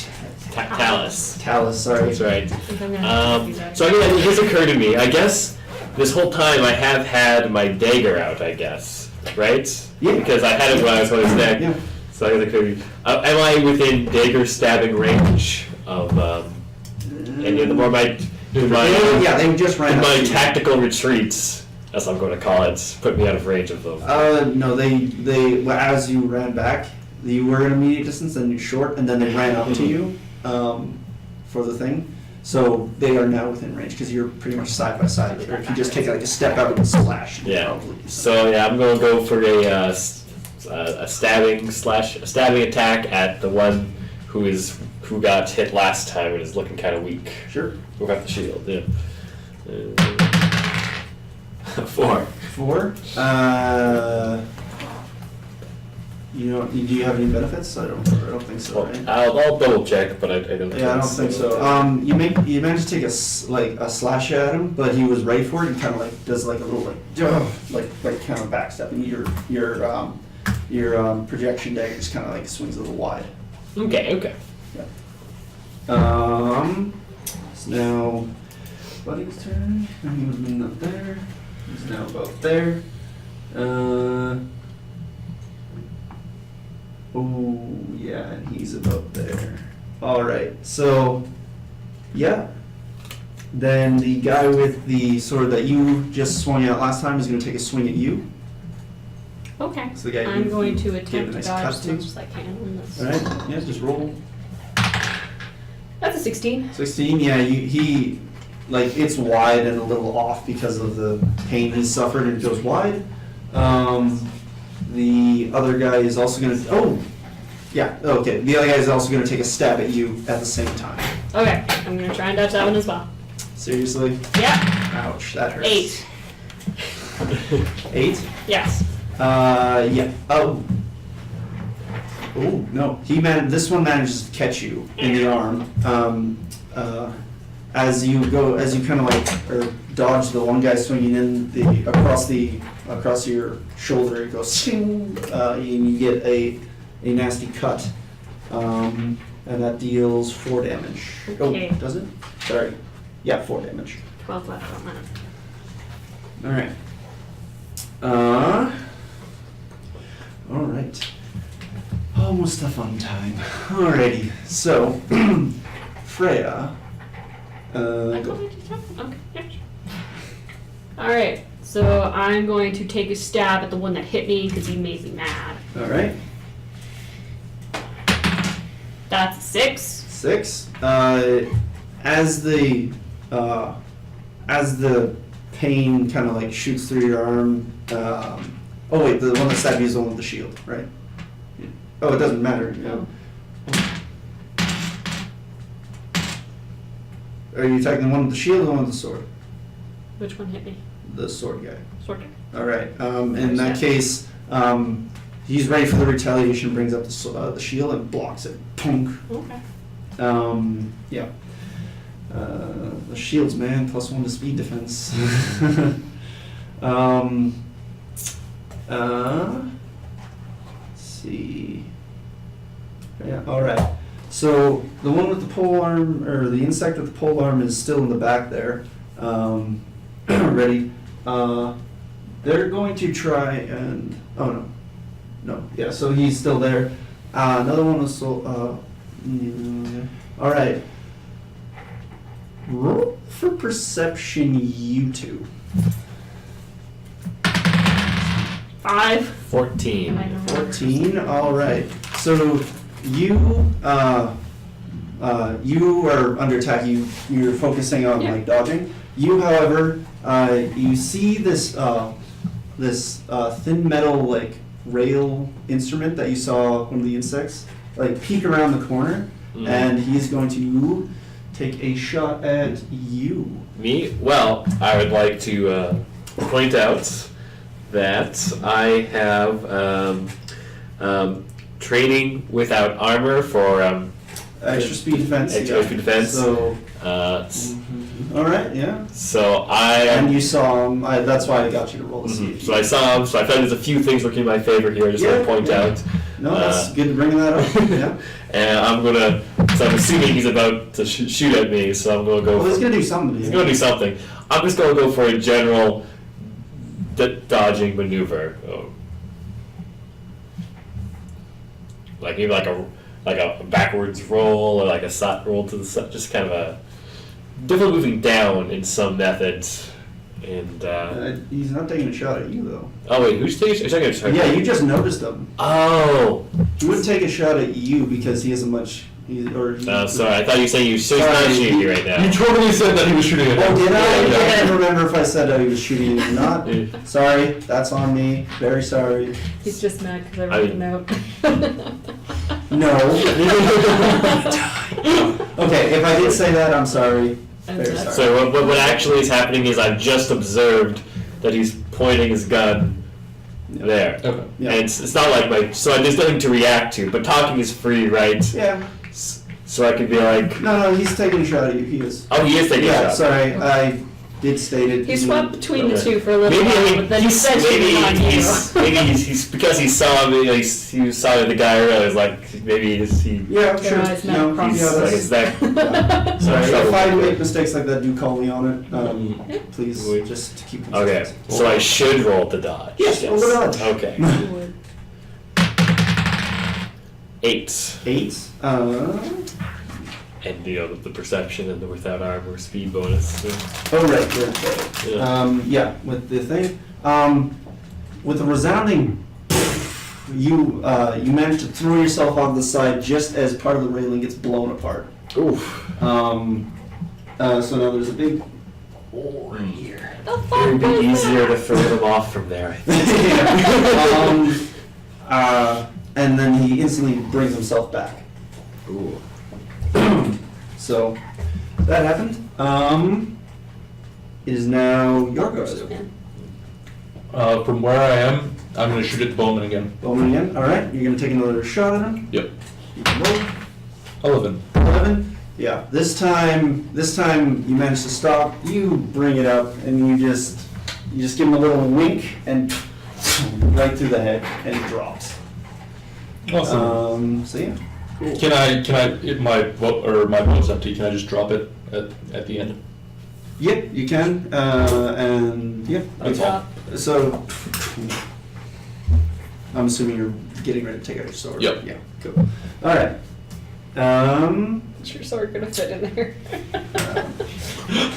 Talus. Talus, sorry. That's right. I think I'm gonna have to do that. So I mean, it just occurred to me. I guess this whole time I have had my dagger out. I guess, right? Yeah. Because I had it when I was on his neck. Yeah. So I guess it occurred to me. Am I within dagger stabbing range of any of the more my Yeah, they just ran in up my to you. tactical retreats, as I'm going to call it, put me out of range of them. No, they well, as you ran back, you were in immediate distance, then you short, and then they ran up to you for the thing. So they are now within range because you're pretty much side by side. Or if you just take like a step out and slash, you Yeah. probably. So yeah, I'm going to go for a stabbing attack at the one who got hit last time and is looking kind of weak. Sure. Who got the shield? Yeah. 4. 4. Do you have any benefits? I don't think so. Well, Right? I'll double check, but I don't. Yeah, I don't think so. You managed to take a slash at him, but he was ready for it and kind of like does like a little like kind of backstepping. Your projection dagger just kind of like swings a little wide. Okay. It's now Buddy's turn. And he was moving up there. He's now about there. Oh yeah, and he's about there. All right, so yeah. Then the guy with the sword that you just swung at last time is going to take a swing at you. Okay. So the guy I'm you going to gave a attempt to nice dodge cut as to. much as I can on this. All right, yeah, just roll. That's a 16. 16, yeah, he, like, it's wide and a little off because of the pain he suffered and it goes wide. The other guy is also going to, okay, the other guy is also going to take a stab at you at the same time. Okay, I'm going to try and dodge that one as well. Seriously? Yep. Ouch, that hurts. 8. 8? Yes. Yeah, oh, no, this one manages to catch you in the arm. As you kind of like, or dodge the one guy swinging in across your shoulder, it goes, and you get a nasty cut, and that deals 4 damage. Okay. Oh, does it? Sorry. Yeah, 4 damage. 12 left on that. All right. All right. Almost a fun time. Alrighty. So, Freya. I thought I did something. Okay, yeah, sure. Alright, so I'm going to take a stab at the one that hit me because he made me mad. All right. That's a 6. 6. As the pain kind of like shoots through your arm. Oh wait, the one that stabbed you is the one with the shield, right? Oh, it doesn't matter. Oh. Are you attacking the one with the shield or the one with the sword? Which one hit me? The sword guy. Sword guy. All right. In that case, he's ready for the retaliation. Brings up the shield and blocks it. Punk. Okay. Yeah. The shields, man, +1 to speed defense. Let's see. Yeah. All right. So the one with the pole arm, or the insect with the pole arm, is still in the back there, ready. They're going to try and no, yeah. So he's still there. Another one was so. All right. Roll for perception, you two. 5. 14. 14. All right. So you are under attack. You're focusing on like dodging. You, however, you see this thin metal like rail instrument that you saw one of the insects like peek around the corner, and he's going to take a shot at you. Me? Well, I would like to point out that I have training without armor for Extra speed defense. extra speed defense. So, all right, yeah. So And you saw him. That's why I got you to roll to see. If So I saw him. So I feel like there's a few things working in my favor here. I just want to point out. No, that's good to bring that up. Yeah. And I'm assuming he's about to shoot at me. So I'm gonna go. Well, he's gonna do something. He's gonna do something. I'm just gonna go for a general dodging maneuver. Like maybe like a backwards roll or like a side roll to the side, just kind of a definitely moving down in some methods. And He's not taking a shot at you though. oh wait, who's taking a shot? Yeah, you just noticed him. Oh, He wouldn't take a shot at you because he hasn't much. sorry. I thought you were saying he's not shooting you right now. You totally said that he was shooting at Oh, you. did I? Yeah, I can't remember if I said that he was shooting you or not. Sorry, that's on me. Very sorry. He's just mad because I wrote the note. No. Okay, if I did say that, I'm sorry. Very sorry. So what actually is happening is I've just observed that he's pointing his gun there. Okay. Yeah. And it's not like there's nothing to react to, but talking is free, right? Yeah. So I could be like, No, he's taking a shot at you. He is. oh, he is taking a Yeah, shot. sorry, I did state it. He swapped between the Okay. two for a little Maybe while, but then he said maybe on you. he's because he saw me, like, he saw the guy earlier. It's like maybe he. Yeah, Their sure. eyes met No, across. yeah, Like, that's, it's that. sorry, trouble if I with make it. mistakes like that, do call me on it. Please, Wait. just to keep. Okay, so I should roll the dodge. Yes, roll the dodge. Okay. 8. 8. And the perception and the without armor speed bonus. So. Oh right, right. Yeah. Yeah, with the thing, with a resounding, you manage to throw yourself on the side just as part of the railing gets blown apart. Oof. So now there's a big hole right here. The It fuck would be was easier that? to throw them off from there. I think. And then he instantly brings himself back. Ooh. So that happened. It is now your go. From where I am, I'm gonna shoot at the bowman again. Bowman again. All right, you're gonna take another shot at him. Yep. You can roll. 11. 11. Yeah. This time you manage to stop. You bring it up and you just give him a little wink and right through the head and he drops. Awesome. So yeah. Cool. Can I, if my bow's empty, can I just drop it at the end? Yep, you can. And yeah. That's all. So I'm assuming you're getting ready to take out your sword. Yep. Yeah. Cool. All right. Is your sword gonna fit in there?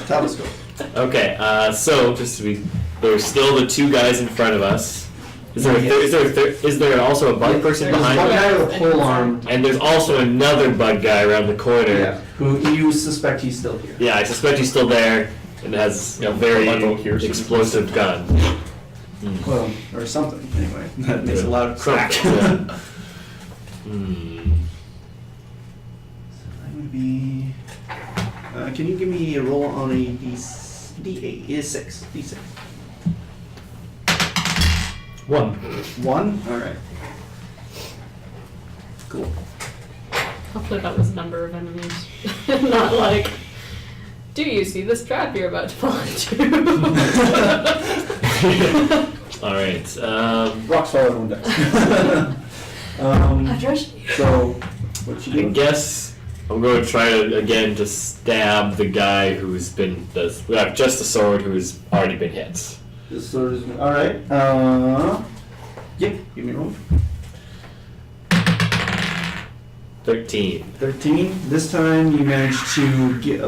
Telescope. Okay, so just to be, there's still the 2 guys in front of us. Is there also a bug person There's behind one us? guy with a pole arm. And there's also another bug guy around the corner. Yeah. Who you suspect he's still here. Yeah, I suspect he's still there and has a very my bow here, so- explosive gun. Well, or something. Anyway, that makes a loud crack. Something, yeah. Hmm. I'm gonna be. Can you give me a roll on a D8? It is 6. D6. 1. 1. All right. Cool. Hopefully that was the number of enemies, not like. Do you see this trap you're about to fall into? All right. Rocks fall everyone dies. I trust you. So, what you I doing? guess I'm going to try to again just stab the guy who's been just the sword who's already been hit. This sword is all right. Yep. Give me a roll. 13. 13. This time you manage to get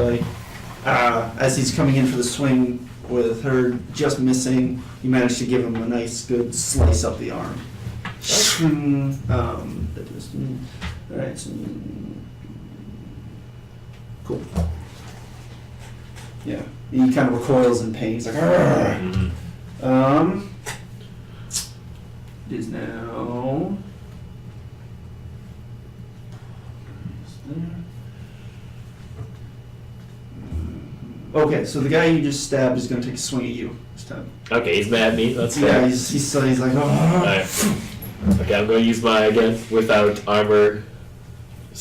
as he's coming in for the swing with her just missing, you manage to give him a nice good slice up the arm. All right. So, cool. Yeah. He kind of recoils in pain. He's like, "Argh." It is now. Okay, so the guy you just stabbed is going to take a swing at you this time. Okay, he's mad at me. That's Yeah, fair. he's like, oh. Alright. Okay, I'm going to use my again without armor.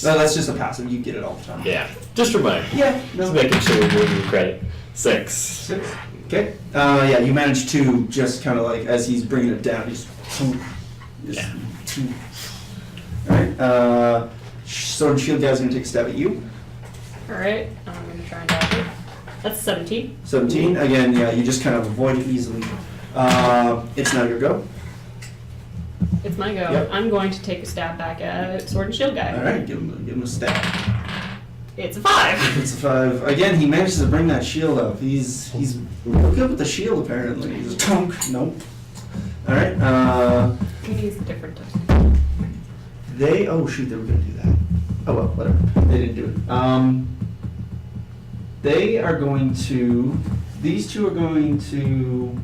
No, that's just a passive. You get it all the time. Yeah, just for mine. Yeah. Just No. making sure we're giving you credit. 6. 6. Okay. Yeah, you manage to just kind of like as he's bringing it down, he's. Yeah. All right. Sword and shield guy's gonna take a stab at you. Alright, I'm gonna try and dodge it. That's 17. 17. Again, yeah, you just kind of avoid it easily. It's now your go. It's my go. Yep. I'm going to take a stab back at Sword and Shield guy. All right, give him a stab. It's a 5. It's a 5. Again, he manages to bring that shield up. He's real good with the shield apparently. He's just tonk. Nope. All right. I'm gonna use a different type. Oh shoot, they were gonna do that. Oh well, whatever. They didn't do it. They are going to. These two are going to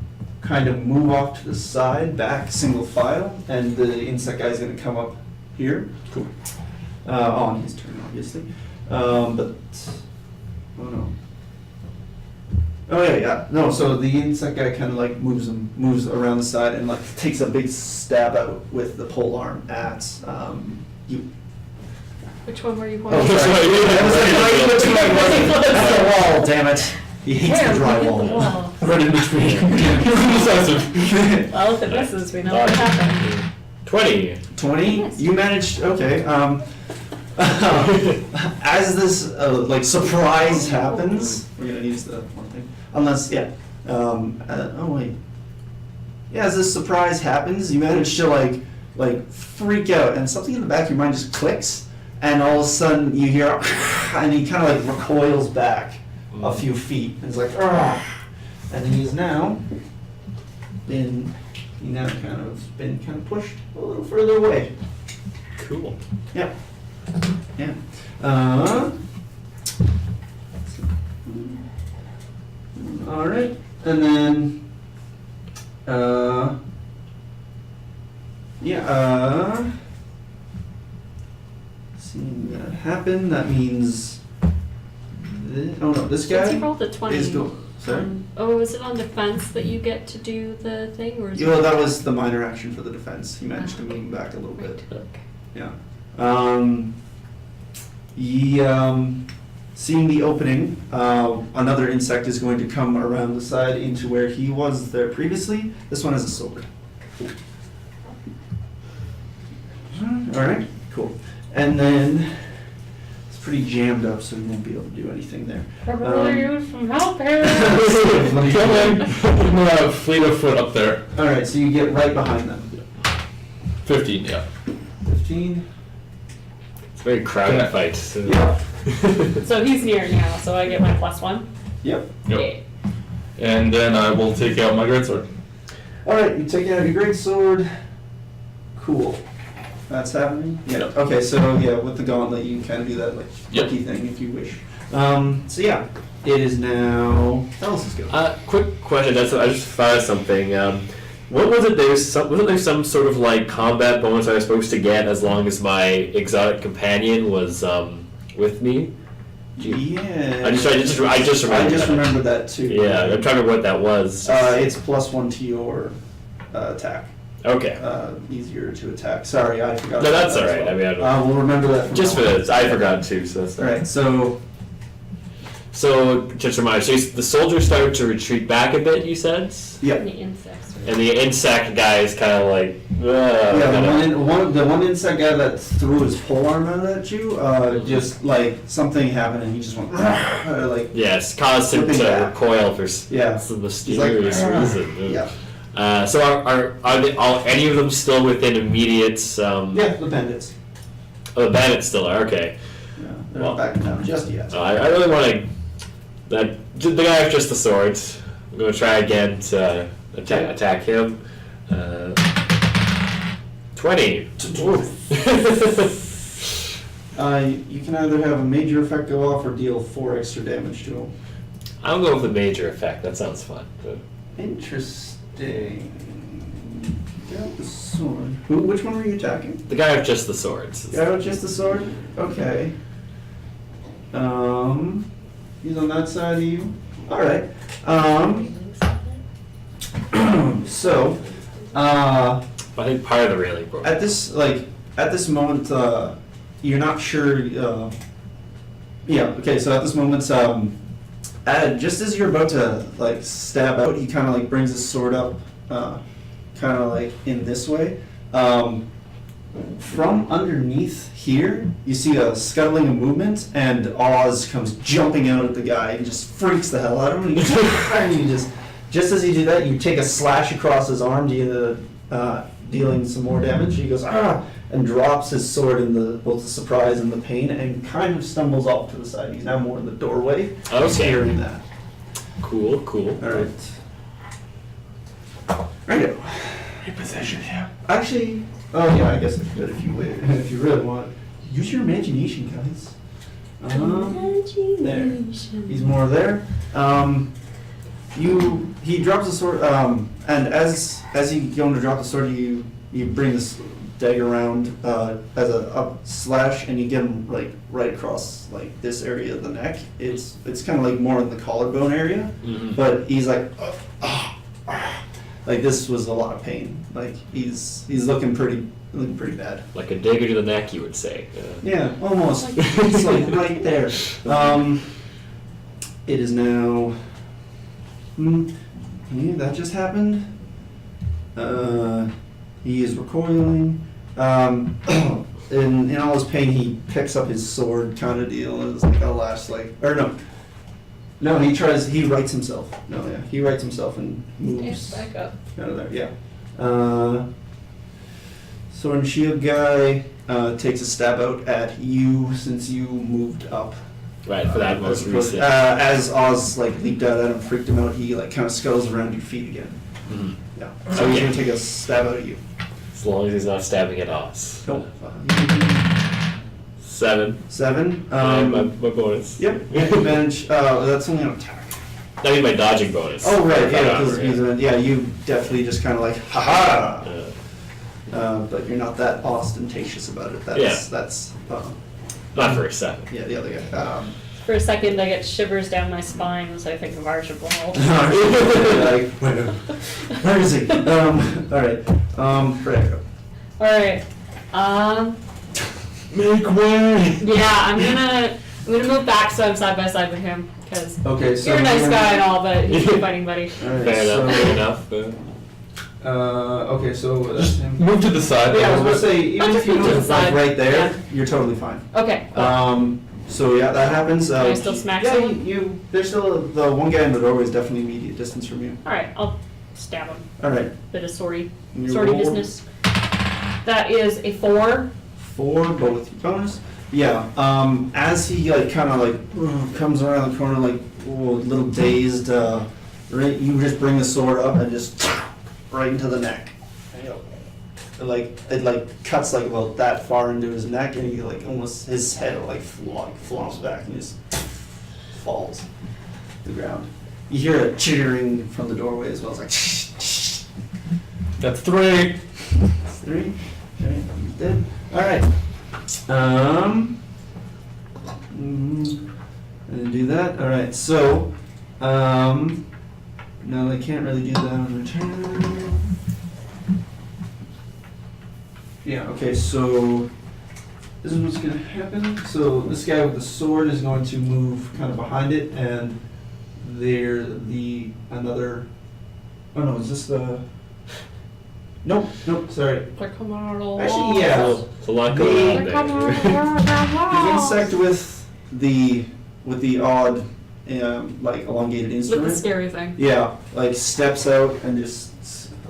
kind of move off to the side, back single file, and the insect guy's gonna come up here. Cool. On his turn, obviously. But oh no. Oh yeah. No, so the insect guy kind of like moves around the side and like takes a big stab out with the pole arm at you. Which one were you Oh, pointing? sorry. Yeah. That's the wall. Damn it. He hates the drywall. Right in between. Indecisive. Well, if it misses, we know what happened. 20. 20? Yes. You managed, okay. As this like surprise happens, we're gonna use the one thing, unless, yeah. Oh wait. Yeah, as this surprise happens, you manage to like freak out, and something in the back of your mind just clicks, and all of a sudden you hear, and he kind of like recoils back a few feet, and it's like, "Argh!" And he's now been pushed a little further away. Cool. Yeah. Yeah. All right, and then, seeing that happen, that means, oh no, this guy Since you rolled a 20. is go. Sorry. Oh, is it on defense that you get to do the thing, or is Yeah, well, that was the minor action for the defense. He managed to move him back a little bit. Right, okay. Yeah. Seeing the opening, another insect is going to come around the side into where he was there previously. This one has a sword. All right, cool. And then it's pretty jammed up, so he won't be able to do anything there. Use some help here. Come in. Fleet of foot up there. All right, so you get right behind them. 15, yeah. 15. It's a very crowded Yeah. fight. So. Yeah. So he's near now, so I get my +1. Yep. Yep. And then I will take out my greatsword. All right, you take out your great sword. Cool. That's happening. Yeah. Yep. Okay. So yeah, with the gauntlet, you can kind of do that like Yep. lucky thing if you wish. So yeah, it is now Alice's go. Quick question. I just thought of something. What was it? Wasn't there some sort of like combat bonus I was supposed to get as long as my exotic companion was with me? Yeah. I just remembered. I just that. remembered that too. Yeah, I'm trying to remember what that was. It's +1 to your attack. Okay. Easier to attack. Sorry, I forgot. No, about that's that all as right. well. I mean, I don't. We'll remember that. From Just now for on. this, I forgot too. So that's All right. So So just remind me. So the soldiers started to retreat back a bit. You said. yeah. And the insects. And the insect guy is kind of like. Yeah, kinda- the one insect guy that threw his pole arm out at you, just like something happened and he just went like Yes, caused him Flipping to back. recoil for Yeah. some he's like mysterious reason. yeah, So are any of them still within immediate? yeah, the bandits. Oh, the bandits still are. Okay. Yeah, they're not backing down just yet. I really want to. The guy with just the swords. I'm gonna try again to attack him. 20. You can either have a major effect go off or deal 4 extra damage to him. I'll go with the major effect. That sounds fun. Interesting. Got the sword. Which one were you attacking? The guy with just the swords. Guy with just the sword? Okay. He's on that side of you. Alright. So, I think part of the railing broke. at this moment, you're not sure, yeah, okay, so at this moment, just as you're about to, like, stab out, he kind of, like, brings his sword up, kind of, like, in this way. From underneath here, you see a scuttling of movement, and Oz comes jumping out at the guy and just freaks the hell out of him. And you just as you do that, you take a slash across his arm, dealing some more damage. He goes, and drops his sword in both the surprise and the pain, and kind of stumbles off to the side. He's now more in the doorway, Okay. hearing that. Cool. All right. Right. Repossession, yeah. Actually, oh yeah, I guess I could if you really want. Use your imagination, guys. There. He's more there. He drops the sword, and as you go to drop the sword, you bring this dagger round as a up slash, and you get him like right across like this area of the neck. It's kind of like more in the collarbone area, but he's like, like this was a lot of pain. Like he's looking pretty bad. Like a dagger to the neck, you would say. Yeah, almost. It's like right there. It is now. Yeah, that just happened. He is recoiling. In all his pain, he picks up his sword, kind of deal. It's like a last, like, or no. He rights himself. No, yeah, he rights himself and moves Back up. out of there. Yeah. Sword and shield guy takes a stab out at you since you moved up. Right, for that most recent. As Oz like leaped out at him, freaked him out, he like kind of scuttles around your feet again. Yeah. So he's gonna take a stab out at you. As long as he's not stabbing at us. Nope. 7. 7. My bonus. Yep. Advantage. That's only on attack. I mean my dodging bonus. Oh right, yeah. Because Yeah, you definitely just kind of like haha. But you're not that ostentatious about it. That's. Not for a 7. Yeah, the other guy. For a second, I get shivers down my spine as I think of Archibald. Like, where is he? All right. Freya. All right. Make way! Yeah, I'm gonna move back so I'm side by side with him because Okay, so you're a nice guy and all, but he's a fighting buddy. All right, Fair enough. Okay, so that's him. Move to the side. Yeah, I was gonna say, even if you Move to move the like side. right there, Yeah. you're totally fine. Okay. Cool. So yeah, that happens. Can I still smack yeah, someone? you. There's still the one guy in the doorway is definitely immediate distance from you. All right, I'll stab him. All right. Bit of sorty And you sorty roll business. That is a 4. 4, but with your bonus. Yeah. As he like kind of like comes around the corner like a little dazed, right, you just bring the sword up and just right into the neck. It cuts like about that far into his neck, and he like almost his head like flops back and just falls to the ground. You hear a chittering from the doorway as well. It's like That's 3. 3. Okay, he's dead. All right. And do that. All right. So, no, they can't really do that on return. Yeah, okay, so this is what's gonna happen. So this guy with the sword is going to move kind of behind it, and another, oh no, is this the, nope, sorry. They're coming out all Actually, yeah. There's a lot going on They're coming there. out The insect with the odd, like elongated With instrument. the scary thing. Yeah, like steps out and just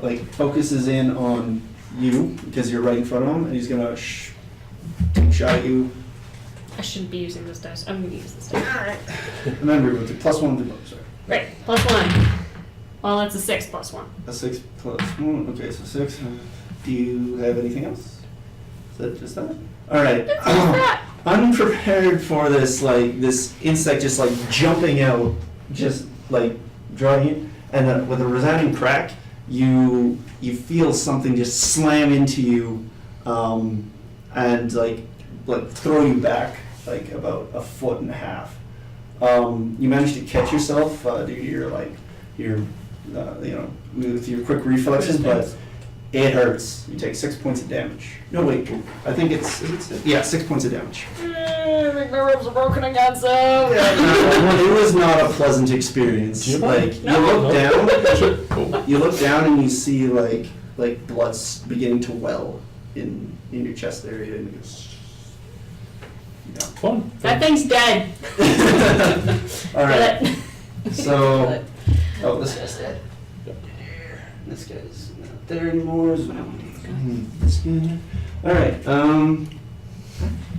like focuses in on you because you're right in front of him, and he's gonna take a shot at you. I shouldn't be using this dice. I'm gonna use this dice. Alright. Remember, with the +1 to bonus, sorry. Right, +1. Well, that's a 6 +1. A 6 plus 1. Okay, so 6. Do you have anything else? Is that just that? All right. That's just that. Unprepared for this, like this insect just like jumping out, just like drawing you, and then with a resounding crack, you feel something just slam into you, and like throw you back like about 1.5 feet. You manage to catch yourself due to your with your quick reflexes, but it hurts. You take 6 points of damage. No wait, I think is it 6? Yeah, 6 points of damage. I think my ribs are broken again, so. It was not a pleasant experience. Like you look down and you see like blood's beginning to well in your chest area, and it goes, Fun. That thing's dead. all right. Get it? So, this guy's dead. This guy's not there anymore. So this guy. All right.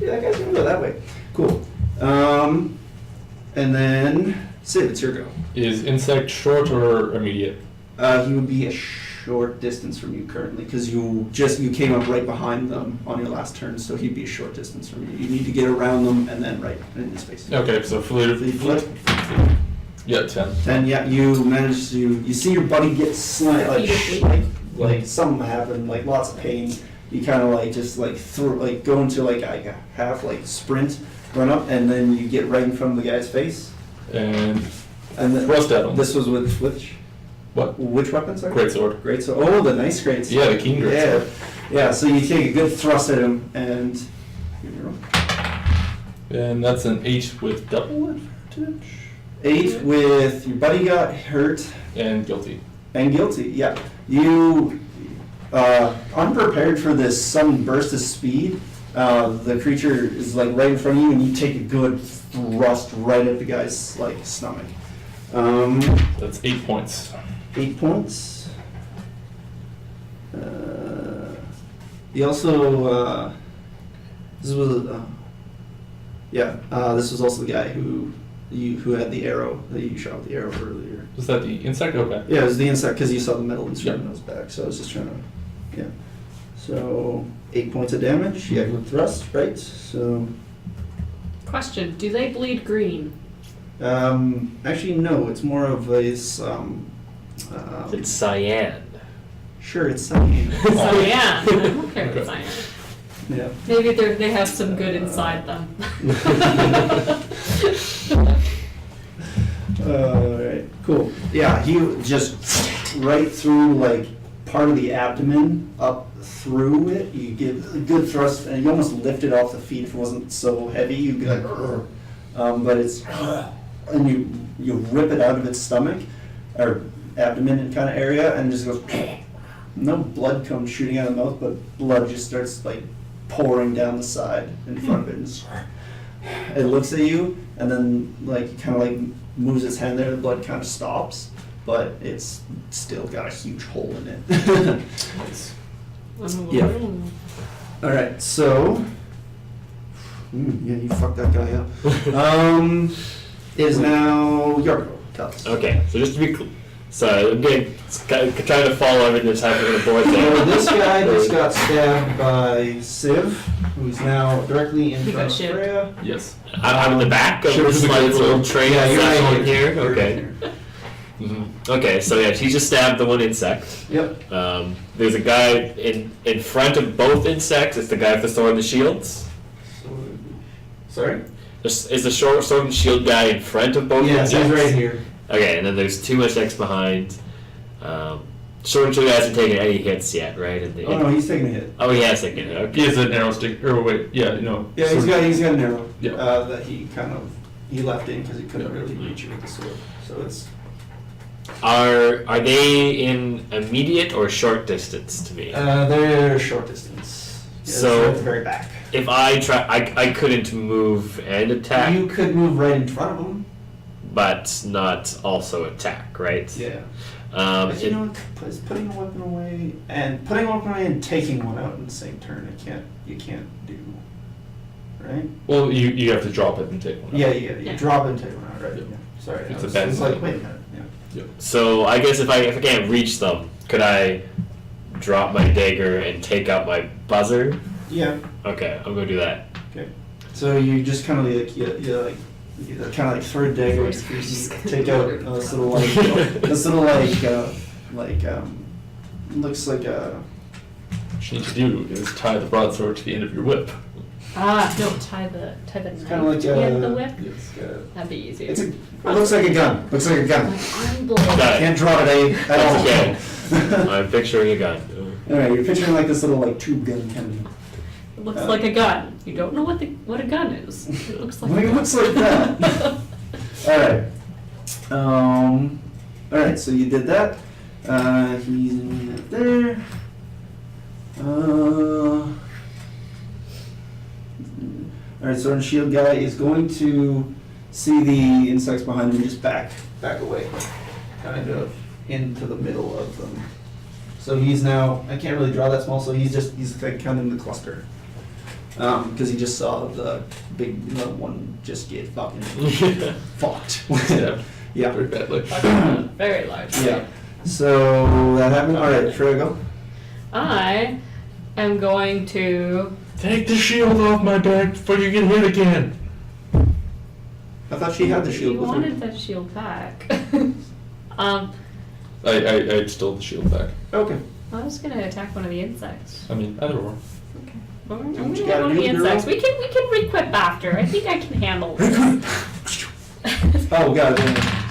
Yeah, that guy's gonna go that way. Cool. And then Siv, it's your go. Is insect short or immediate? He would be a short distance from you currently because you came up right behind them on your last turn, so he'd be a short distance from you. You need to get around them and then right into space. Okay, so flip. Yeah, 10. And yeah, you manage to. You see your buddy get slammed, like something happened, like lots of pain. you kind of like just like go into like a half like sprint, run up, and then you get right in front of the guy's face. And then thrust at him. This was with which? What? Which weapon, sorry? Greatsword. Greatsword. Oh, the nice greatsword. Yeah, the keen greatsword. Yeah, so you take a good thrust at him, and... And that's an 8 with double advantage. 8 with your buddy got hurt. And guilty. And guilty, yeah. You, unprepared for this sudden burst of speed, the creature is like right in front of you, and you take a good thrust right at the guy's like stomach. That's 8 points. 8 points. He also, this was also the guy who had the arrow that you shot with the arrow earlier. Was that the insect? Okay. Yeah, it was the insect because you saw the metal instrument on his back. So I was just trying to, yeah. So 8 points of damage. Yeah, with thrust, right? So. Question: do they bleed green? Actually, no. It's more of a. It's cyan. Sure, it's cyan. Cyan. I'm okay with cyan. Yeah. Maybe they have some good inside them. Alright, cool. Yeah, he just right through like part of the abdomen up through it. You give a good thrust, and you almost lift it off the feet if it wasn't so heavy. You'd be like, but it's, and you rip it out of its stomach or abdomen kind of area, and just goes. No blood comes shooting out of the mouth, but blood just starts like pouring down the side in front of it. And it looks at you, and then like kind of like moves its hand there. The blood kind of stops, but it's still got a huge hole in it. Yeah. All right, so yeah, you fucked that guy up. Is now your go. Tell us. Okay, so just to be clear. So I'm trying to follow everything that's happening on the board there. So this guy just got stabbed by Siv, who's now directly in front of Freya. Yes. I'm in the back of Shift this to the like good little sword. train Yeah, you're section right here. You're Okay. right here. Mm-hmm. Okay, so yeah, she just stabbed the one insect. Yep. There's a guy in front of both insects. It's the guy with the sword and the shields. Sorry? Is the sword and shield guy in front of both Yeah, insects? he's right here. Okay, and then there's 2 insects behind. Sword and shield hasn't taken any hits yet, right? Oh no, he's taking a hit. Oh, he has taken it. Okay. He has an arrow stick. Or wait, yeah, no. Yeah, he's got an arrow Yeah. that he left in because he couldn't really reach it with the sword. So it's. Are they in immediate or short distance to me? They're short distance. Yeah, So- they're at the very back. If I try, I couldn't move and attack, You could move right in front of him. but not also attack, right? Yeah. Um, But you know, is putting a weapon away and taking one out in the same turn. You can't do. Right? Well, you have to drop it and take one out. Yeah, you Yeah. drop and take one out, right? Yeah. Yeah. Sorry, It's I a was, bad it's like, thing. wait a minute. Yeah. so I guess if I can't reach them, could I drop my dagger and take out my buzzer? Yeah. Okay, I'm gonna do that. Okay. So you just kind of like you kind of like throw a dagger, you take out this little like looks like a. What you need to do is tie the broadsword to the end of your whip. No, tie the knife Kind of like to the end of the a. whip. It's That'd be easier. it looks like a gun. Looks like a gun. Like arm blade. Got it. Can't draw it at all. That's okay. I'm picturing a gun. All right, you're picturing like this little like tube gun kind of. It looks like a gun. You don't know what a gun is. It looks like. Well, a it gun. looks like that. All right. All right. So you did that. He's in there. All right. So the shield guy is going to see the insects behind him and just back away, kind of into the middle of them. So he's now. I can't really draw that small. So he's like kind of in the cluster. Because he just saw the big one just get fucking fucked. Yeah. Yeah. Very badly. Very large. Yeah. So that happened. All right, Freya, go. I am going to. Take the shield off my back before you get hit again. I thought she had the shield You with wanted her. that shield back. I stole the shield back. Okay. I was gonna attack one of the insects. I mean, either or. Okay. Well, I'm what gonna you hit gotta one of the do, girl? insects. We can re-equip after. I think I can handle this. Oh, got it.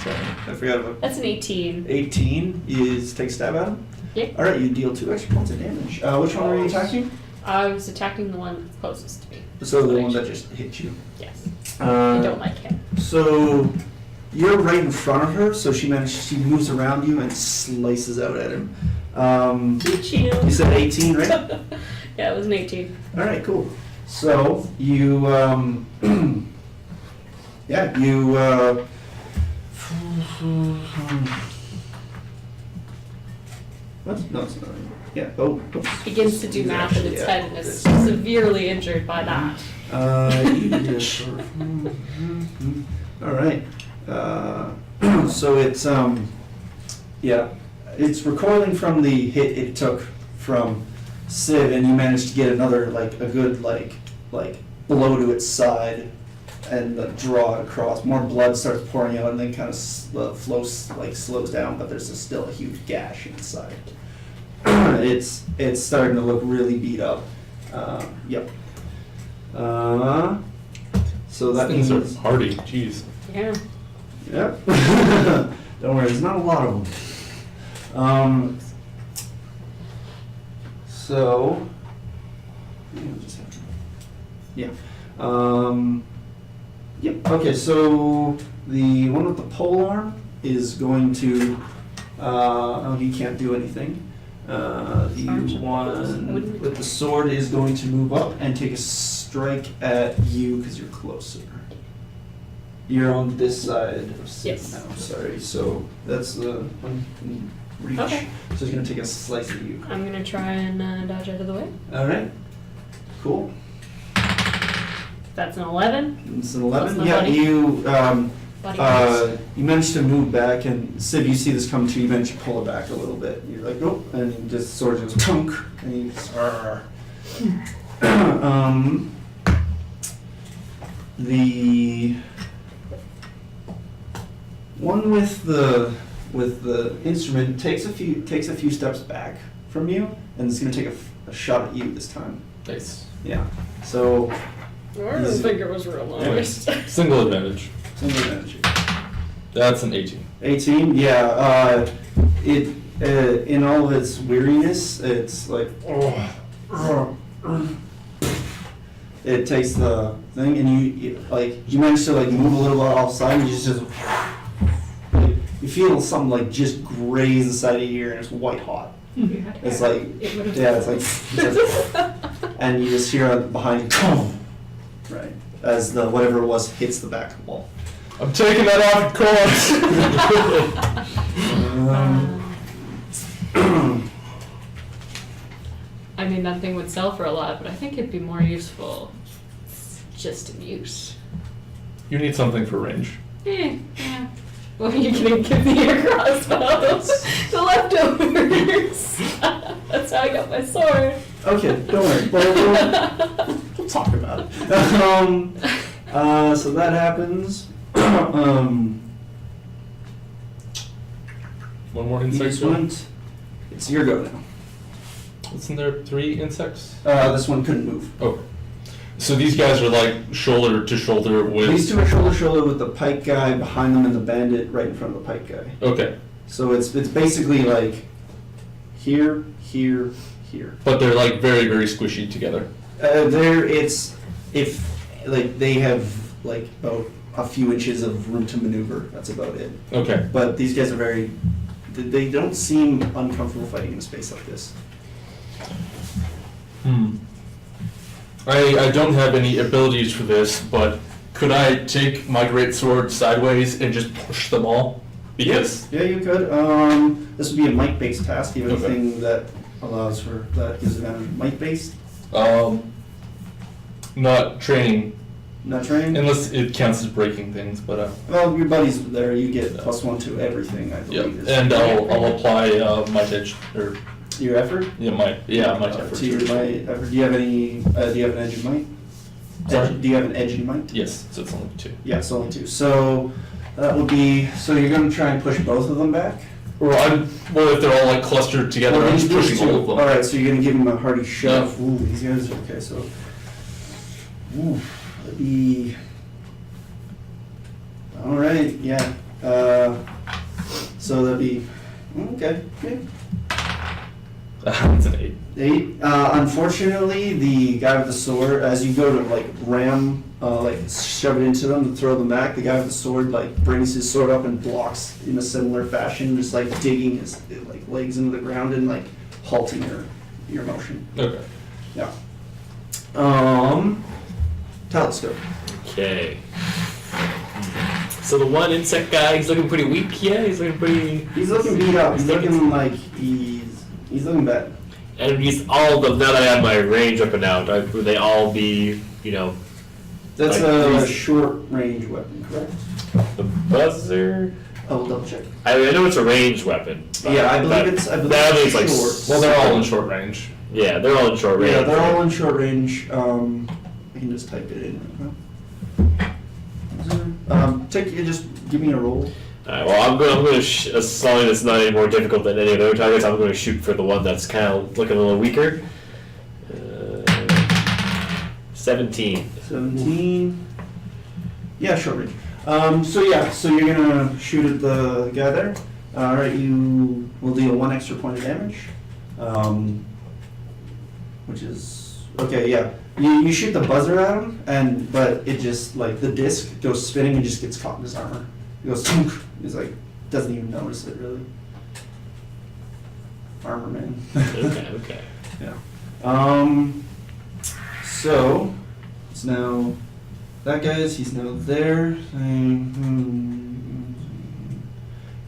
Sorry, I forgot about That's an 18. 18 is take a stab at him. Yep. All right, you deal 2 extra points of damage. Which one were you attacking? I was attacking the one that's closest to me. So the one that just hit you. Yes. I don't like him. So you're right in front of her, so she moves around you and slices out at him. You said 18, right? Yeah, it was an 18. All right, cool. So you, yeah, you. What? No, it's not. Yeah. Oh. Oops. Begins to do It's math in actually, its yeah, head and is this. severely injured by that. All right. So it's yeah, it's recoiling from the hit it took from Siv, and you managed to get another like a good like blow to its side, and draw it across. More blood starts pouring out, and then kind of flows slows down, but there's still a huge gash inside. It's starting to look really beat up. Yep. So that These means things are hardy. Jeez. Yeah. Yep. Don't worry, there's not a lot of them. So, yeah. Yep. Okay. So the one with the pole arm is going to. Oh, he can't do anything. The one with the sword is going to move up and take a strike at you because you're closer. You're on this side of Sid Yes. now. Sorry. So that's the one in reach. Okay. So he's going to take a slice at you. I'm gonna try and dodge out of the way. All right. Cool. That's an 11. It's an 11. What's my Yeah, buddy? you you managed to move back, and Siv, you see this come to you. You managed to pull it back a little bit. You're like, oh, and you just sort of goes tunk, and you just, the one with the instrument takes a few steps back from you, and it's going to take a shot at you this time. Nice. Yeah. So I don't think it was real nice. Single advantage. single advantage. That's an 18. 18. Yeah. It in all of its weariness, it's like it takes the thing, and you manage to like move a little bit offside, and you just you feel something like just graze the side of your ear, and it's white hot. It's like, yeah, it's like, and you just hear behind you, right, as the whatever it was hits the back of the wall. I'm taking that off course. I mean, that thing would sell for a lot, but I think it'd be more useful just in use. You need something for range. Yeah. Well, you can give me your crossbows. The leftovers. That's how I got my sword. Okay, don't worry. We'll talk about it. So that happens. One more You insect. just went. It's your go now. Isn't there 3 insects? This one couldn't move. Oh. So these guys are like shoulder to shoulder with... These two are shoulder to shoulder with the pike guy behind them and the bandit right in front of the pike guy. Okay. So it's basically like here, here, here. But they're like very, very squishy together. If like they have like about a few inches of room to maneuver. That's about it. Okay. But these guys are they don't seem uncomfortable fighting in a space like this. I don't have any abilities for this, but could I take my great sword sideways and just push them all? Because Yeah, you could. This would be a might-based task. You have Okay. anything that gives advantage might-based? Not training, Not trained? unless it counts as breaking things, but Well, your buddy's there. You get +1 to everything, I yeah. believe. And I'll apply might edge, or Your effort? might effort. To your might effort. Do you have any? Do you have an edge in might? Sorry? Do you have an edge in might? Yes, so it's only 2. Yeah, it's only 2. So that would be. So you're going to try and push both of them back. Well, if they're all like clustered together, Well, I'm just these pushing all of two. them. All right, so you're gonna give him a hearty shove. Ooh, these guys. Okay, so. Ooh, that'd be. All right, yeah. So that'd be. Okay. Yeah. It's an 8. 8. Unfortunately, the guy with the sword, as you go to like ram, like shove it into them to throw them back, the guy with the sword like brings his sword up and blocks in a similar fashion, just like digging his like legs into the ground and like halting your motion. Okay. Yeah. Telescope. Okay. So the one insect guy, he's looking pretty weak. Yeah, he's looking pretty. He's looking beat up. He's looking like he's looking bad. And he's all the. Now that I have my range weapon out, would they all be, you know, That's Like a these- short range weapon, correct? the buzzer? I will double check. I know it's a ranged weapon. but Yeah, I believe that- it's. I believe that it's means like. short. Well, they're all in short range. Yeah, they're all in short range. Yeah, they're all in short range. I can just type it in. Just give me a roll. Alright, well, I'm going to as long as it's not any more difficult than any of the other targets, I'm going to shoot for the one that's kind of looking a little weaker. 17. 17. Yeah, short range. So you're gonna shoot at the guy there. All right, you will deal 1 extra point of damage. Which is okay. Yeah, you shoot the buzzer at him, but it just like the disc goes spinning and just gets caught in his armor. It goes. He's like doesn't even notice it really. Armor man. Okay. Yeah. So it's now that guy's. He's now there.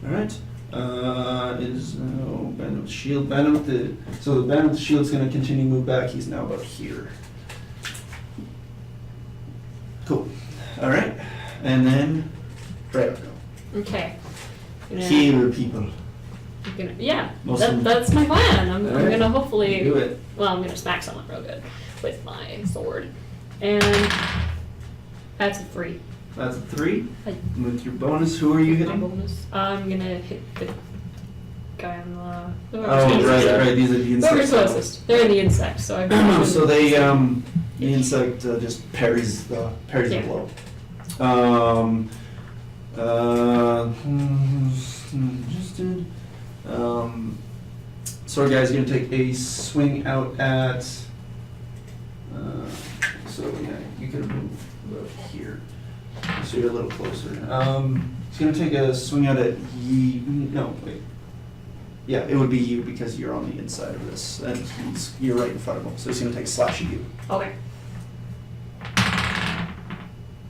All right. It is now band with shield. So the band with the shield's gonna continue to move back. He's now about here. Cool. All right. And then Freya go. Okay. Heal people. Yeah, Most of them- that's my plan. I'm Alright. gonna hopefully. Do it. Well, I'm gonna smack someone real good with my sword, and that's a 3. That's a 3. I- With your bonus, who are you My hitting? bonus. I'm gonna hit the guy on the. Oh, right. These are the Whoever's insects. closest. They're in the insect, so I. So they the insect just parries the Yeah. blow. Just did. Sword guy's gonna take a swing out at. So yeah, you could move about here, so you're a little closer. He's gonna take a swing out at you. No, wait. Yeah, it would be you because you're on the inside of this, and you're right in front of him. So he's gonna take a slash at you. Okay.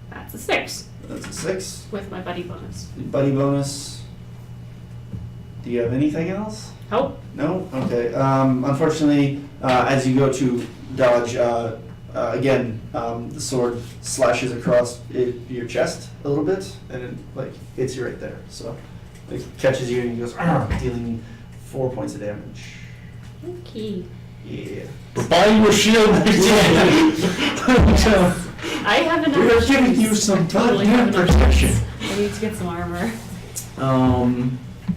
That's a 6 That's a 6. with my buddy bonus. Buddy bonus. Do you have anything else? Help. No? Okay. Unfortunately, as you go to dodge, again, the sword slashes across your chest a little bit, and it hits you right there. So it catches you and he goes, dealing 4 points of damage. Okay. Yeah. We're buying you a shield. I have enough. We're giving you some Totally have enough protection. I need to get some armor.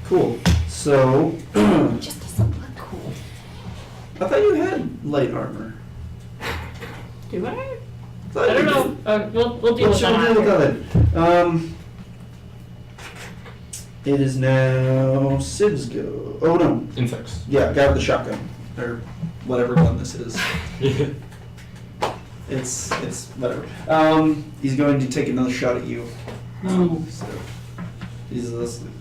Cool. So, It just doesn't look cool. I thought you had light armor. Do I? Thought I don't you know. did. We'll deal with that We'll deal after. with that then. It is now Siv's go. Oh no. Insects. Yeah, guy with the shotgun. Or whatever gun this is. It's whatever. He's going to take another shot at you. So he's listening.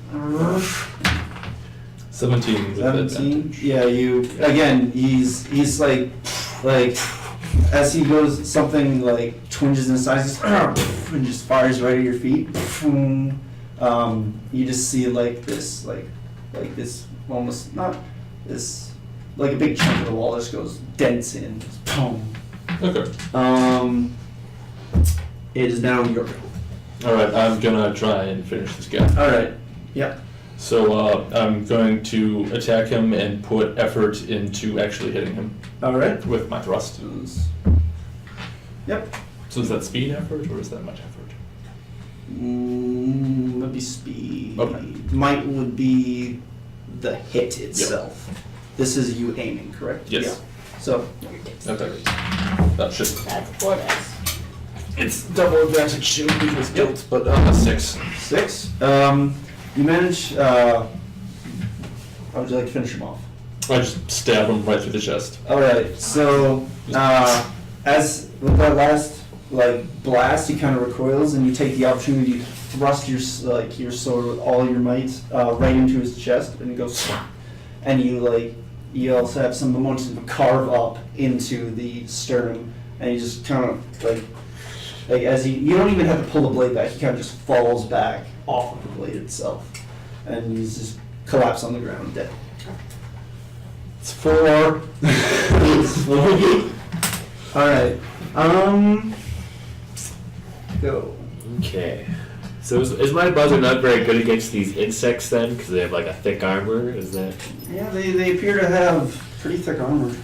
17 with 17. advantage. Yeah, you again. He's like as he goes, something like twinges in his eyes, and just fires right at your feet. You just see like this almost not this like a big chunk of the wall just goes dents in. Just boom. Okay. It is now your go. Alright, I'm gonna try and finish this guy. All right. Yep. So I'm going to attack him and put effort into actually hitting him All right. with my thrust. Yep. So is that speed effort or is that much effort? Would be speed. Okay. Might would be the hit itself. This is you aiming, correct? Yes. Yeah. So Okay. That should. That's 4 dice. It's double advantage shield with guilt, but 6. 6. You manage. How would you like to finish him off? I just stab him right through the chest. All right. So as with that last blast, he kind of recoils, and you take the opportunity to thrust your sword with all your might right into his chest, and it goes. And you also have some momentum to carve up into the sternum, and you just kind of like as you don't even have to pull the blade back. He kind of just falls back off of the blade itself, and he's just collapsed on the ground dead. It's 4. All right. Go. Okay. So is my buzzer not very good against these insects then? Because they have like a thick armor? Is that? Yeah, they appear to have pretty thick armor.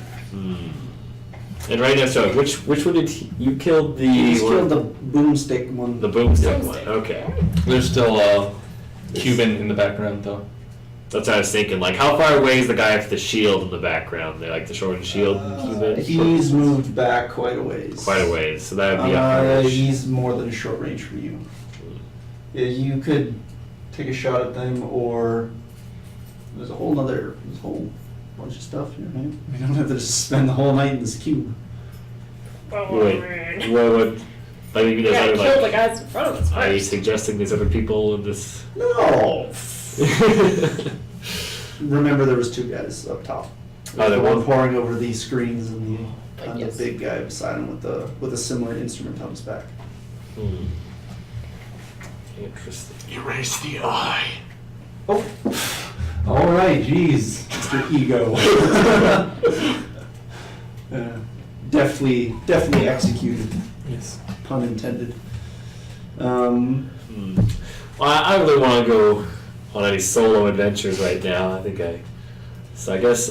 And right now, so which one did you killed the? He just killed the boomstick one. The boomstick one. Boomstick. Okay. There's still a Cuban in the background, though. That's what I was thinking. Like, how far away is the guy with the shield in the background? They like the shortened shield. He's moved back quite a ways. Quite a ways. So that would be a he's more than a short range from you. Yeah, you could take a shot at them, or there's a whole bunch of stuff here, right? We don't have to just spend the whole night in this cube. Wait. What? Like maybe there's Yeah, other kill the like. guys in front of us. Are you first. suggesting there's other people in this? No. Remember, there was 2 guys up top. Oh, there the one was? pouring over these screens, and the Yes. big guy beside him with a similar instrument on his back. Interesting. Erase the eye. Oh, all right, jeez, Mr. Ego. Deftly executed. Yes. Pun intended. Well, I really want to go on any solo adventures right now. So I guess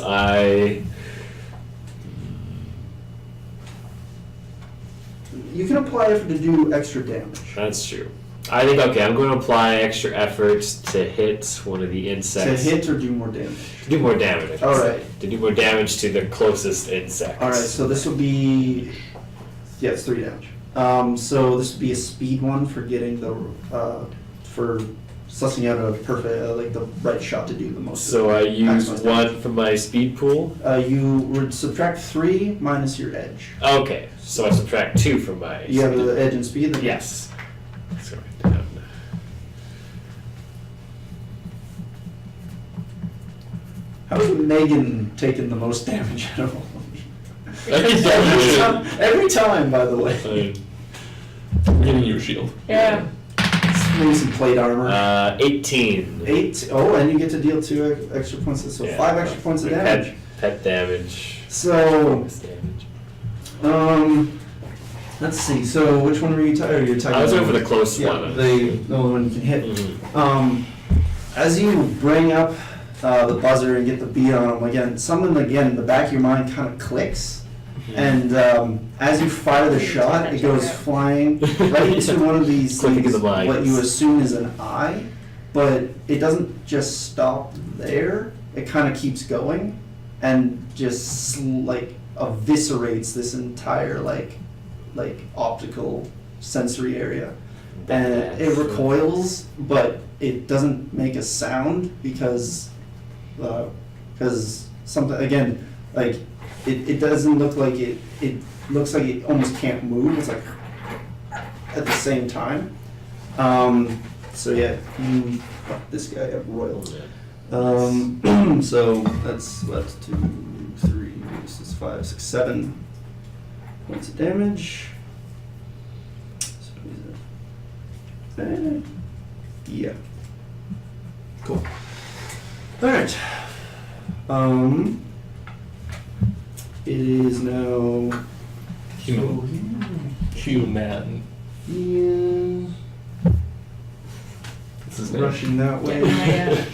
You can apply effort to do extra damage. that's true. I think, okay, I'm going to apply extra effort to hit one of the To insects. hit or do more damage. To do more damage, I should All say. right. To do more damage to the closest insect. All right, so this will be, yeah, it's 3 damage. So this would be a speed one for getting for sussing out a perfect, the right shot to do the most. So I use maximum damage. 1 from my speed pool. You would subtract 3 minus your edge. Okay, so I subtract 2 from my You have speed. the edge and speed? Then Yes. So write down. How is Megan taking the most damage out of all of Every Every time, by the way. I'm getting you a shield. Yeah. Maybe some plate armor. 18. 8. Oh, and you get to deal 2 extra points. So Yeah. 5 extra points of damage. Pet damage. So, Bonus damage. let's see. So, which one were you talking? You're talking. I was about- going for the close Yeah, one. the only one you can hit. Mhm. As you bring up the buzzer and get the beat on him again, something again in the back of your mind kind of clicks. And as you fire the shot, it goes flying right into one of these Clicking things, in the minds. what you assume is an eye, but it doesn't just stop there. It kind of keeps going and just eviscerates this entire optical sensory area. And it recoils, but it doesn't make a sound because something again it doesn't look like it looks like it almost can't move. It's like at the same time. So yeah, you fuck this guy up royal. So that's 2, 3, this is 5, 6, 7 points of damage. So he's a, yeah. Cool. All right. It is now. Human. Yeah. This is name. Rushing that way.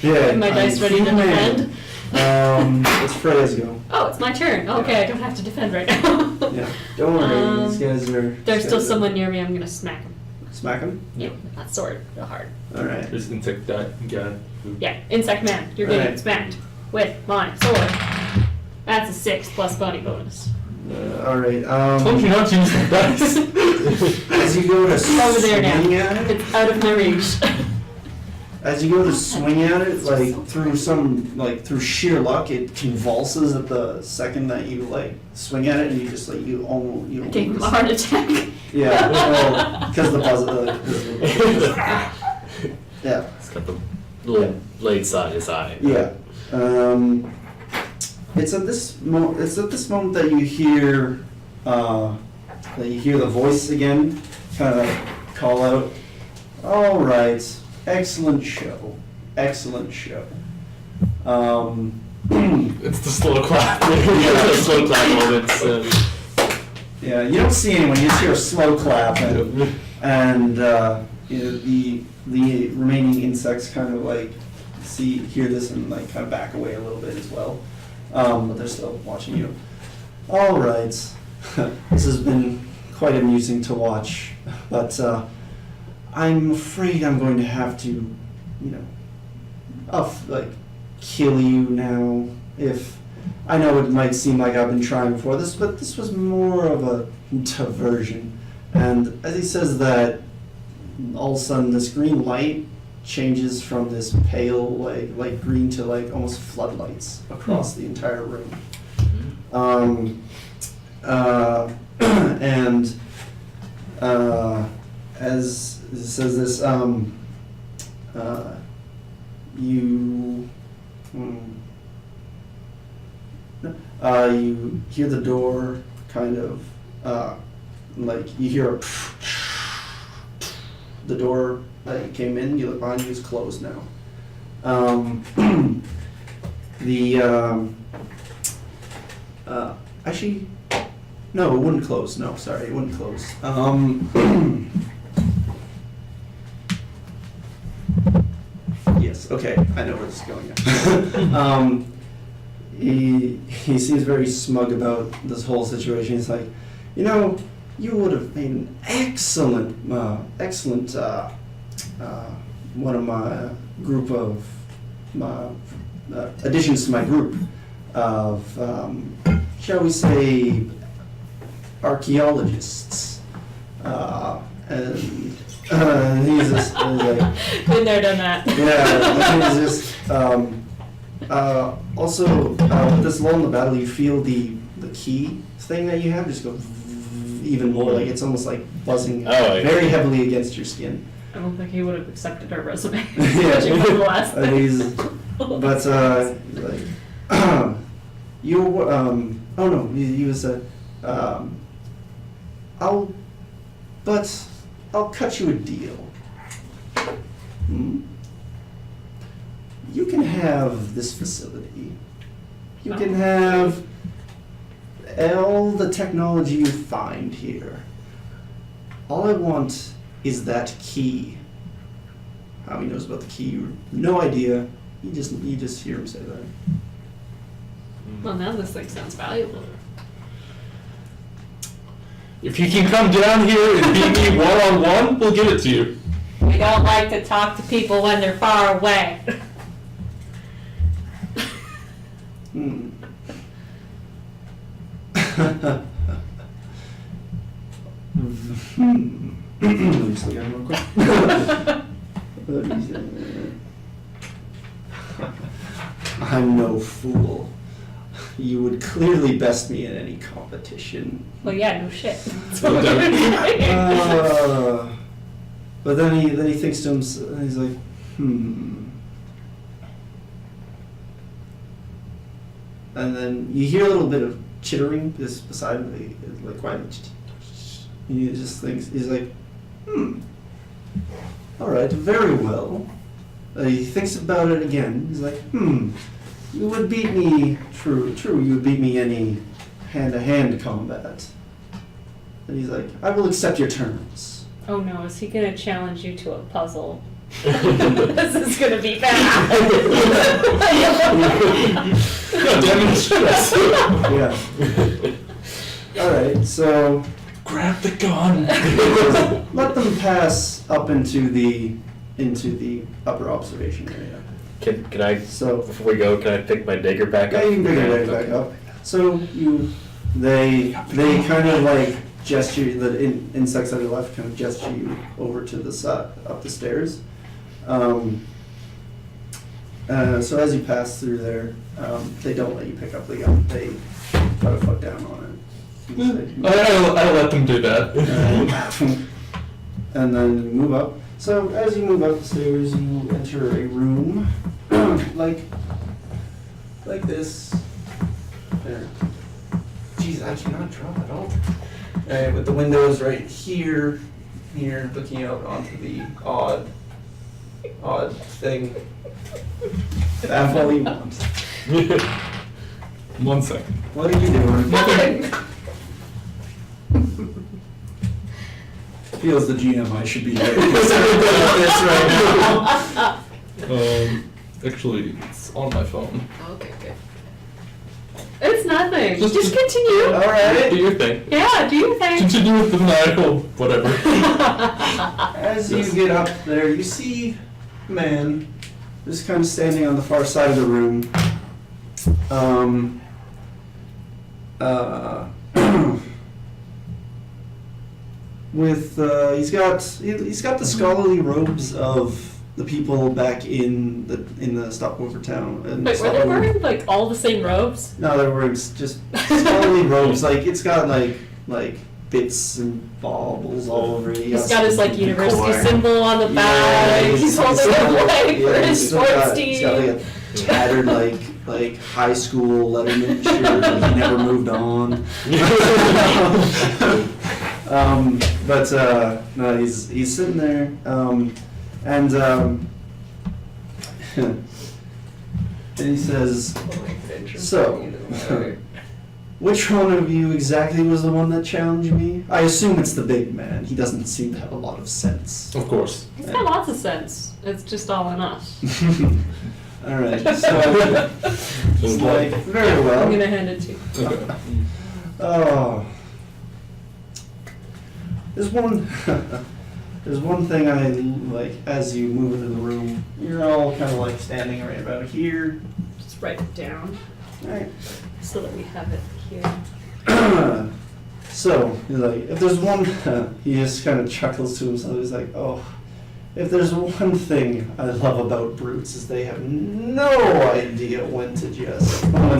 Get my dice ready to defend. It's Freya's go. Oh, it's my turn. Okay, I don't have to defend right now. Yeah. Don't worry. These guys are. There's still someone near me. I'm gonna smack him. smack him. Yep, that sword, real hard. All right. There's insect guy. Yeah, insect man, you're getting Alright. smacked with my sword. That's a 6 plus body bonus. All right. Told you not to use the dice. As you go to Over there now. swing at it, It's out of my reach. as you go to swing at it, like through sheer luck, it convulses at the second that you like swing at it, and you just like you almost. I gave him a heart attack. Yeah, well, because the puzzle. Yeah. It's got the little blade side his eye. Yeah. It's at this moment that you hear the voice again, kind of call out. All right, excellent show. It's the slow clap. The slow clap moments. Yeah, you don't see anyone. You just hear a slow clap, and the remaining insects kind of like hear this and like kind of back away a little bit as well. But they're still watching you. All right, this has been quite amusing to watch, but I'm afraid I'm going to have to, kill you now. If I know it might seem like I've been trying before this, but this was more of a diversion. And as he says that, all of a sudden this green light changes from this pale light green to like almost floodlights across the entire room. And as it says this, you hear the door kind of you hear the door that you came in, you look behind you, is closed now. Actually, no, it wouldn't close. No, sorry, it wouldn't close. Yes, okay, I know where this is going now. He seems very smug about this whole situation. He's like, you would have made an excellent one of my group of additions to my group of, shall we say, archaeologists. And he's just like, Been there, done that. yeah, he's just also with this lull in the battle, you feel the key thing that you have just go even more, like it's almost like buzzing very heavily against your skin. I don't think he would have accepted our resume. Yeah. Judging from the last And thing. He was I'll cut you a deal. You can have this facility. You can have all the technology you find here. All I want is that key. How he knows about the key, no idea. You just hear him say that. Well, now this thing sounds valuable. If you can come down here and beat me one-on-one, we'll give it to you. We don't like to talk to people when they're far away. Let me just look at him real quick. I'm no fool. You would clearly best me in any competition. Well, yeah, no shit. But then he thinks to himself, he's like, And then you hear a little bit of chittering just beside him, like quiet. And he just thinks, he's like, all right, very well. He thinks about it again. He's like, you would beat me, true, you would beat me any hand-to-hand combat. And he's like, I will accept your terms. Oh no, is he gonna challenge you to a puzzle? This is gonna be bad. God damn it, stress. Yeah. All right, so grab the gun. Let them pass up into the upper observation area. Can I, So before we go, can I pick my dagger back yeah, up? you can bring it right back up. So they kind of like gesture, the insects on your left kind of gesture you over to the side, up the stairs. So as you pass through there, they don't let you pick up the gun. They put a foot down on it. I let them do that. And then you move up. So as you move up the stairs, you enter a room like this. There. Jeez, I cannot draw at all. With the windows right here, looking out onto the odd thing. That's all you want. 1 second. What are you doing? Nothing. Feels the GM I should be doing this right now. Actually, it's on my phone. Okay, good. It's nothing. Just- Just continue. All right. Do your thing. Yeah, do your thing. Continue with the maniacal whatever. As you get up there, you see a man just kind of standing on the far side of the room. With he's got the scholarly robes of the people back in the Stopover town. Wait, were they wearing like all the same robes? No, they're wearing just scholarly robes. Like it's got like bits and baubles all over it. He's got his like university core. symbol on the back. He's holding a flag for his sports He's got team. like a tattered like high school Letterman shirt. Like he never moved on. But no, he's sitting there, and he says, "So, which one of you exactly was the one that challenged me? I assume it's the big man. He doesn't seem to have a lot of sense." Of course. He's got lots of sense. It's just all in us. All right, so it's like very I'm well. gonna hand it to you. Okay. Oh, there's one. There's one thing I like as you move into the room. You're all kind of like standing right about here. Just write it down Right. so that we have it here. So he's like, if there's one, he just kind of chuckles to himself. He's like, oh, if there's one thing I love about brutes is they have no idea when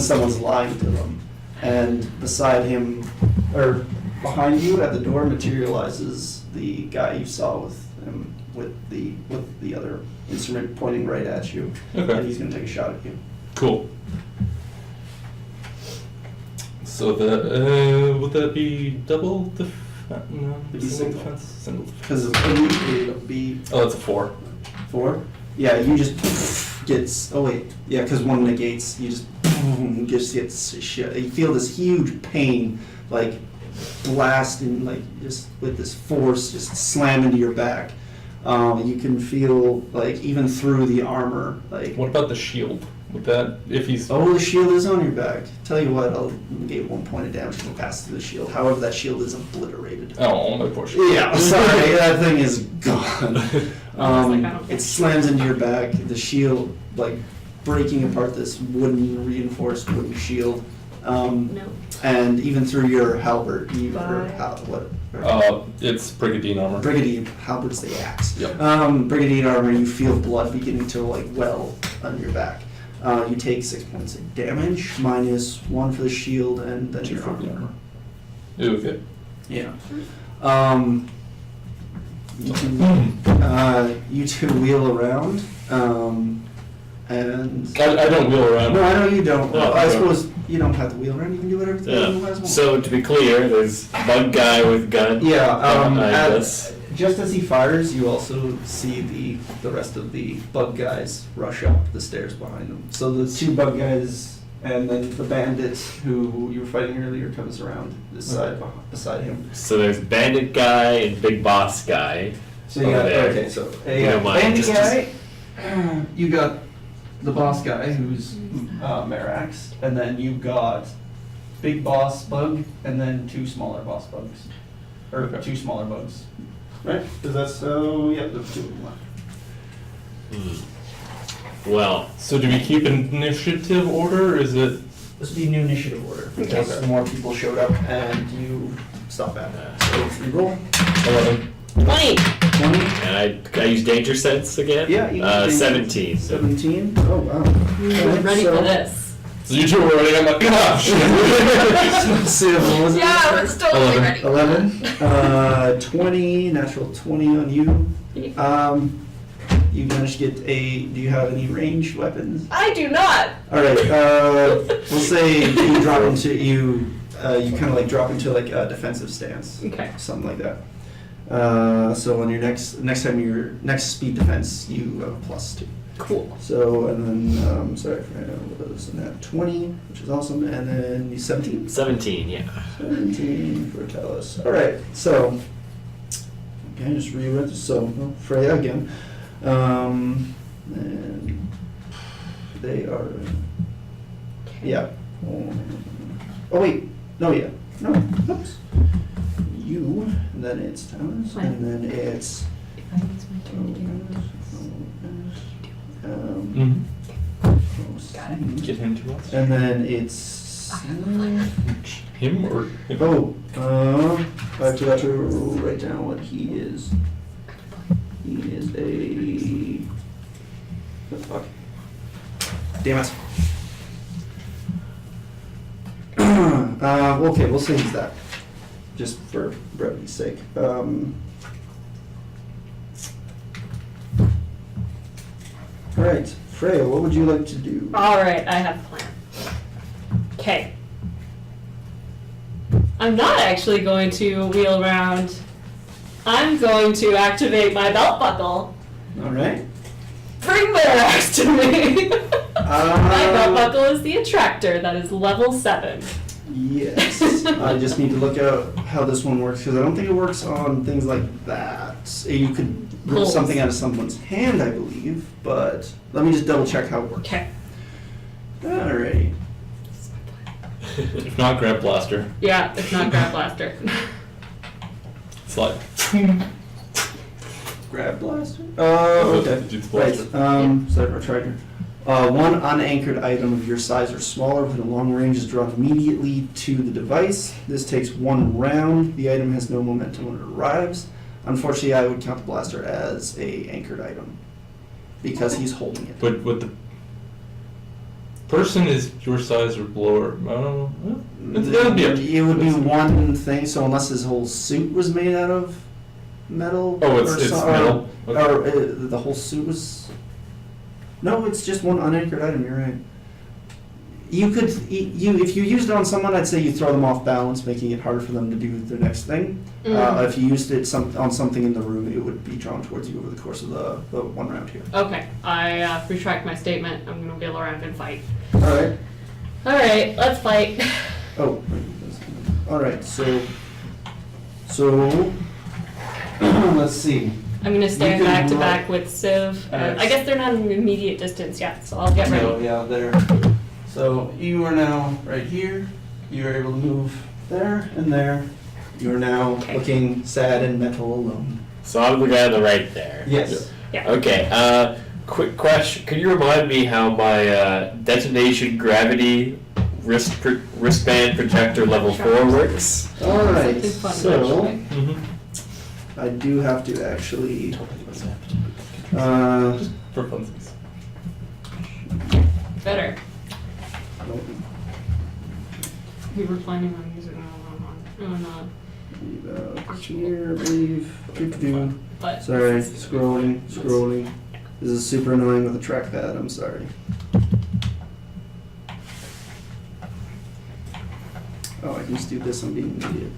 someone's lying to them. And beside him, or behind you at the door, materializes the guy you saw with him with the other instrument pointing right at you. Okay. And he's gonna take a shot at you. Cool. So that would that be double defense? No, It'd be single single. defense. Single defense. Because it'll be Oh, that's a 4. 4. Yeah, you just gets. Oh wait, yeah, because one negates. You just gets shit. You feel this huge pain, like blasting, like just with this force, just slam into your back. You can feel like even through the armor, like. What about the shield? Would that if he's Oh, the shield is on your back. Tell you what, I'll give 1 point of damage to pass through the shield. However, that shield is obliterated. oh my portion. Yeah, sorry, that thing is gone. I don't It slams into your back, the shield, like breaking apart this reinforced wooden shield. No. And even through your halberd, or Bye. It's brigandine armor. Brigandine, halberd's the axe. Yep. Brigandine armor, you feel blood beginning to like well on your back. You take 6 points of damage, -1 for the shield, and then 2 your for the armor. armor. Okay. Yeah. You two wheel around, and I don't wheel around. no, I know you don't. Oh, I okay. suppose you don't have to wheel around. You can do whatever the hell you guys want. So to be clear, there's bug guy with gun. Yeah, behind at- us. just as he fires, you also see the rest of the bug guys rush up the stairs behind them. So the 2 bug guys and then the bandit who you were fighting earlier comes around this side beside him. So there's bandit guy and big boss guy. So you Over got there. okay. So You don't mind, bandit just- guy. You got the boss guy who's Marax, and then you got big boss bug, and then 2 smaller boss bugs. or Okay. 2 smaller bugs. Right? Because that's, so, yeah, there's 2 of them left. Well, So do we keep an initiative order, or is it? This would be new initiative order, because Okay. more people showed up and you stop at it. So you roll 11. 20. 20, and I use danger sense again. Yeah, you can change it. 17. 17, oh wow. I'm ready for this. So you two were running, I'm like, gosh! Siv, what was it? Yeah, we're totally 11. ready. 11, 20, natural 20 on you. You managed to get a, do you have any ranged weapons? I do not. Alright, we'll say you drop into, you kind of like drop into like a defensive stance. Okay. Something like that. So on your next time your next speed defense, you have a +2. Cool. So, and then, sorry, what was that, 20, which is awesome, and then 17? 17, yeah. 17 for Talos. Alright, so, okay, just reread, so, Freya again. And they are, yeah. Oh, wait, no, yeah, no, oops. You, and then it's Talos, and then it's, If I use my turn to get into Mm-hmm. Got it. Get him to us. and then it's, Him or him? oh, I forgot to write down what he is. He is a, what the fuck? Damn it. Okay, we'll say he's that, just for brevity's sake. All right, Freya, what would you like to do? All right, I have a plan. Okay. I'm not actually going to wheel around. I'm going to activate my belt buckle. All right. Bring their axe to me. My belt Uh, buckle is the attractor. That is level 7. Yes. I just need to look out how this one works because I don't think it works on things like that. You could rip Pulls. something out of someone's hand, I believe, but let me just double check how it works. Okay. Alrighty. If not, grab blaster. Yeah, it's not grab blaster. It's like. Grab blaster? Okay. Do the Right. blaster. Sorry, retractor. One unanchored item of your size or smaller within a long range is drawn immediately to the device. This takes 1 round. The item has no momentum when it arrives. Unfortunately, I would count the blaster as a anchored item because he's holding it. But what the person is your size or below, it'd be a. It would be one thing. So unless his whole suit was made out of metal, Oh, it's metal? Okay. or the whole suit was. No, it's just one unanchored item. You're right. You could if you used it on someone, I'd say you throw them off balance, making it harder for them to do their next thing. If you used it on something in the room, it would be drawn towards you over the course of the 1 round here. Okay, I retract my statement. I'm gonna wheel around and fight. All right. All right, let's fight. Oh. All right. So let's see. I'm gonna stand You can back to roll. back with Siv. Alright. I guess they're not in immediate distance yet, so I'll get ready. No, yeah, there. So you are now right here. You are able to move there and there. You are now Okay. looking sad and metal alone. So I'm the guy on the right there. Yes. Yeah. Okay, quick question. Could you remind me how my detonation gravity wristband projector level 4 works? All right. Something fun, So actually. Mm-hmm. I do have to actually. Just for funsies. Better. We were planning on using Here, I believe. but Sorry, scrolling. This is super annoying with a trackpad. I'm sorry. Oh, I can just do this. I'm being an idiot.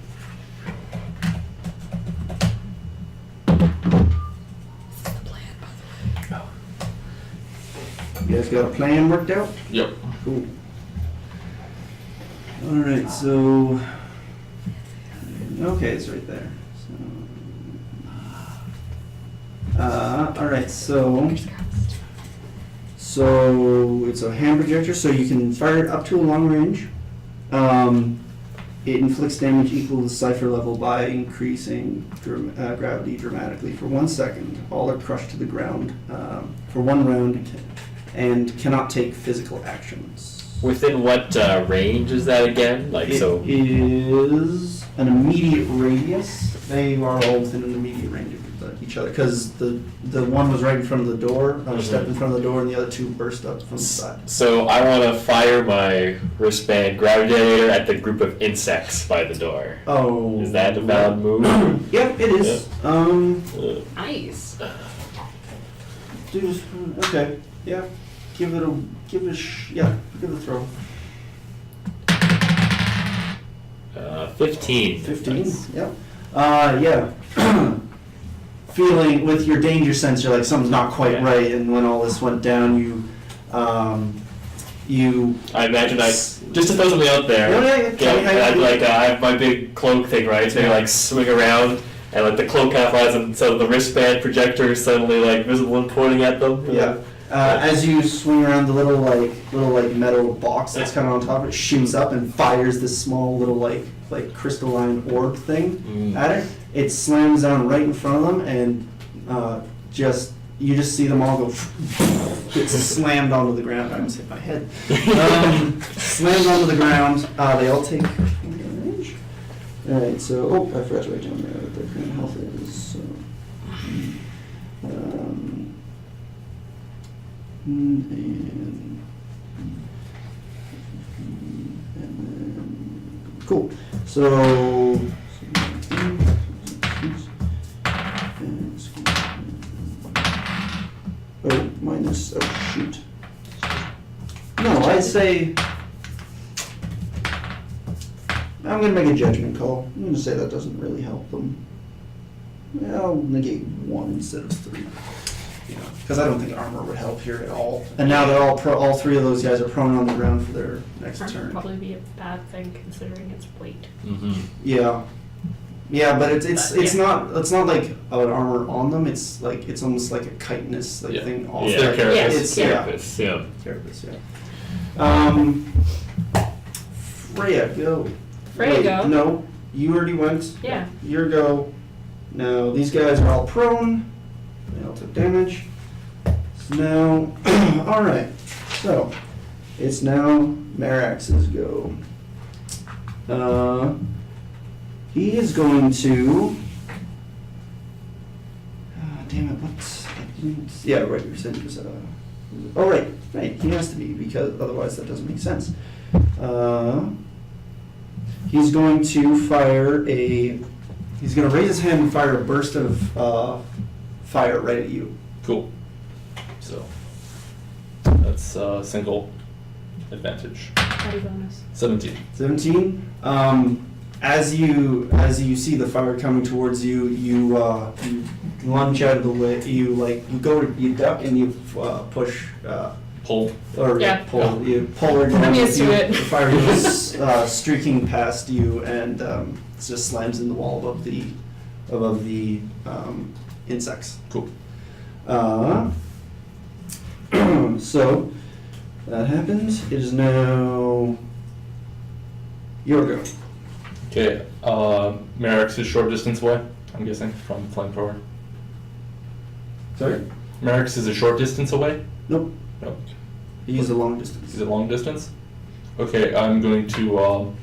You guys got a plan worked out? Yep. Cool. All right, so okay, it's right there. All right, so it's a hand projector, so you can fire it up to a long range. It inflicts damage equal to the cipher level by increasing gravity dramatically for 1 second. All are crushed to the ground for 1 round and cannot take physical actions. Within what range is that again? Like It so. is an immediate radius. They are all within an immediate range of each other because the one was right in front of the door, stepped in front of the door, and the other 2 burst up from the side. So I want to fire my wristband gravity detonator at the group of insects by the door. Oh. Is that a valid move? Yep, it is. Nice. Okay. Yeah. Give it a throw. 15. 15. Nice. Yep. Yeah. Feeling with your danger sense, you're like something's not quite Yeah. right, and when all this went down, you. I imagine just to throw something out there. I have my big cloak thing, right? So I swing around, and like the cloak kind of flies, and so the wristband projector is suddenly like visible and pointing at them. Yeah. As you swing around, the little metal box that's kind of on top of it shoots up and fires this small little like crystalline orb thing at it. It slams down right in front of them, and you just see them all go. Gets slammed onto the ground. I almost hit my head. Slammed onto the ground. They all take damage. All right. So I forgot to write down there what their current health is. So. And then, cool. So, minus, oh shoot. No, I'd say, I'm going to make a judgment call. I'm going to say that doesn't really help them. I'll negate 1 instead of 3. Because I don't think armor would help here at all. And now they're all 3 of those guys are prone on the ground for their next That would turn. probably be a bad thing considering it's weight. Mm-hmm. Yeah, but it's not like an armor on them. It's almost like a chitinous thing off. Yeah. their Yes. It's Carapace, yeah. Carapace, yeah. Freya, go. Freya, Wait, go? No, you already went. Yeah. Your go. Now these guys are all prone. They all took damage. So now, all right. So it's now Marax's go. He is going to. Damn it! What? Yeah, right. You said he was. Oh, right. He has to be because otherwise that doesn't make sense. He's going to fire a. He's going to raise his hand and fire a burst of fire right at you. Cool. So that's single advantage. Body bonus. 17. 17. As you see the fire coming towards you, you lunge out of the way. You duck and you push. Pull. Or Yeah. pull. You pull her down. I'm used to it. The fire goes streaking past you and it just slams in the wall above the insects. Cool. So that happens. It is now your go. Okay. Merrick's is short distance away, I'm guessing, from flamethrower. Sorry? Merrick's is a short distance away? Nope. No. He's a long distance. Is it long distance? Okay, I'm going to,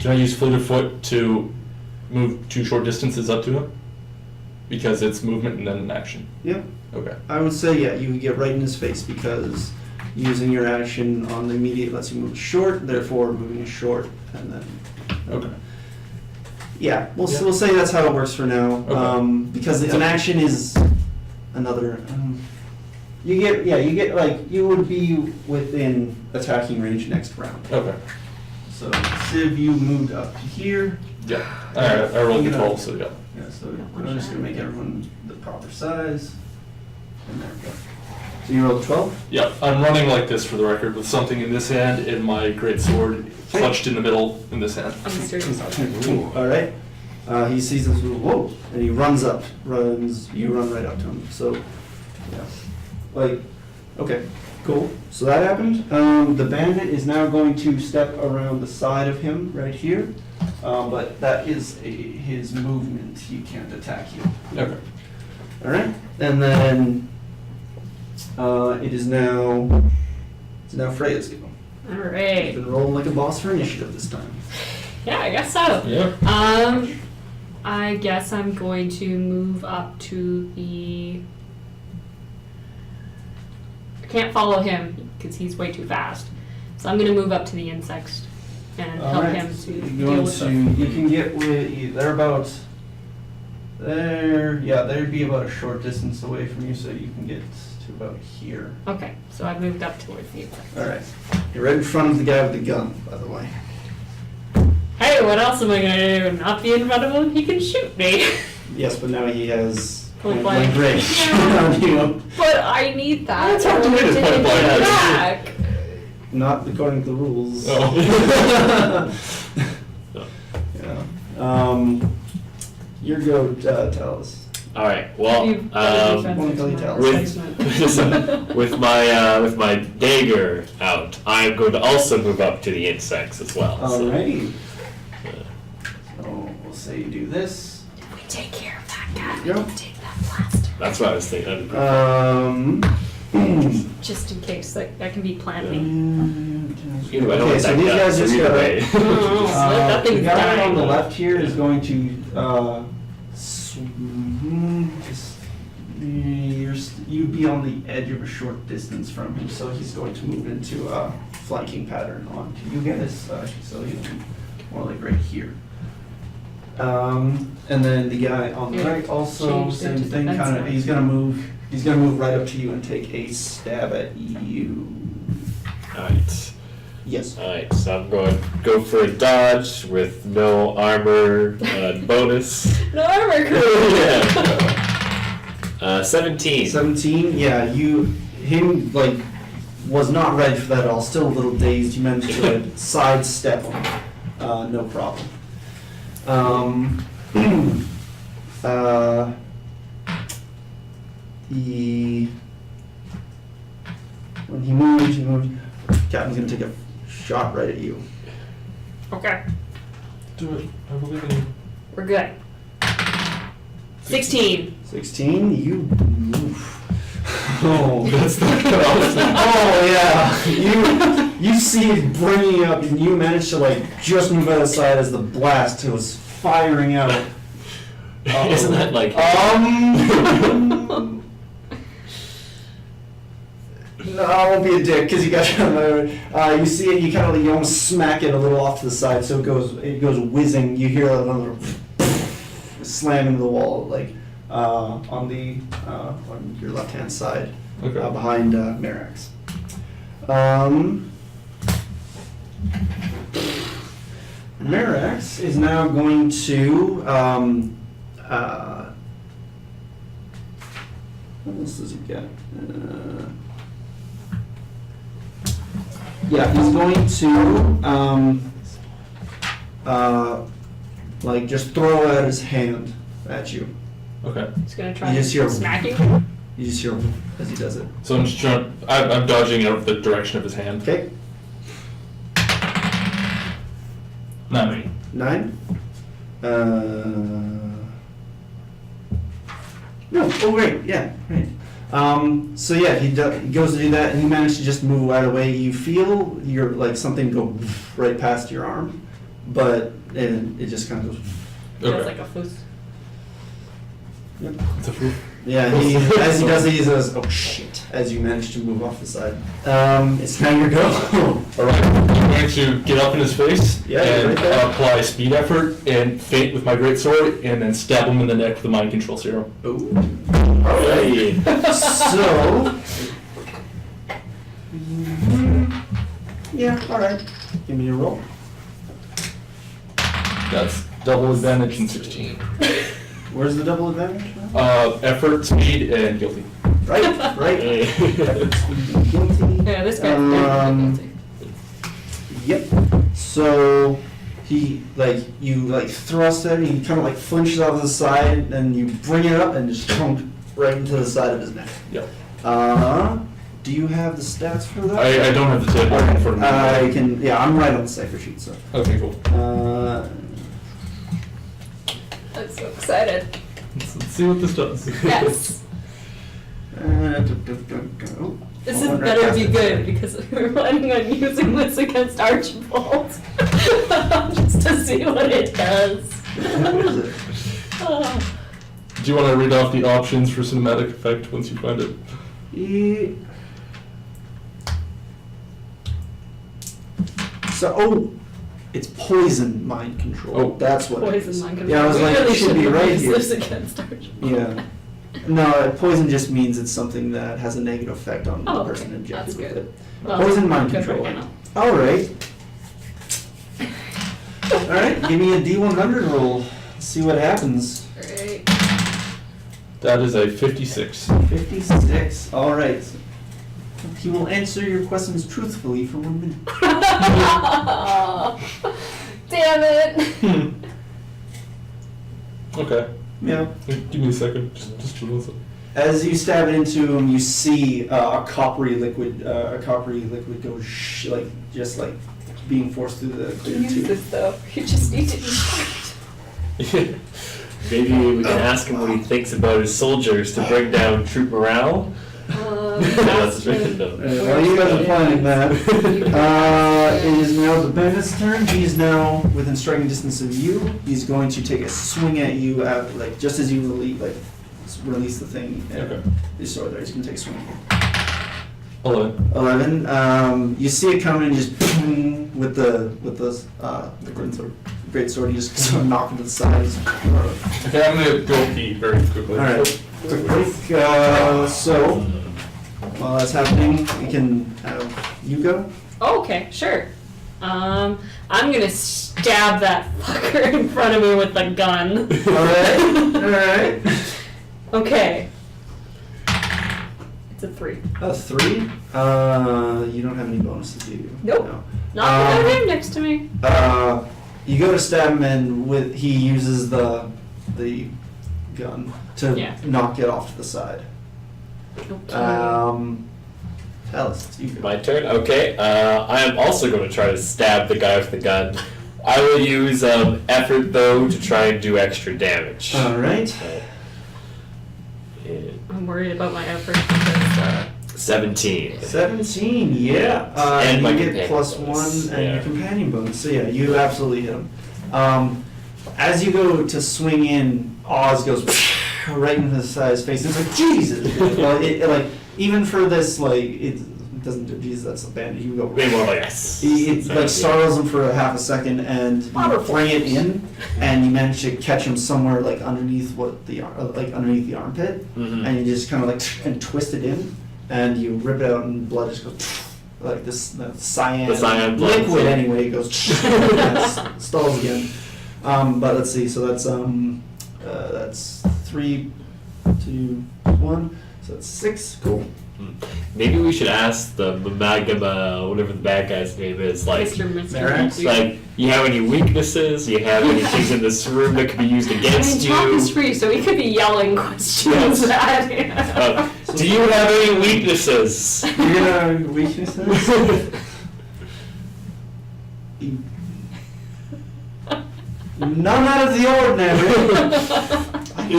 can I use fleet of foot to move 2 short distances up to him? Because it's movement and then an action. Yeah. Okay. I would say, yeah, you would get right in his face because using your action on the immediate lets you move short, therefore moving is short, and then. Okay. Yeah, we'll Yeah. we'll say that's how it works for now. Okay. Because an action is another. You would be within attacking range next round. Okay. So Siv, you moved up to here. Yeah. Alright, I rolled the 12, so yeah. Yeah, so I'm just gonna make everyone the proper size. And there we go. So you rolled 12? Yeah, I'm running like this for the record, with something in this hand and my great sword clutched in the middle in this hand. All right. He sees this. Whoa! And he runs up. You run right up to him. So, yeah. Like, Okay, cool. So that happened. The bandit is now going to step around the side of him right here, but that is his movement. He can't attack you. Okay. All right, and then it is now Freya's go. All You've right. been rolling like a boss for initiative this time. Yeah, I guess so. Yeah. I guess I'm going to move up to the. I can't follow him because he's way too fast. So I'm going to move up to the insects and All help right, him so to you're deal going with to. them. You can get with. They're about. Yeah, they'd be about a short distance away from you, so you can get to about here. Okay, so I've moved up towards the insects. All right, you're right in front of the guy with the gun, by the way. Hey, what else am I going to do? Not be in front of him? He can shoot me. Yes, but now he has Point point blank blank. range Yeah. on you. But I need that. It's hard to win at hit point him blank. back. Not according to the rules. Oh. Yeah. Your go, Talis. All right. Well, You better defend Won't it tell you to tell. my with with my dagger out, I'm going to also move up to the insects as well. so- Alrighty. So we'll say you do this. If we take care of that guy, Yep. we can take that blaster. That's what I was thinking. Just in case that can be plan B. Either way, I don't Okay, want so that these gun, guys so just either gotta- way. That The thing's guy dying. on the left here is going to you'd be on the edge of a short distance from him, so he's going to move into a flanking pattern on you guys. So he'll be more like right here. And then the guy on the Yeah, right also change same into thing. defense Kind of now. he's gonna move right up to you and take a stab at you. Alright. Yes. Alright, so I'm going to go for a dodge with no armor bonus. No armor. Yeah. 17. 17, yeah, him, like, was not ready for that at all, still a little dazed, you managed to like, sidestep him, no problem. When he moved, Captain's gonna take a shot right at you. Okay, Do it. I believe in you. we're good. 16. 16, you move. Oh, That's not good. oh yeah. You see it bringing up, and you manage to like just move out of the side as the blast was firing out. Isn't that like... No, I won't be a dick because you got you see it. You kind of you almost smack it a little off to the side, so it goes whizzing. You hear another slam into the wall, like on your left hand side, Okay. behind Marax. Marax is now going to. What else does he get? Yeah, he's going to like just throw out his hand at you. Okay. He's gonna try You just hear- to smack you. You just hear as he does it. So I'm just trying. I'm dodging out of the direction of his hand. Okay, 9. 9. No. Oh, right. Yeah. Right. So yeah, he goes to do that, and he managed to just move right away. You feel like something go right past your arm, but it just kind of goes. Feels Okay. like a foos. Yep. It's a fluke. Yeah, as he does it, he says, "Oh shit!" As you manage to move off the side. It's now your go. All right. I'm going to get up in his face Yeah, you're and right there. apply speed effort and feint with my greatsword, and then stab him in the neck with the mind control serum. Ooh. All right. So. Yeah. All right. Give me your roll. That's double advantage in 16. Where's the double advantage? Effort, speed, and guilty. Right. Right. Guilty. Yeah, this guy's Um, definitely guilty. Yep. So he you thrust it, and he kind of like flinches off to the side, and you bring it up and just chunk right into the side of his neck. Yep. Do you have the stats for that? I don't have the table in front of me. I can. Yeah, I'm right on the cipher sheet. So. Okay, cool. I'm so excited. Let's see what this does. Yes. Oh, This I is wonder better if be that's good because we're planning on using this against Archibald. Just to see what it does. What is it? Oh. Do you want to read off the options for cinematic effect once you find it? So, it's poison mind control. Oh. That's what it Poison is. mind control. Yeah, I was We like, really it should be shouldn't right use here. this against Archibald. Yeah. No, poison just means it's something that has a negative effect on Oh, the okay. person injected That's with good. it. Well, Poison mind good for control. Hannah. All right. All right, give me a D100 roll. Let's see what happens. Great. That is a 56. 56. All right. He will answer your questions truthfully for 1 minute. Damn it. Okay. Yeah. Give me a second. Just a little. As you stab it into him, you see a coppery liquid go just like being forced through the clear Use tube. this though. You just need to eat. Maybe we can ask him what he thinks about his soldiers to bring down troop morale. That's written down. Well, you guys are planning that. It is now the bandit's turn. He's now within striking distance of you. He's going to take a swing at you, like just as you release the thing. Okay. His sword there. He's going to take a swing. 11. 11. You see it coming, and just with the great sword. You just sort of knock him to the side. Okay, I'm gonna go pee very quickly. All right. Quick break. So while that's happening, we can have you go. Oh, okay, sure. I'm gonna stab that fucker in front of me with the gun. All right. All right. Okay. It's a 3. A 3. You don't have any bonuses, do you? Nope. No. Not with him next to me. You go to stab him, and he uses the gun to Yeah. knock it off to the side. Okay. Alice, you go. My turn? Okay. I am also going to try to stab the guy with the gun. I will use effort, though, to try and do extra damage. All right. I'm worried about my effort because 17. 17, yeah. And you my get companion plus bonus, 1 and yeah. your companion bonus. So yeah, you absolutely hit him. As you go to swing in, Oz goes right into the side of his face. It's like, Jesus! Well, like, even for this, like, it doesn't do Jesus, that's a bandit. You go. Maybe more like yes. It like startles him for a half a second, and you bring it in, and you manage to catch him somewhere like underneath underneath the armpit, Mhm. and you just kind of like and twist it in, and you rip it out, and blood just goes like this cyan, The cyan blood. liquid anyway. It goes stalls again. But let's see. So that's 3, 2, 1. So that's 6. Cool. Maybe we should ask the Magma, whatever the bad guy's name is, like, Mr. Marex? like, you have any weaknesses? You have any things in this room that could be used against talk you? is free, so he could be yelling questions at him. Do you have any weaknesses? You're gonna weaknesses. None out of the ordinary.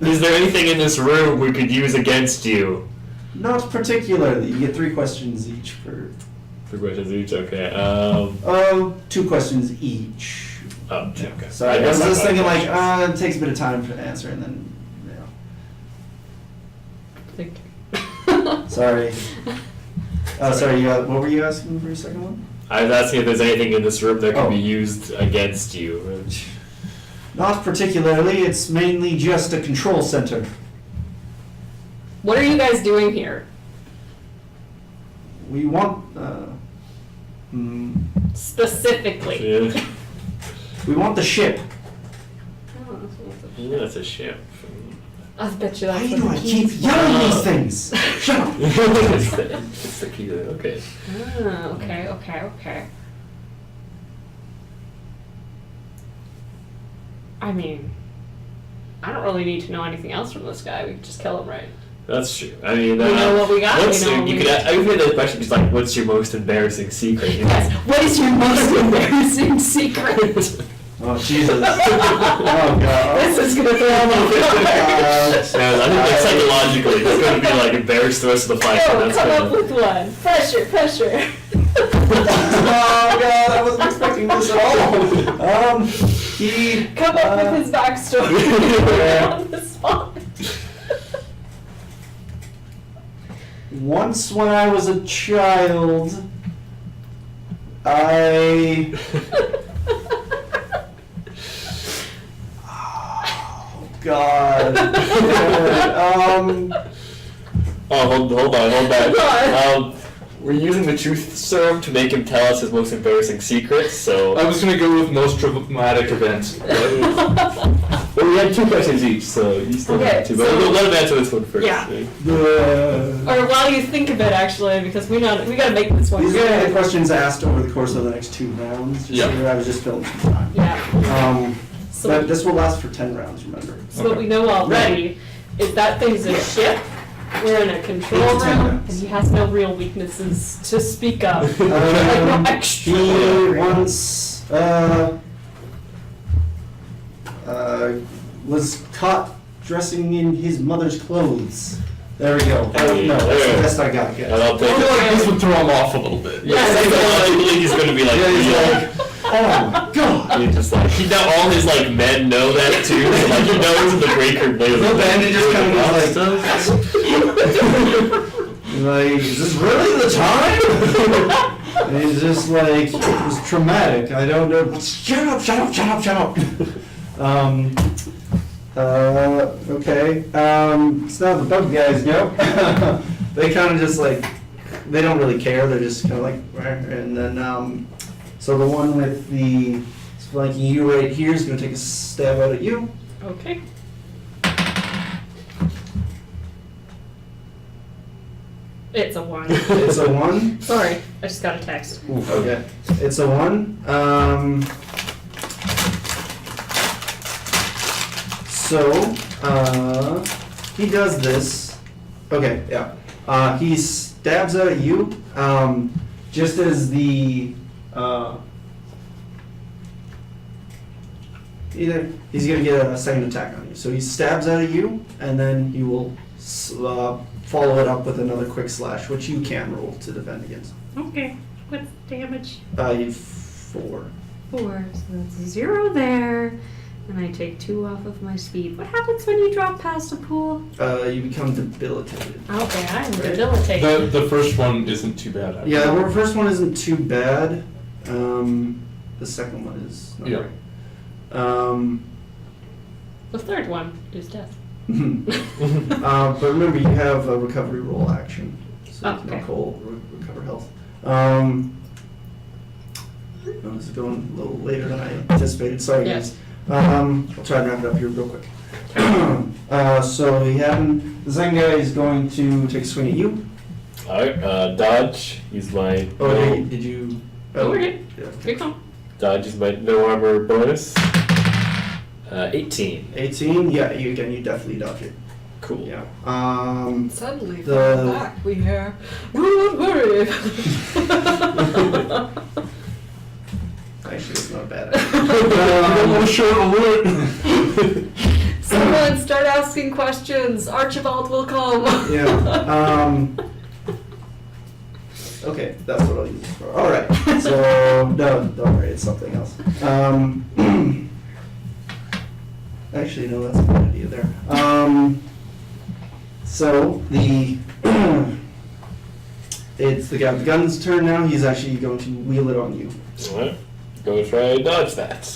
Is there anything in this room we could use against you? Not particularly. You get 3 questions each for. 3 questions each, okay. 2 questions each. Oh, okay. So I I guess was just that's thinking my like, questions. it takes a bit of time to answer, and then, Sorry. Sorry. What were you asking for your second one? I was asking if there's anything in this room that could Oh. be used against you. Not particularly. It's mainly just a control center. What are you guys doing here? We want. Specifically. Yeah, We want the ship. that's a ship. I bet you Why that's do what I the keep keys. yelling these things? Shut up. It's the key there, okay. Okay. I mean, I don't really need to know anything else from this guy. We can just kill him, right? That's true. I mean, We know what we got, What's, we know you we- could. I would the question is like, what's your most embarrassing secret? Yes. What is your most embarrassing secret? Oh, Jesus. Oh, God. This is gonna throw them off. I think like psychologically, it's going to be like embarrassed the rest of the fight. Oh, That's come gonna- up with one. Pressure. Oh, God, I wasn't expecting this at all. He... Come up with his backstory on the spot. Once when I was a child, I... Oh, God. Oh, hold on. on. We're using the truth serum to make him tell us his most embarrassing secret. So, I was gonna go with most traumatic event. well, we had 2 questions each, so you still Okay, have 2. But so- let him answer this one first. Yeah. Uh, Or while you think of it, actually, because we gotta make this one. These are gonna good. get questions asked over the course of the next 2 rounds. Just Yeah. so I was just filling some time. Yeah. But So, this will last for 10 rounds, remember? so what we know already is that thing's a ship. We're in a control 8 to 10 room, rounds. and he has no real weaknesses to speak of. Like no extra. He once was caught dressing in his mother's clothes. There we go. Hey, No, that's the there. best I got, And guys. I'll I take feel it. like this would throw him off a little bit. Yeah, psychologically, he's going to be like, Yeah, he's real. like, oh my God. He's just like, all his like men know that too. So like he knows in the breaker knows. The bandit just kind of stuff. Like, is this really the time? And he's just like, it was traumatic. I don't know. Shut up. Okay. So now the bug guys go. They kind of just like, they don't really care. They're just kind of like, and then, so the one with the flanking you right here is going to take a stab out at you. Okay. It's a 1. It's a 1. Sorry, I just got a text. Okay. It's a 1. So, he does this. Okay, yeah. He stabs at you, just as the, he's gonna get a second attack on you. So he stabs at you, and then he will follow it up with another quick slash, which you can roll to defend against. Okay. What's damage? You 4. 4, so that's a 0 there. And I take 2 off of my speed. What happens when you drop past a pool? You become debilitated. Okay, I'm Right. debilitated. The first one isn't too bad. Actually. Yeah, the first one isn't too bad. The second one is not Yeah. great. The third one is death. But remember, you have a recovery roll action, so you can Okay. recover health. This is going a little later than I anticipated. Sorry, Yeah. guys. I'll try and wrap it up here real quick. So the second guy is going to take a swing at you. Alright, dodge. He's my Oh, did you? Oh, we're good. Yeah. Good call. dodge is my no armor bonus. 18. 18. Yeah, you definitely dodge it. Cool. Yeah. Suddenly, The- from back, we hear, do not worry. Actually, it's not bad. Someone start asking questions. Archibald will come. Yeah. Okay, that's what I'll use it for. All right. So no, don't worry, it's something else. Actually, no, that's a good idea there. So it's the guy with the gun's turn now. He's actually going to wheel it on you. Alright, go try to dodge that.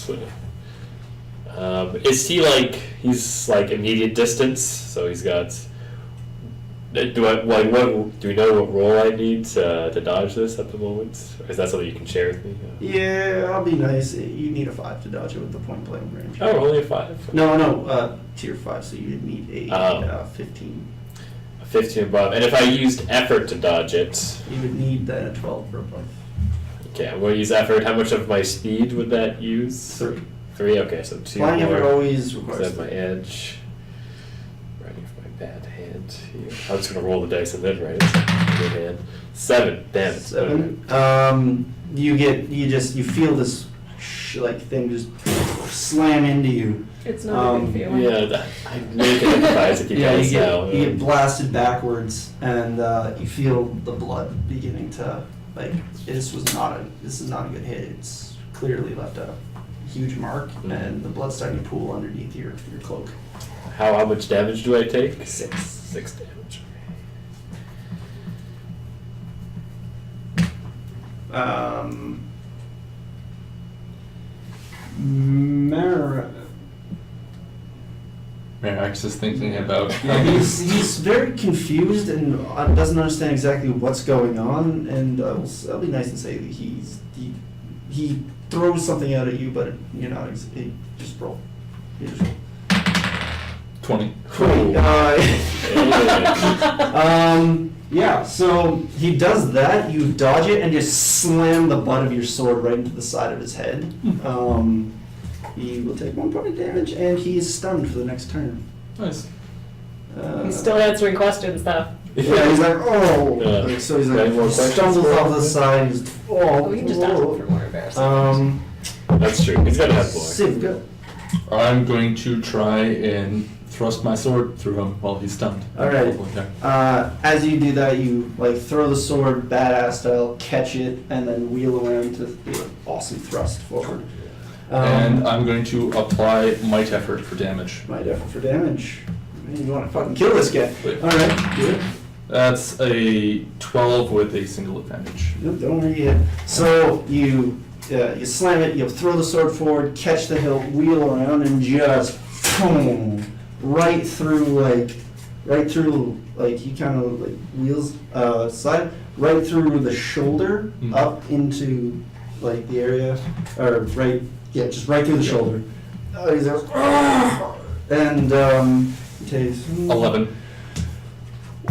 Is he like, he's like immediate distance, so he's got, do we know what roll I need to dodge this at the moment? Or is that something you can share with me? Yeah, I'll be nice. You need a 5 to dodge it with the point blank range. Oh, only a 5. No, tier 5, so you would need a Oh. 15. A 15 above. And if I used effort to dodge it, You would need then a 12 or above. okay, I'm going to use effort. How much of my speed would that use? 3. 3, okay, so 2 Flying effort more. always Is requires that my edge? Ready for my bad hand. here. I'm just gonna roll the dice and then write it. Good hand. 7. Damn it. 7. You feel this like thing just slam into you. It's not a good feeling. Yeah, I really can empathize with you guys now. You get blasted backwards, and you feel the blood beginning to like. This is not a good hit. It's clearly left a huge mark, and the blood's starting to pool underneath your cloak. How much damage do I take? 6. 6 damage. Marax is thinking about. Yeah, he's very confused and doesn't understand exactly what's going on, and it'll be nice to say that he throws something out at you, but you're not. He just roll. You just roll. 20. Cool. Yeah, so he does that, you dodge it, and just slam the butt of your sword right into the side of his head. He will take 1 point of damage, and he is stunned for the next turn. Nice. He's still answering questions though. Yeah, he's like, oh! Yeah. Like, so he's Got any like, more he questions stumbles for off him? the side, he's, We can just ask him for more embarrassing. That's true. He's gotta have more. Siv, go. I'm going to try and thrust my sword through him while he's stunned. Alright. Okay. As you do that, you like throw the sword badass style, catch it, and then wheel around to do an awesome thrust forward. And I'm going to apply might effort for damage. Might effort for damage. Man, you want to fucking kill this guy. Wait. Alright, do it. That's a 12 with a single advantage. Nope, don't worry yet. So you slam it, you throw the sword forward, catch the hilt, wheel around, and just boom, right through he kind of like wheels side right through the shoulder up into like the area or just right through the shoulder. He's like, and he takes 11.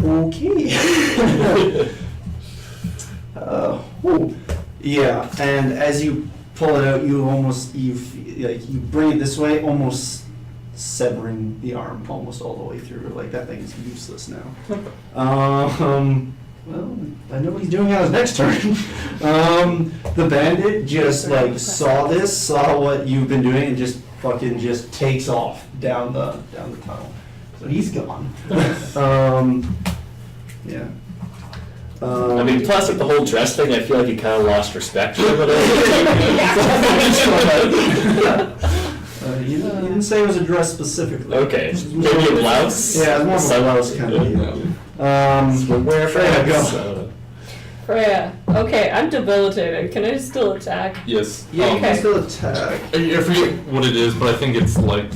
Okay. Yeah, and as you pull it out, you bring it this way, almost severing the arm almost all the way through. Like that thing is useless now. Well, I know what he's doing on his next turn. The bandit just like saw what you've been doing, and just fucking just takes off down the tunnel. So he's gone. Yeah. I mean, plus with the whole dress thing, I feel like you kind of lost respect for him a little. You didn't say it was a dress specifically. Okay, maybe a blouse? Yeah, it's more of a blouse kind of deal. Where Freya, go. Freya, okay, I'm debilitated. Can I still attack? Yes. Yeah, you Okay. can still attack. I forget what it is, but I think it's like.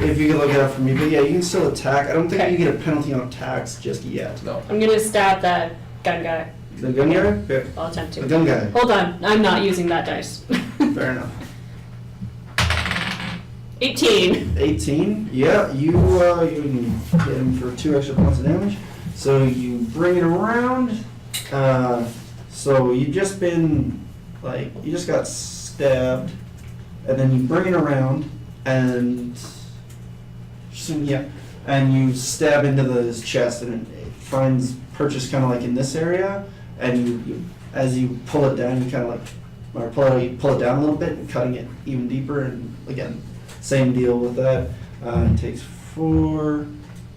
If you can look it up for me, but yeah, you can still attack. I don't think Okay. you get a penalty on attacks just yet. No. I'm gonna stab that gun guy. The gun guy? Okay. I'll attempt The to. gun guy. Hold on, I'm not using that dice. Fair enough. 18. 18. Yeah, you can get him for 2 extra points of damage. So you bring it around. So you just got stabbed, and then you bring it around, and and you stab into his chest, and it finds purchase kind of like in this area, and as you pull it down, you kind of like, or pull it down a little bit, and cutting it even deeper, and again, same deal with that. It takes 4,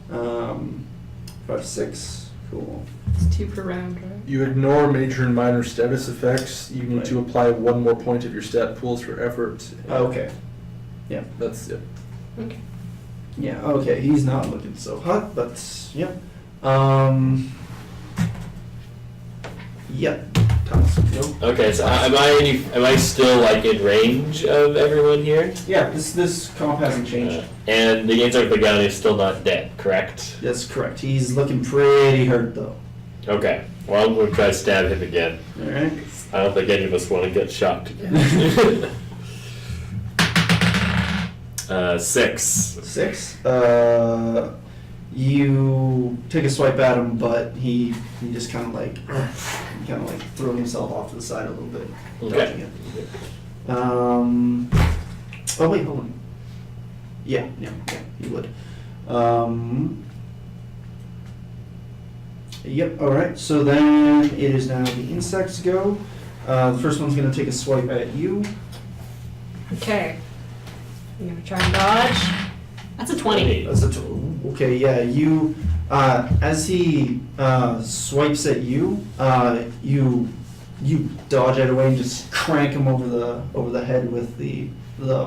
5, 6. Cool. It's 2 per round, right? You ignore major and minor status effects. You need to apply 1 more point of your stat pools for effort. Okay. Yeah. That's it. Okay. Yeah. Okay. He's not looking so hot, but yeah. Yeah. Thomas. Go. Okay, so am I still like in range of everyone here? Yeah. This comp hasn't changed. And the answer of the gun is still not dead, correct? That's correct. He's looking pretty hurt though. Okay. Well, I'm gonna try to stab him again. All right. I don't think any of us want to get shocked again. 6. 6. You take a swipe at him, but he just kind of like threw himself off to the side a little bit, dodging it. Oh wait, hold on. Yeah, you would. Yep, alright, so then it is now the insects go. The first one's gonna take a swipe at you. Okay. I'm gonna try and dodge. That's a 20. That's okay, yeah, you, as he, swipes at you, you dodge out of the way and just crank him over the head with the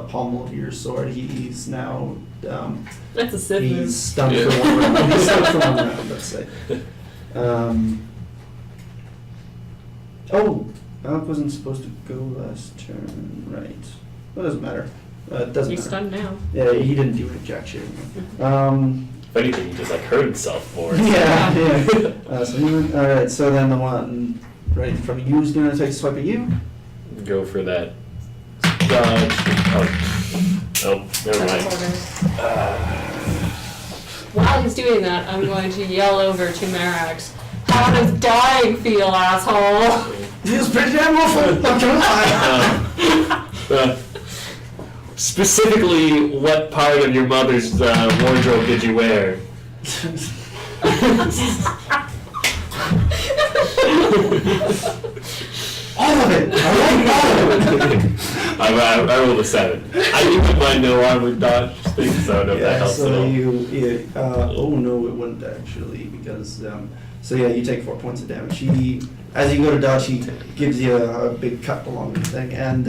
pommel of your sword. He's now, That's a Siv he's move. stunned for one round. He's stunned for 1 round, let's say. Oh, Alec wasn't supposed to go last turn, right? Well, it doesn't matter. It doesn't He's matter. stunned now. Yeah, he didn't do it, jack shit. If anything, he just like hurt himself more. Yeah, yeah. Alright, so then the one right in front of you is gonna take a swipe at you. Go for that. Dodge. Oh, never mind. While he's doing that, I'm going to yell over to Marax. How does dying feel, asshole? Feels pretty damn awful, not gonna lie. Specifically, what part of your mother's wardrobe did you wear? All of it! I like all of it! I rolled a 7. I didn't mind no armored dodge thing, so I don't know if that Yeah, helps at so all. oh no, it wouldn't actually, because, so yeah, you take 4 points of damage. He, as you go to dodge, he gives you a big cut along the thing, and,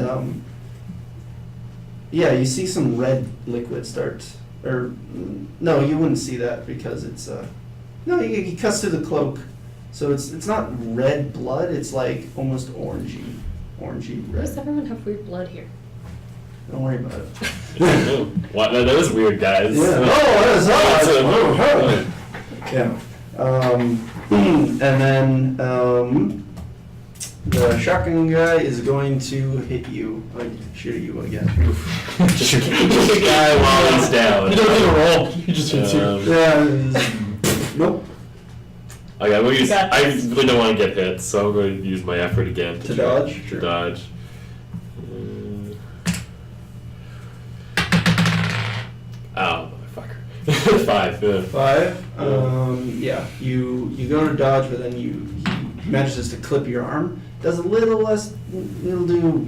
yeah, you see some red liquid start, or, no, you wouldn't see that because it's, no, he cuts through the cloak. So it's not red blood, it's like almost orangey Why red. does everyone have weird blood here? Don't worry about it. What? That was weird, guys. Yeah. That's Yeah. And then the shotgun guy is going to hit you, like shoot at you again. just a guy while he's down. He doesn't even roll. He just hits you. Yeah. Nope. Okay, I'm gonna use, Got I this. really don't want to get hit, so I'm going to use my effort again To try- dodge? To Sure. dodge. Ow, motherfucker. 5. Yeah. 5. Yeah. You go to dodge, but then he manages to clip your arm. Does a little less. It'll do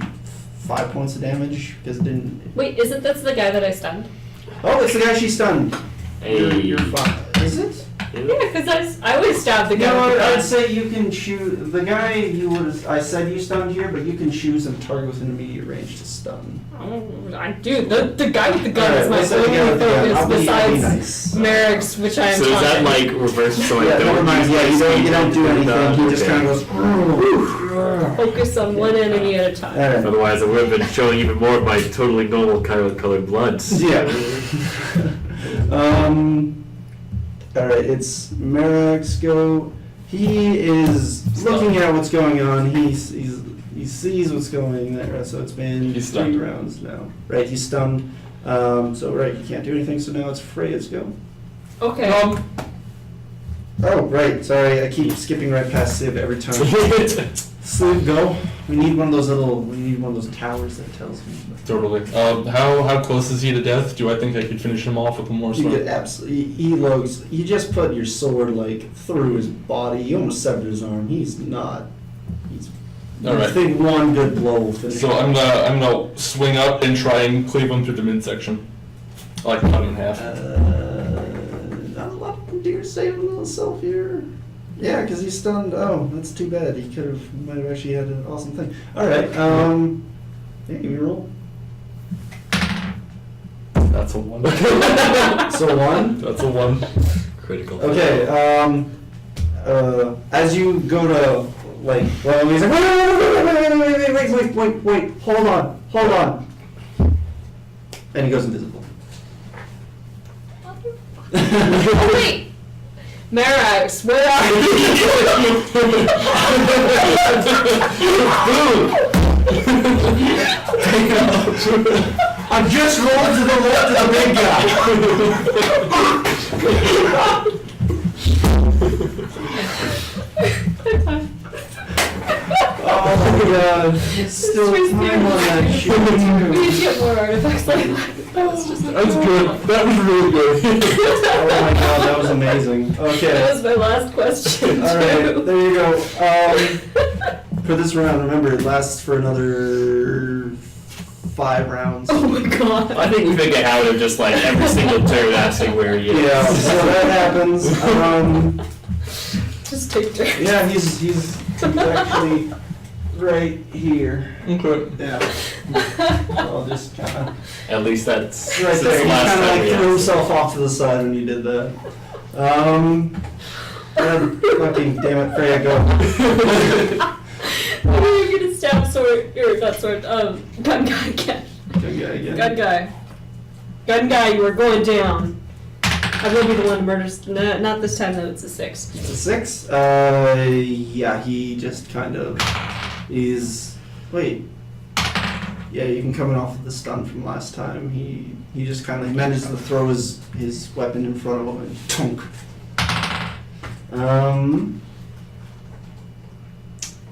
5 points of damage because it didn't. Wait, isn't that the guy that I stunned? Oh, it's the guy she stunned. Hey. You're fine. Is it? Yeah, because I always stab the guy No, with the I'd gun. say you can choose the guy you was. I said you stunned here, but you can choose a target within immediate range to stun. Oh, I do. The guy with the gun is my let's say the guy only with the gun. focus I'll be besides nice. Merrick's, which I am So is that taunting. like reverse, so I Yeah, don't never mind. use Yeah, my you don't do speed to anything. He just okay. kind of goes. Focus on one enemy at a time. Alright. Otherwise, I would have been showing even more of my totally normal colored bloods. Yeah. Alright, it's Merak's go. He is looking at what's going on. He sees what's going there. So it's been He's 3 stunned. rounds now. Right, he's stunned. So right, you can't do anything. So now it's Freya's go. Okay. Oh right, sorry. I keep skipping right past Siv every time. Siv, go. We need one of those towers that tells me. Totally. How close is he to death? Do I think I could finish him off with one more You swing? get absolutely. He looks. You just put your sword like through his body. You almost severed his arm. He's not. He's. All right. I think one good blow will finish. So him. I'm gonna swing up and try and cleave him through the midsection. I like cut him in half. Not a lot of deer saving himself here. Yeah, because he's stunned. Oh, that's too bad. He might have actually had an awesome thing. All right. Yeah, give me a roll. That's a 1. So 1. That's a 1. Critical. Okay, as you go to, like, well, he's like, wait, hold on. And he goes invisible. Oh, wait! Marax, where are I'm just rolling to the left of the big guy. Oh my god, it's still time on that shit We too. need to get more artifacts like that. That's just That was good. That was really good. Oh my god, that was amazing. That Okay. was my last question. All right, too. there you go. For this round, remember it lasts for another 5 rounds. Oh my god. I think we make a habit of just like every single turn asking where he is. Yeah, so that happens. Just take turns. Yeah, he's actually right here. Okay. Yeah. I'll just kind of At least that's right since there. the He last kind of time like we threw asked. himself off to the side when you did that. Fucking damn it, Freya, go. What are you gonna stab sword or not sword? Gun guy again. Good guy again. Gun guy. Gun guy, you are going down. I will be the one to murder. No, not this time though. It's a 6. It's a 6. Yeah, he just kind of is. Wait. Yeah, even coming off of the stun from last time, he just kind of manages to throw his weapon in front of him and tunk.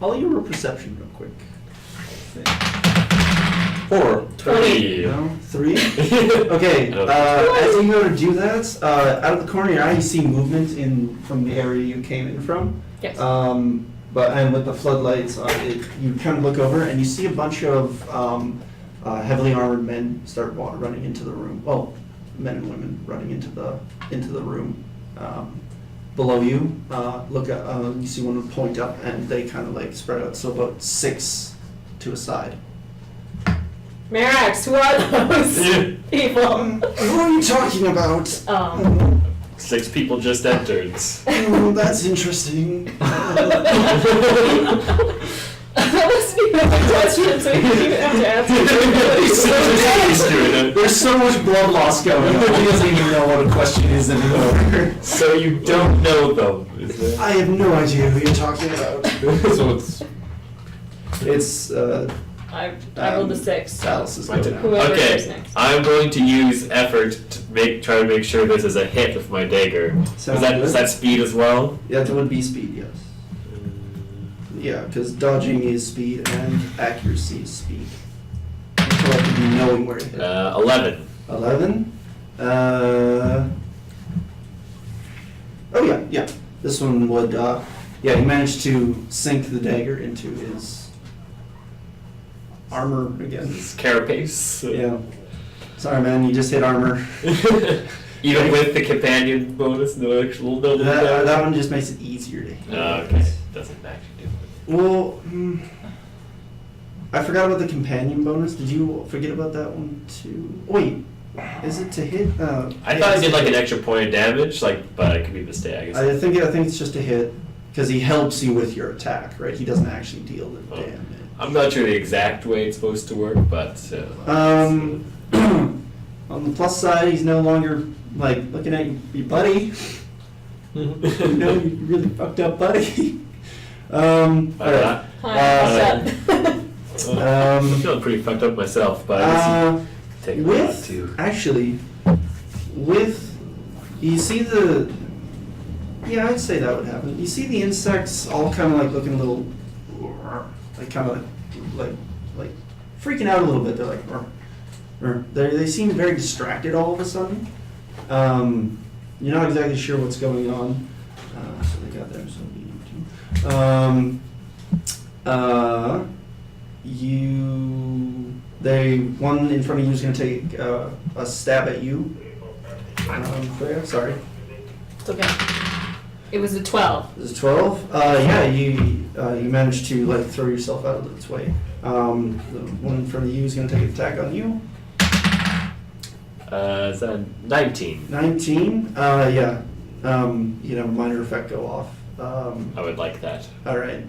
I'll give a perception real quick. 4. 20. No, 3. Okay. As you go to do that, out of the corner of your eye, you see movement from the area you came in from. Yes. And with the floodlights, you kind of look over and you see a bunch of heavily armored men start running into the room. Well, men and women running into the room. Below you, you see one point up, and they kind of like spread out. So about 6 to a side. Marax, who are those people? Who are you talking about? 6 people just entered. That's interesting. That wasn't even a question, so you didn't even have to answer. There's so much blood loss going on. He doesn't even know what a question is anymore. So you don't know them, is there? I have no idea who you're talking about. So It's I rolled a 6. Alice is My going turn. now. Whoever goes Okay, next. I'm going to use effort to try to make sure this is a hit with my dagger. Sounds Is good. that speed as well? Yeah, that would be speed, yes. Yeah, because dodging is speed and accuracy is speed. Collectively knowing where to hit. 11. 11. Oh yeah. This one would. Yeah, he managed to sink the dagger into his armor again. This carapace. Yeah. Sorry, man. You just hit armor. Even with the companion bonus, no actual double damage? That one just makes it easier to hit. Okay, doesn't actually do it. Well, I forgot about the companion bonus. Did you forget about that one too? Wait, is it to hit? I thought I did like an extra point of damage, but I could be mistaken. I think it's just a hit because he helps you with your attack, right? He doesn't actually deal the Oh. damage. I'm not sure the exact way it's supposed to work, but On the plus side, he's no longer like looking at you buddy. You know, you really fucked up, buddy. Alright. Alright. Hi, what's up? I'm feeling pretty fucked up myself, but I guess take a lot too. You see the, yeah, I'd say that would happen. You see the insects all kind of like looking a little, like kind of like freaking out a little bit. They're like, they seem very distracted all of a sudden. You're not exactly sure what's going on. So they got there, so one in front of you is going to take a stab at you. Freya, sorry. It's okay. It was a 12. This is 12. Yeah, you managed to like throw yourself out of its way. The one in front of you is going to take an attack on you. Is that 19? 19. Yeah. Minor effect go off. I would like that. All right.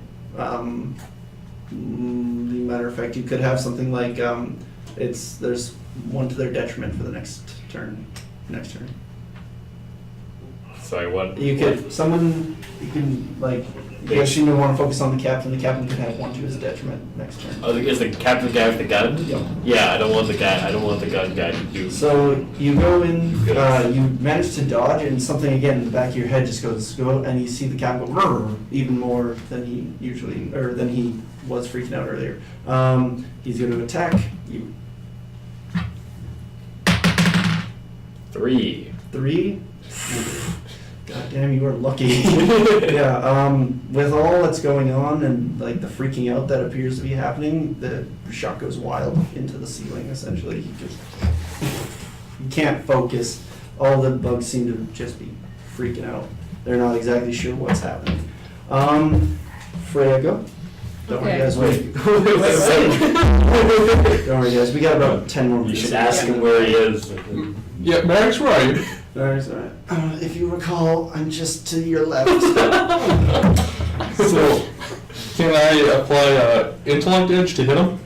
Matter of fact, you could have something like there's one to their detriment for the next turn. Sorry, what? You can like. You guys seem to want to focus on the captain. The captain can have one to his detriment next turn. Oh, is the captain the guy with the gun? Yep. Yeah, I don't want the gun guy to do. So you go in. You manage to dodge, and something again in the back of your head just goes go, and you see the captain go "Rrr," even more than than he was freaking out earlier. He's going to attack you. 3. 3? God damn, you are lucky. Yeah, with all that's going on and like the freaking out that appears to be happening, the shot goes wild into the ceiling essentially. You can't focus. All the bugs seem to just be freaking out. They're not exactly sure what's happening. Freya, go. Don't worry, Okay. guys. Wait. Don't worry, guys. We got about 10 more You minutes. should ask him where he is. Yeah, Max, where are you? Alright, alright. If you recall, I'm just to your left. So, can I apply intellect edge to hit him?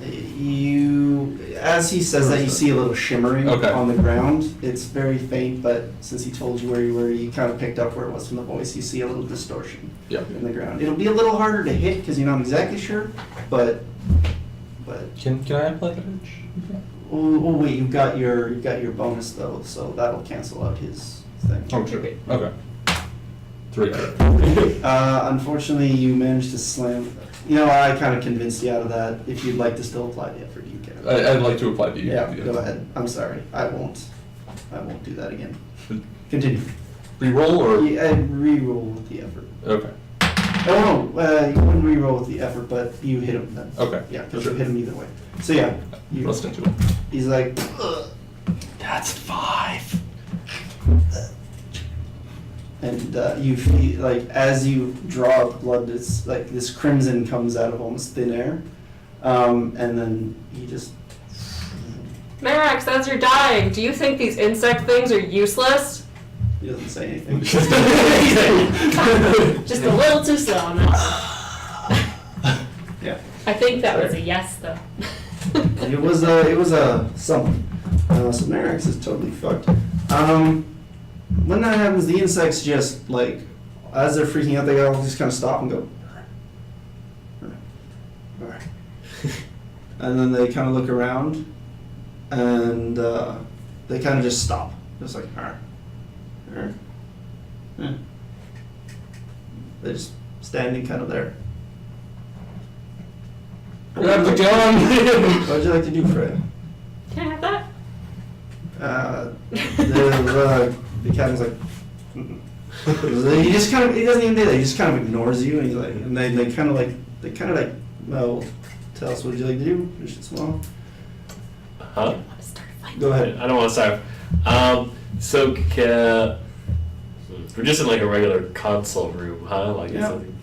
As he says that, you see a little shimmering Okay. on the ground. It's very faint, but since he told you where you were, you kind of picked up where it was from the voice. You see a little distortion Yeah. in the ground. It'll be a little harder to hit because you're not exactly sure, but Can I apply that edge? oh wait, you've got your bonus though, so that'll cancel out his thing. Oh, sure. Okay. 3. Unfortunately, you managed to slam. You know, I kind of convinced you out of that. If you'd like to still apply the effort, you can. I'd like to apply the Yeah, go ahead. I'm sorry. I won't do that again. Continue. Reroll or? Re-roll with the effort. Okay. Oh no, you wouldn't re-roll with the effort, but you hit him then. Okay. Yeah, because Sure. you hit him either way. So yeah, Rust into it. he's like, ugh. That's 5. And you feel like as you draw blood, it's like this crimson comes out of almost thin air, and then he just. Marax, as you're dying, do you think these insect things are useless? He doesn't say anything. Just a little too slow on that one. Yeah. I think that was a yes, though. It was something. So Marax is totally fucked. When that happens, the insects just like, as they're freaking out, they all just kind of stop and go. And then they kind of look around, and they kind of just stop, just like, yeah. They're just standing kind of there. Grab the gun! What would you like to do, Freya? Can I have that? The captain's like, mm-mm. He just kind of, he doesn't even do that. He just kind of ignores you, and he's like, and they kind of like, well, tell us what would you like to do? Finish it small. Huh? Start a fight. Go ahead. I don't want to start. So, we're just in like a regular console room, huh? Like Yeah. something.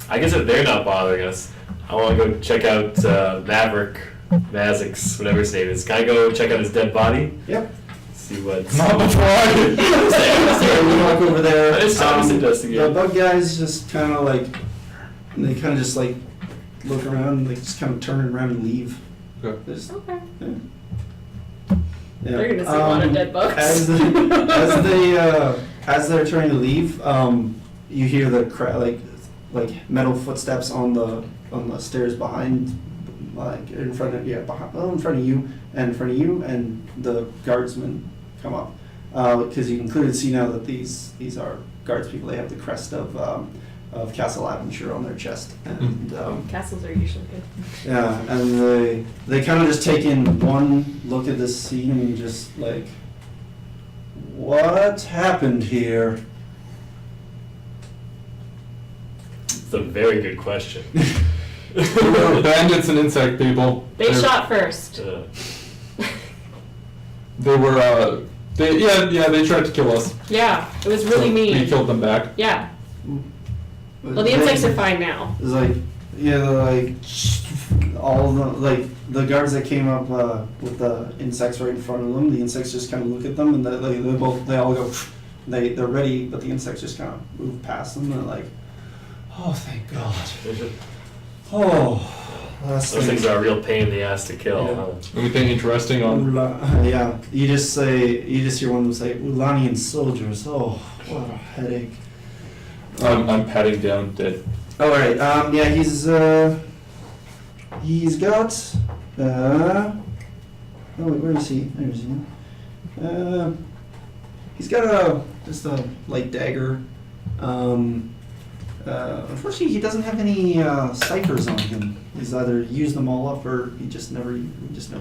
I guess if they're not bothering us, I want to go check out Mazix, whatever his name is. Can I go check out his dead body? Yep. See what's. Not before I... So we walk over there. It's time to investigate. The bug guys just kind of like, they kind of just like look around and they just kind of turn around and leave. Okay. They just, Okay. yeah. Yeah. They're gonna see a lot of dead bugs. As they're turning to leave, you hear the like metal footsteps on the stairs behind, like in front of in front of you and the guardsmen come up, because you can clearly see now that these are guards people. They have the crest of Castle Aventure on their chest, and Castles are usually good. yeah, and they kind of just take in one look at this scene and just like, what happened here? It's a very good question. Bandits and insect people. They shot first. They were, they tried to kill us. Yeah, it was really So mean. We killed them back. Yeah. Well, the insects are fine now. It's like, yeah, they're like, all the, like, the guards that came up with the insects right in front of them, the insects just kind of look at them and they all go, they're ready, but the insects just kind of move past them and they're like, oh, thank God. Oh, last Those things are a real pain in the ass to kill. Yeah. Huh? Anything interesting on... Yeah, you just hear one of them say, Ulanian soldiers, oh, what a headache. I'm patting down dead. Oh, all right. Yeah, he's got. Oh wait, where is he? There's he. He's got just a light dagger. Unfortunately, he doesn't have any ciphers on him. He's either used them all up or he just never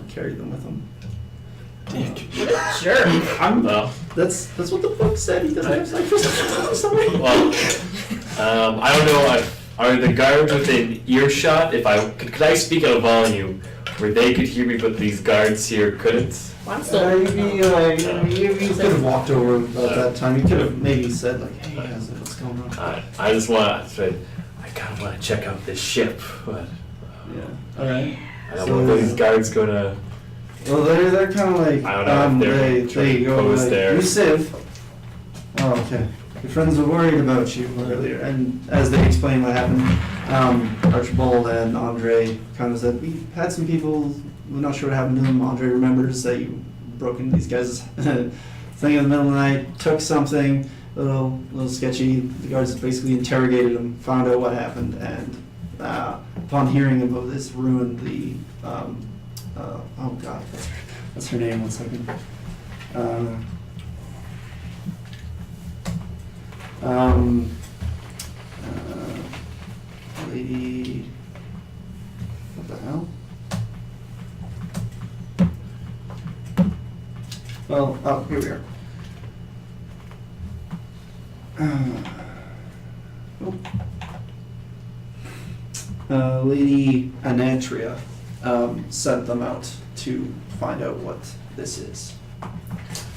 carried them with him. Sure. Well, That's what the book said. He doesn't have sight for something. I'm sorry. well, I don't know. Are the guards within earshot? Could I speak at a volume where they could hear me, but these guards here couldn't? I'm still. You could have walked over at that time. You could have maybe said like, "Hey, what's going on?" I just want to. I kind of want to check out this ship, but Yeah. All right. I don't know if these guards gonna. Well, they're kind of like I don't know if they're they go posed like, there. "You Siv." Oh, okay. Your friends were worried about you earlier, and as they explained what happened, Archibald and Andre kind of said, "We had some people. We're not sure what happened to them." Andre remembers that you broke into these guys' thing in the middle of the night, took something a little sketchy. The guards basically interrogated him, found out what happened, and upon hearing about this, ruined the. Oh God, what's her name? 1 second. Lady. What the hell? Well, oh, here we are. Lady Anatria sent them out to find out what this is.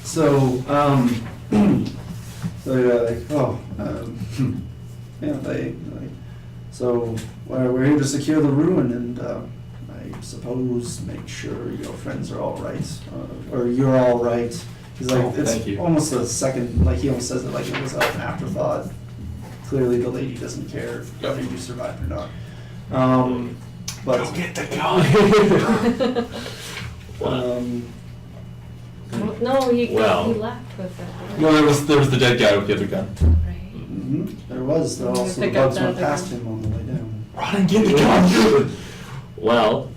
So, so you're like, oh, yeah, so we're here to secure the ruin, and I suppose make sure your friends are all right, or you're all right. He's like, thank you. it's almost a second, like he almost says it like it was an afterthought. Clearly, the lady doesn't care whether you survive or not. But Go get the gun. No, he Well. left with it. No, there was the dead guy with the other gun. Right. there was. There You also pick the up bugs the went other past one. him on the way down. Run and get the gun. Well,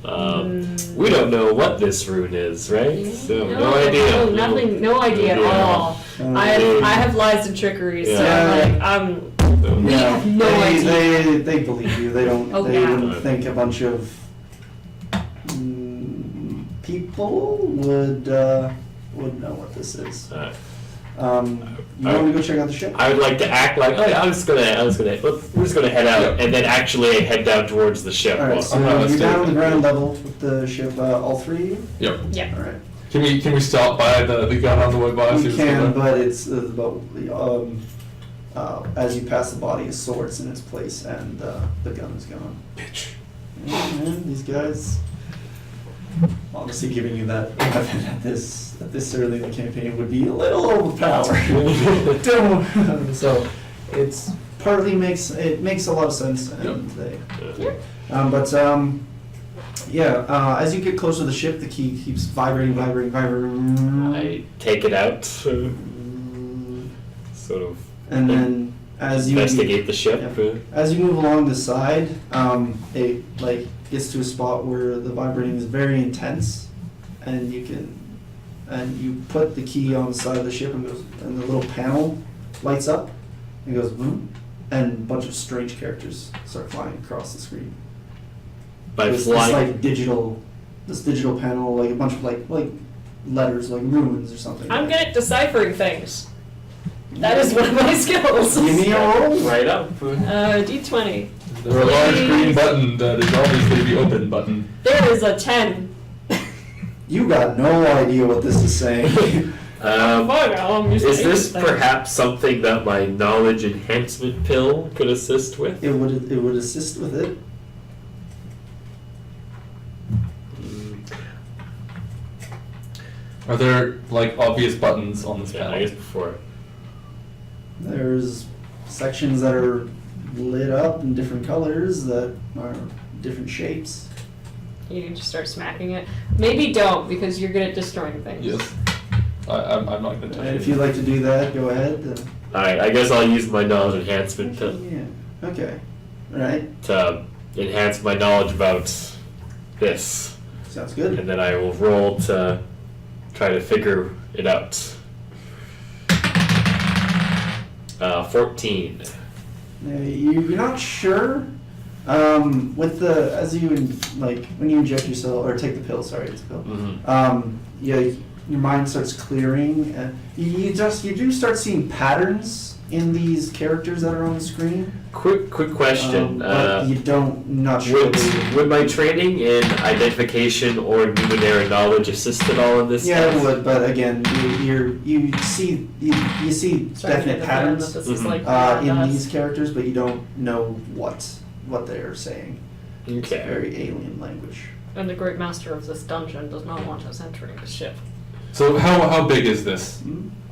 we don't know what this rune is, right? So no idea. No, nothing. No idea at all. I have lies and trickery, so Yeah. we have no idea. They believe you. They don't. Oh, they yeah. wouldn't think a bunch of people would know what this is. You want to go check out the ship? I would like to act like, oh yeah, we're just gonna head out, and then actually head down towards the ship. All right. So let's you're do down it. on the ground level with the ship. All three of you. Yep. Yeah. All right. Can we stop by the gun on the way by? see You what's can, going on? but it's about as you pass the body, a sword's in its place, and the gun is gone. Bitch. Yeah, man, these guys. Honestly, giving you that weapon at this early in the campaign would be a little overpowered. So it's partly makes a lot of sense, and as you get closer to the ship, the key keeps vibrating. I take it out, sort of And then as you investigate the ship. as you move along the side, it like gets to a spot where the vibrating is very intense, and you put the key on the side of the ship, and the little panel lights up and goes boom, and a bunch of strange characters start flying across the screen. By This flying, like digital panel, like a bunch of like letters, like runes or something. I'm good at deciphering things. That is one of my skills. Give me a roll. right up. D20. There's a large green button that is obviously the open button. There is a 10. You got no idea what this is saying. I'm used to Is this things. perhaps something that my knowledge enhancement pill could assist with? It would assist with it. Are there like obvious buttons on this Yeah, I panel? guess before. There's sections that are lit up in different colors that are different shapes. You can just start smacking it. Maybe don't, because you're good at destroying things. Yes. I'm not gonna touch And it. if you'd like to do that, go ahead. Alright, I guess I'll use my knowledge enhancement pill Yeah. Okay. All right. to enhance my knowledge about this. Sounds good. And then I will roll to try to figure it out. 14. You're not sure. With when you inject yourself or take the pill. Sorry, it's a pill. Mm-hmm. Yeah, your mind starts clearing. You do start seeing patterns in these characters that are on the screen. Quick question. But you not sure. Would my training in identification or numenera knowledge assist at all in this? Yeah, test? it would, but again, you see definite patterns This is like in these characters, but you don't know what they're saying. It's Okay. very alien language. And the great master of this dungeon does not want us entering the ship. So how big is this?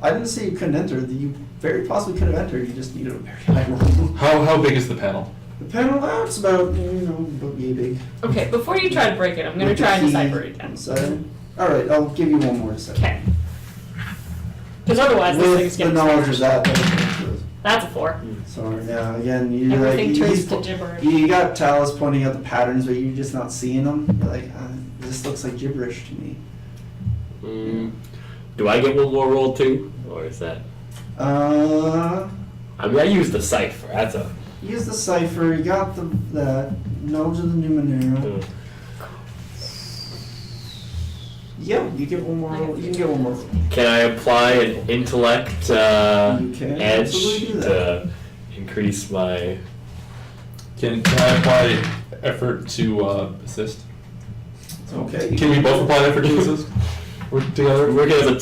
I didn't say you couldn't enter. You very possibly could have entered. You just needed a very high roll. How big is the panel? The panel out's about about yay big. Okay, before you try to break it, I'm going to try and decipher it again. All right, I'll give you one more to say. Okay. Because otherwise this With thing's the getting knowledge of smashed. that. That's a 4. So yeah, again, you Everything turns he's to gibberish. You got Talus pointing out the patterns, but you're just not seeing them. You're like, this looks like gibberish to me. Do I get one more roll too, or is that? I mean, I used the cipher. That's a. Use the cipher. You got that knowledge of the Numenera. Yeah, you get one more. You can get one more. Can I apply an intellect You can edge absolutely do to increase my? Can I apply effort to assist? Okay. Can we both apply effort to assist? We're together. We're gonna.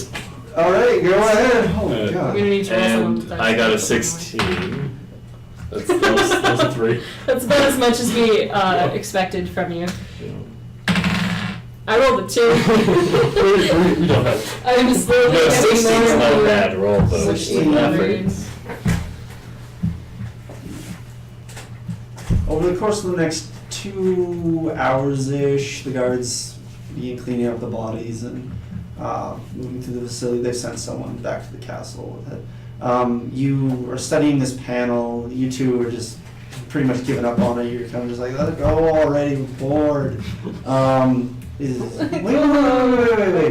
All right, go ahead. Oh my We're god. going to need to roll And someone. I got a 16. That was a 3. That's about as much as we expected from you. I rolled a 2. We don't have. I'm slowly No, getting 16's more not a and more bad roll, though. mushy memories. Over the course of the next 2 hours-ish, the guards begin cleaning up the bodies and moving through the facility. They sent someone back to the castle with it. You are studying this panel. You two are just pretty much giving up on it. You're kind of just like, let it go already. We're bored. Wait.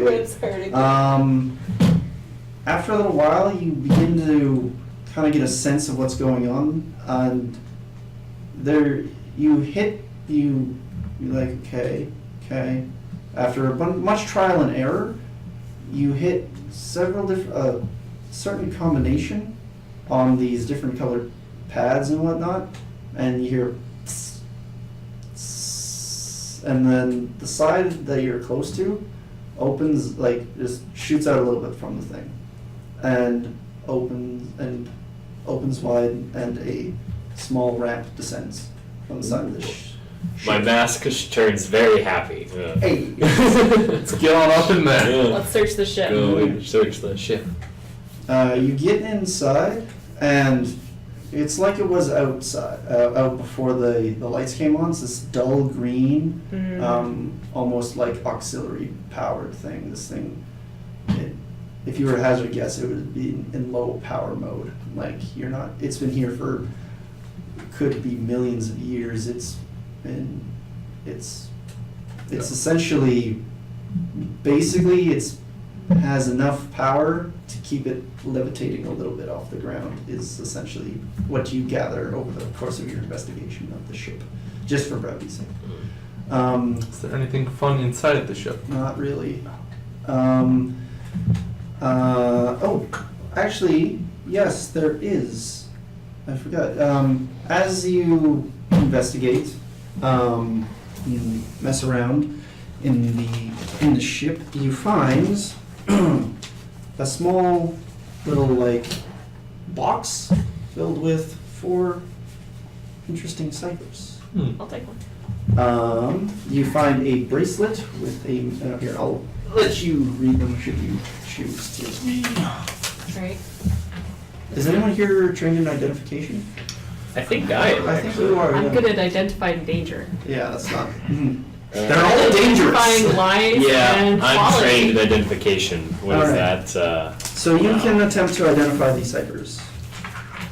It's hurting. After a little while, you begin to kind of get a sense of what's going on, and you're like, okay. After much trial and error, you hit several different, certain combination on these different colored pads and whatnot, and you hear tss, tss, and then the side that you're close to opens, like, just shoots out a little bit from the thing, and opens wide, and a small ramp descends from the side of the ship. My mask turns very happy. Hey! Let's get on up in there. Let's search the ship. Go and search the ship. You get inside, and it's like it was outside, out before the lights came on. It's this dull green, almost like auxiliary powered thing. This thing, if you were to hazard a guess, it would be in low power mode. Like, you're not. It's been here for, could be millions of years. It's essentially, basically, has enough power to keep it levitating a little bit off the ground, is essentially what you gather over the course of your investigation of the ship, just for brevity's sake. Is there anything fun inside the ship? Not really. Actually, yes, there is. I forgot. As you investigate, you mess around in the ship, you find a small little, like, box filled with 4 interesting ciphers. I'll take one. You find a bracelet with a. Here, I'll let you read them should you choose to. Right. Is anyone here trained in identification? I think I am. I think you are. I'm yeah. good at identifying danger. Yeah, that's not. They're all dangerous. Identifying lies Yeah, and I'm quality. trained in identification. What is Alright. that? So you can attempt to identify these ciphers.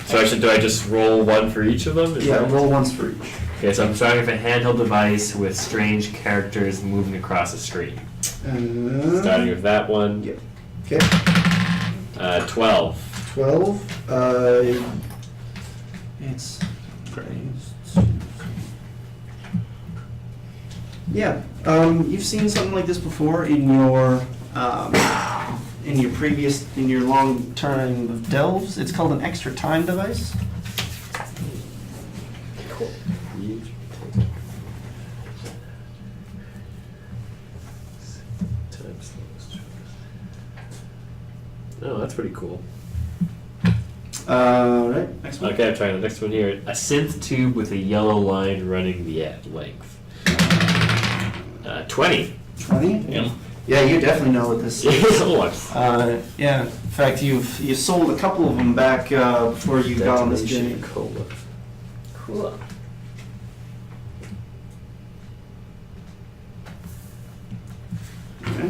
So do I just roll one for each of them? Is Yeah, that- roll once for each. Okay, so I'm starting with a handheld device with strange characters moving across the screen. Starting with that one. Yep. Okay. 12. 12. It's. Yeah. You've seen something like this before in your in your long time of delves. It's called an extra time device. Oh, that's pretty cool. Right, next one. Okay, I'm trying the next one here. A synth tube with a yellow line running the length. 20. 20? Yeah. Yeah, you definitely know what this is. Oh, Yeah, in fact, you sold a couple of them back before you got on this journey. Cola. Cool. Okay.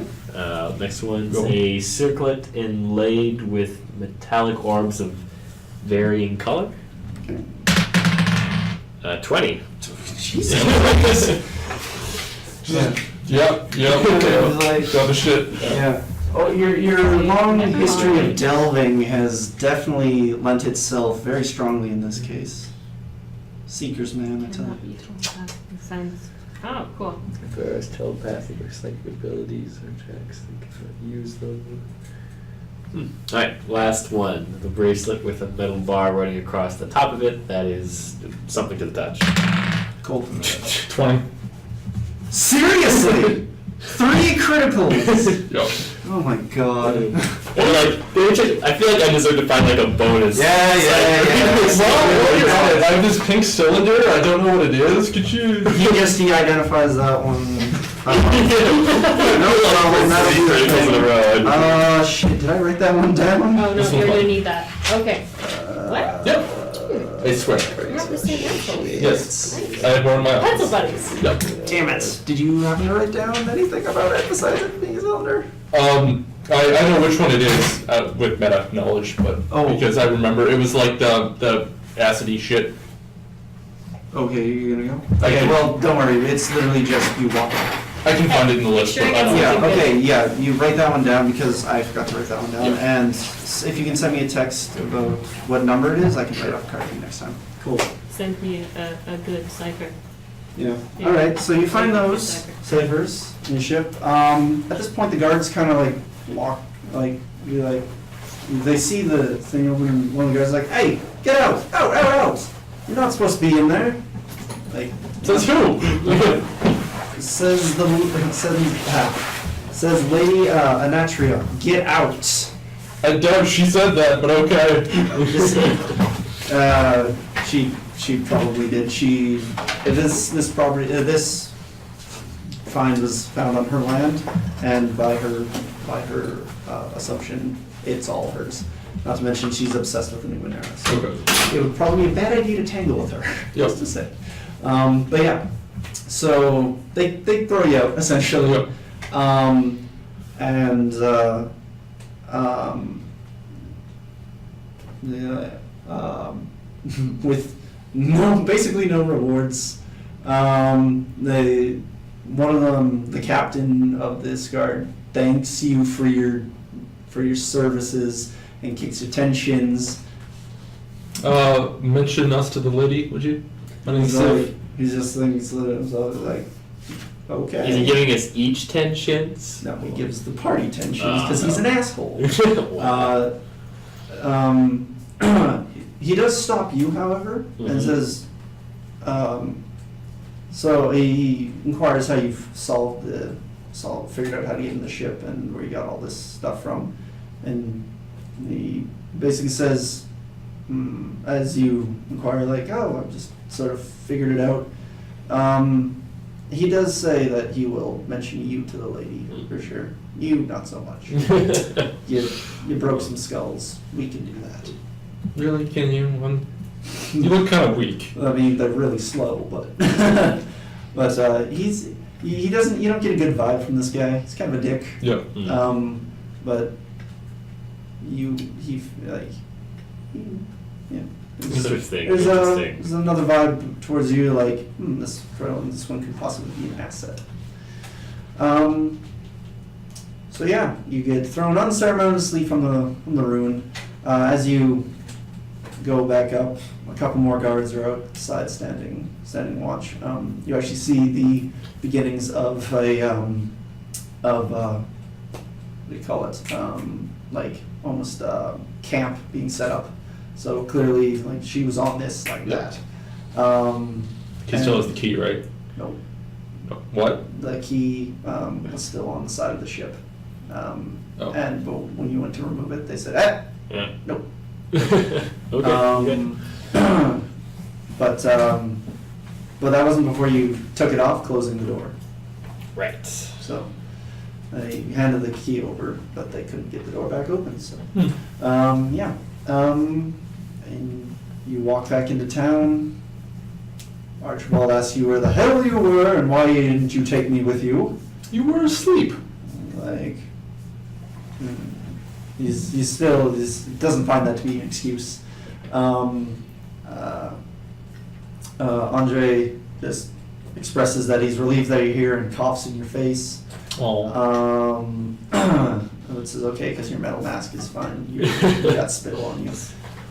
Next one's Go. a circlet inlaid with metallic orbs of varying color. Okay. 20. Jesus. Yep. It was like- Got the shit. Yeah. Oh, your long history of delving has definitely lent itself very strongly in this case. Seeker's man, I tell you. Sense. Oh, cool. If there is telepathic or psychic abilities or checks, they cannot use them. Alright, last one. The bracelet with a metal bar running across the top of it. That is something to the touch. Cool. 20. Seriously? 3 criticals! Yep. Oh my god. And like, I feel like I deserve to find like a bonus. Yeah. Well, you're on it. I have this pink cylinder. I don't know what it is. Could you? He identifies that one. No problem, that'll be the Criticals in a thing. row. Shit, did I write that one down? Oh no, This you're one. gonna need that. Okay. What? Yep. I swear. You have the same pencils. Yes. I had one of my Pencil own. buddies. Yep. Damn it. Did you happen to write down anything about it besides it being a cylinder? I know which one it is with meta knowledge, but Oh. because I remember it was like the acidy shit. Okay, you're gonna go? I Okay, can- well, don't worry, it's literally just you walk up. I can find it in the list. Sure, But I I don't guess Yeah, Something okay, good. yeah, you write that one down because I forgot to write that one down. Yeah. And if you can send me a text about what number it is, I can write off a card for you next time. Cool. Send me a good cipher. Yeah. Yeah. All right. So you find Good those cipher. ciphers in your ship. At this point, the guards kind of like walk, they see the thing open, and one of the guards is like, "Hey, get out! Out! You're not supposed to be in there." Like, Says who? says Lady Anatria, get out. I doubt she said that, but okay. She probably did. This property, this find was found on her land, and by her assumption, it's all hers. Not to mention, she's obsessed with the new Numenera, so Okay. it would probably be a bad idea to tangle with her. Yep. Just to say. But yeah, so they throw you out essentially, Yep. with basically no rewards. One of them, the captain of this guard, thanks you for your services and kicks your tensions. Mention us to the lady, would you? My name's Siv. He just thinks that himself like, okay. Is he giving us each 10 shins? No, he gives the party tensions because he's an asshole. Wow. He does stop you, however, and Mhm. says, so he inquires how you've figured out how to get in the ship and where you got all this stuff from, and he basically says, as you inquire, like, oh, I've just sort of figured it out. He does say that he will mention you to the lady, for sure. You, not so much. You broke some skulls. We can do that. Really? Can you? You look kind of weak. I mean, they're really slow, but he doesn't. You don't get a good vibe from this guy. He's kind of a dick. Yeah. But yeah. Interesting. There's another vibe towards you, like this one could possibly be an asset. So yeah, you get thrown unceremoniously from the ruin. As you go back up, a couple more guards are outside standing watch. You actually see the beginnings of do you call it? Like almost camp being set up. So clearly, like she was on this like Yeah. that. He still has and- the key, right? Nope. What? The key was still on the side of the ship. Oh. And but when you went to remove it, they said, "Eh, Yeah. nope." Okay. But that wasn't before you took it off, closing the door. Right. So they handed the key over, but they couldn't get the door back open. So yeah. And you walk back into town. Archibald asks you where the hell you were and why didn't you take me with you. You were asleep. Like, he's still doesn't find that to be an excuse. Andre just expresses that he's relieved that you're here and coughs in your face. Oh. It says okay because your metal mask is fine. You got spittle on you.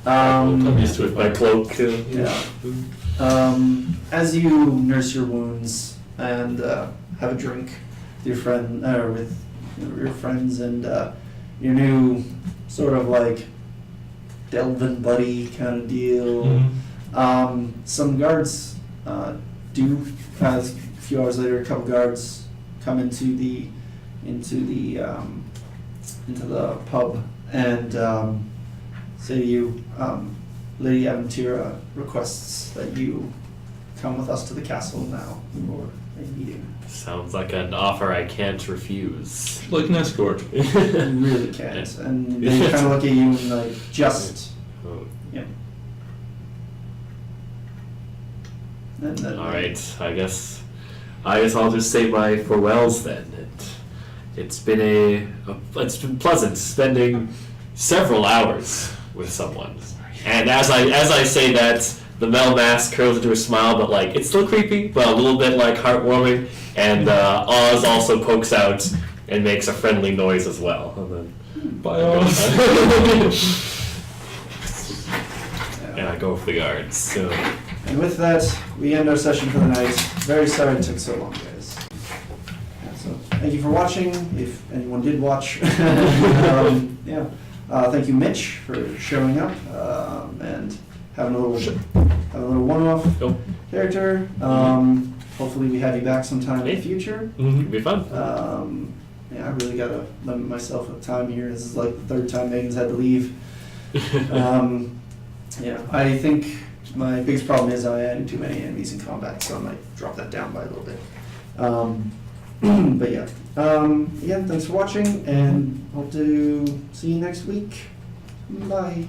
I'm used to it. My cloak too. Yeah. As you nurse your wounds and have a drink with your friend with your friends and your new sort of like Delvin buddy kind of deal. Mhm. Some guards do. A few hours later, a couple guards come into the pub and say to you, Lady Aventira requests that you come with us to the castle now for a meeting. Sounds like an offer I can't refuse. Like an escort. You really can't. And they kind of look at you and like, just, Oh, yeah. And then, all right, I guess I'll just say my farewells then. It's been pleasant spending several hours with someone. And as I say that, the metal mask curls into a smile, but like it's still creepy, but a little bit like heartwarming. And Oz also pokes out and makes a friendly noise as well. And then Bye, Oz. and I go for the guards. So. And with that, we end our session for the night. Very sorry it took so long, guys. Yeah, so thank you for watching, if anyone did watch. Yeah. Thank you, Mitch, for showing up and having a little one-off Nope. character. Hopefully, we have you back sometime in the future. It'd be fun. Yeah, I really gotta limit myself with time here. This is like the third time Megan's had to leave. Yeah, I think my biggest problem is I added too many enemies in combat, so I might drop that down by a little bit. But yeah, again, thanks for watching, and hope to see you next week. Bye.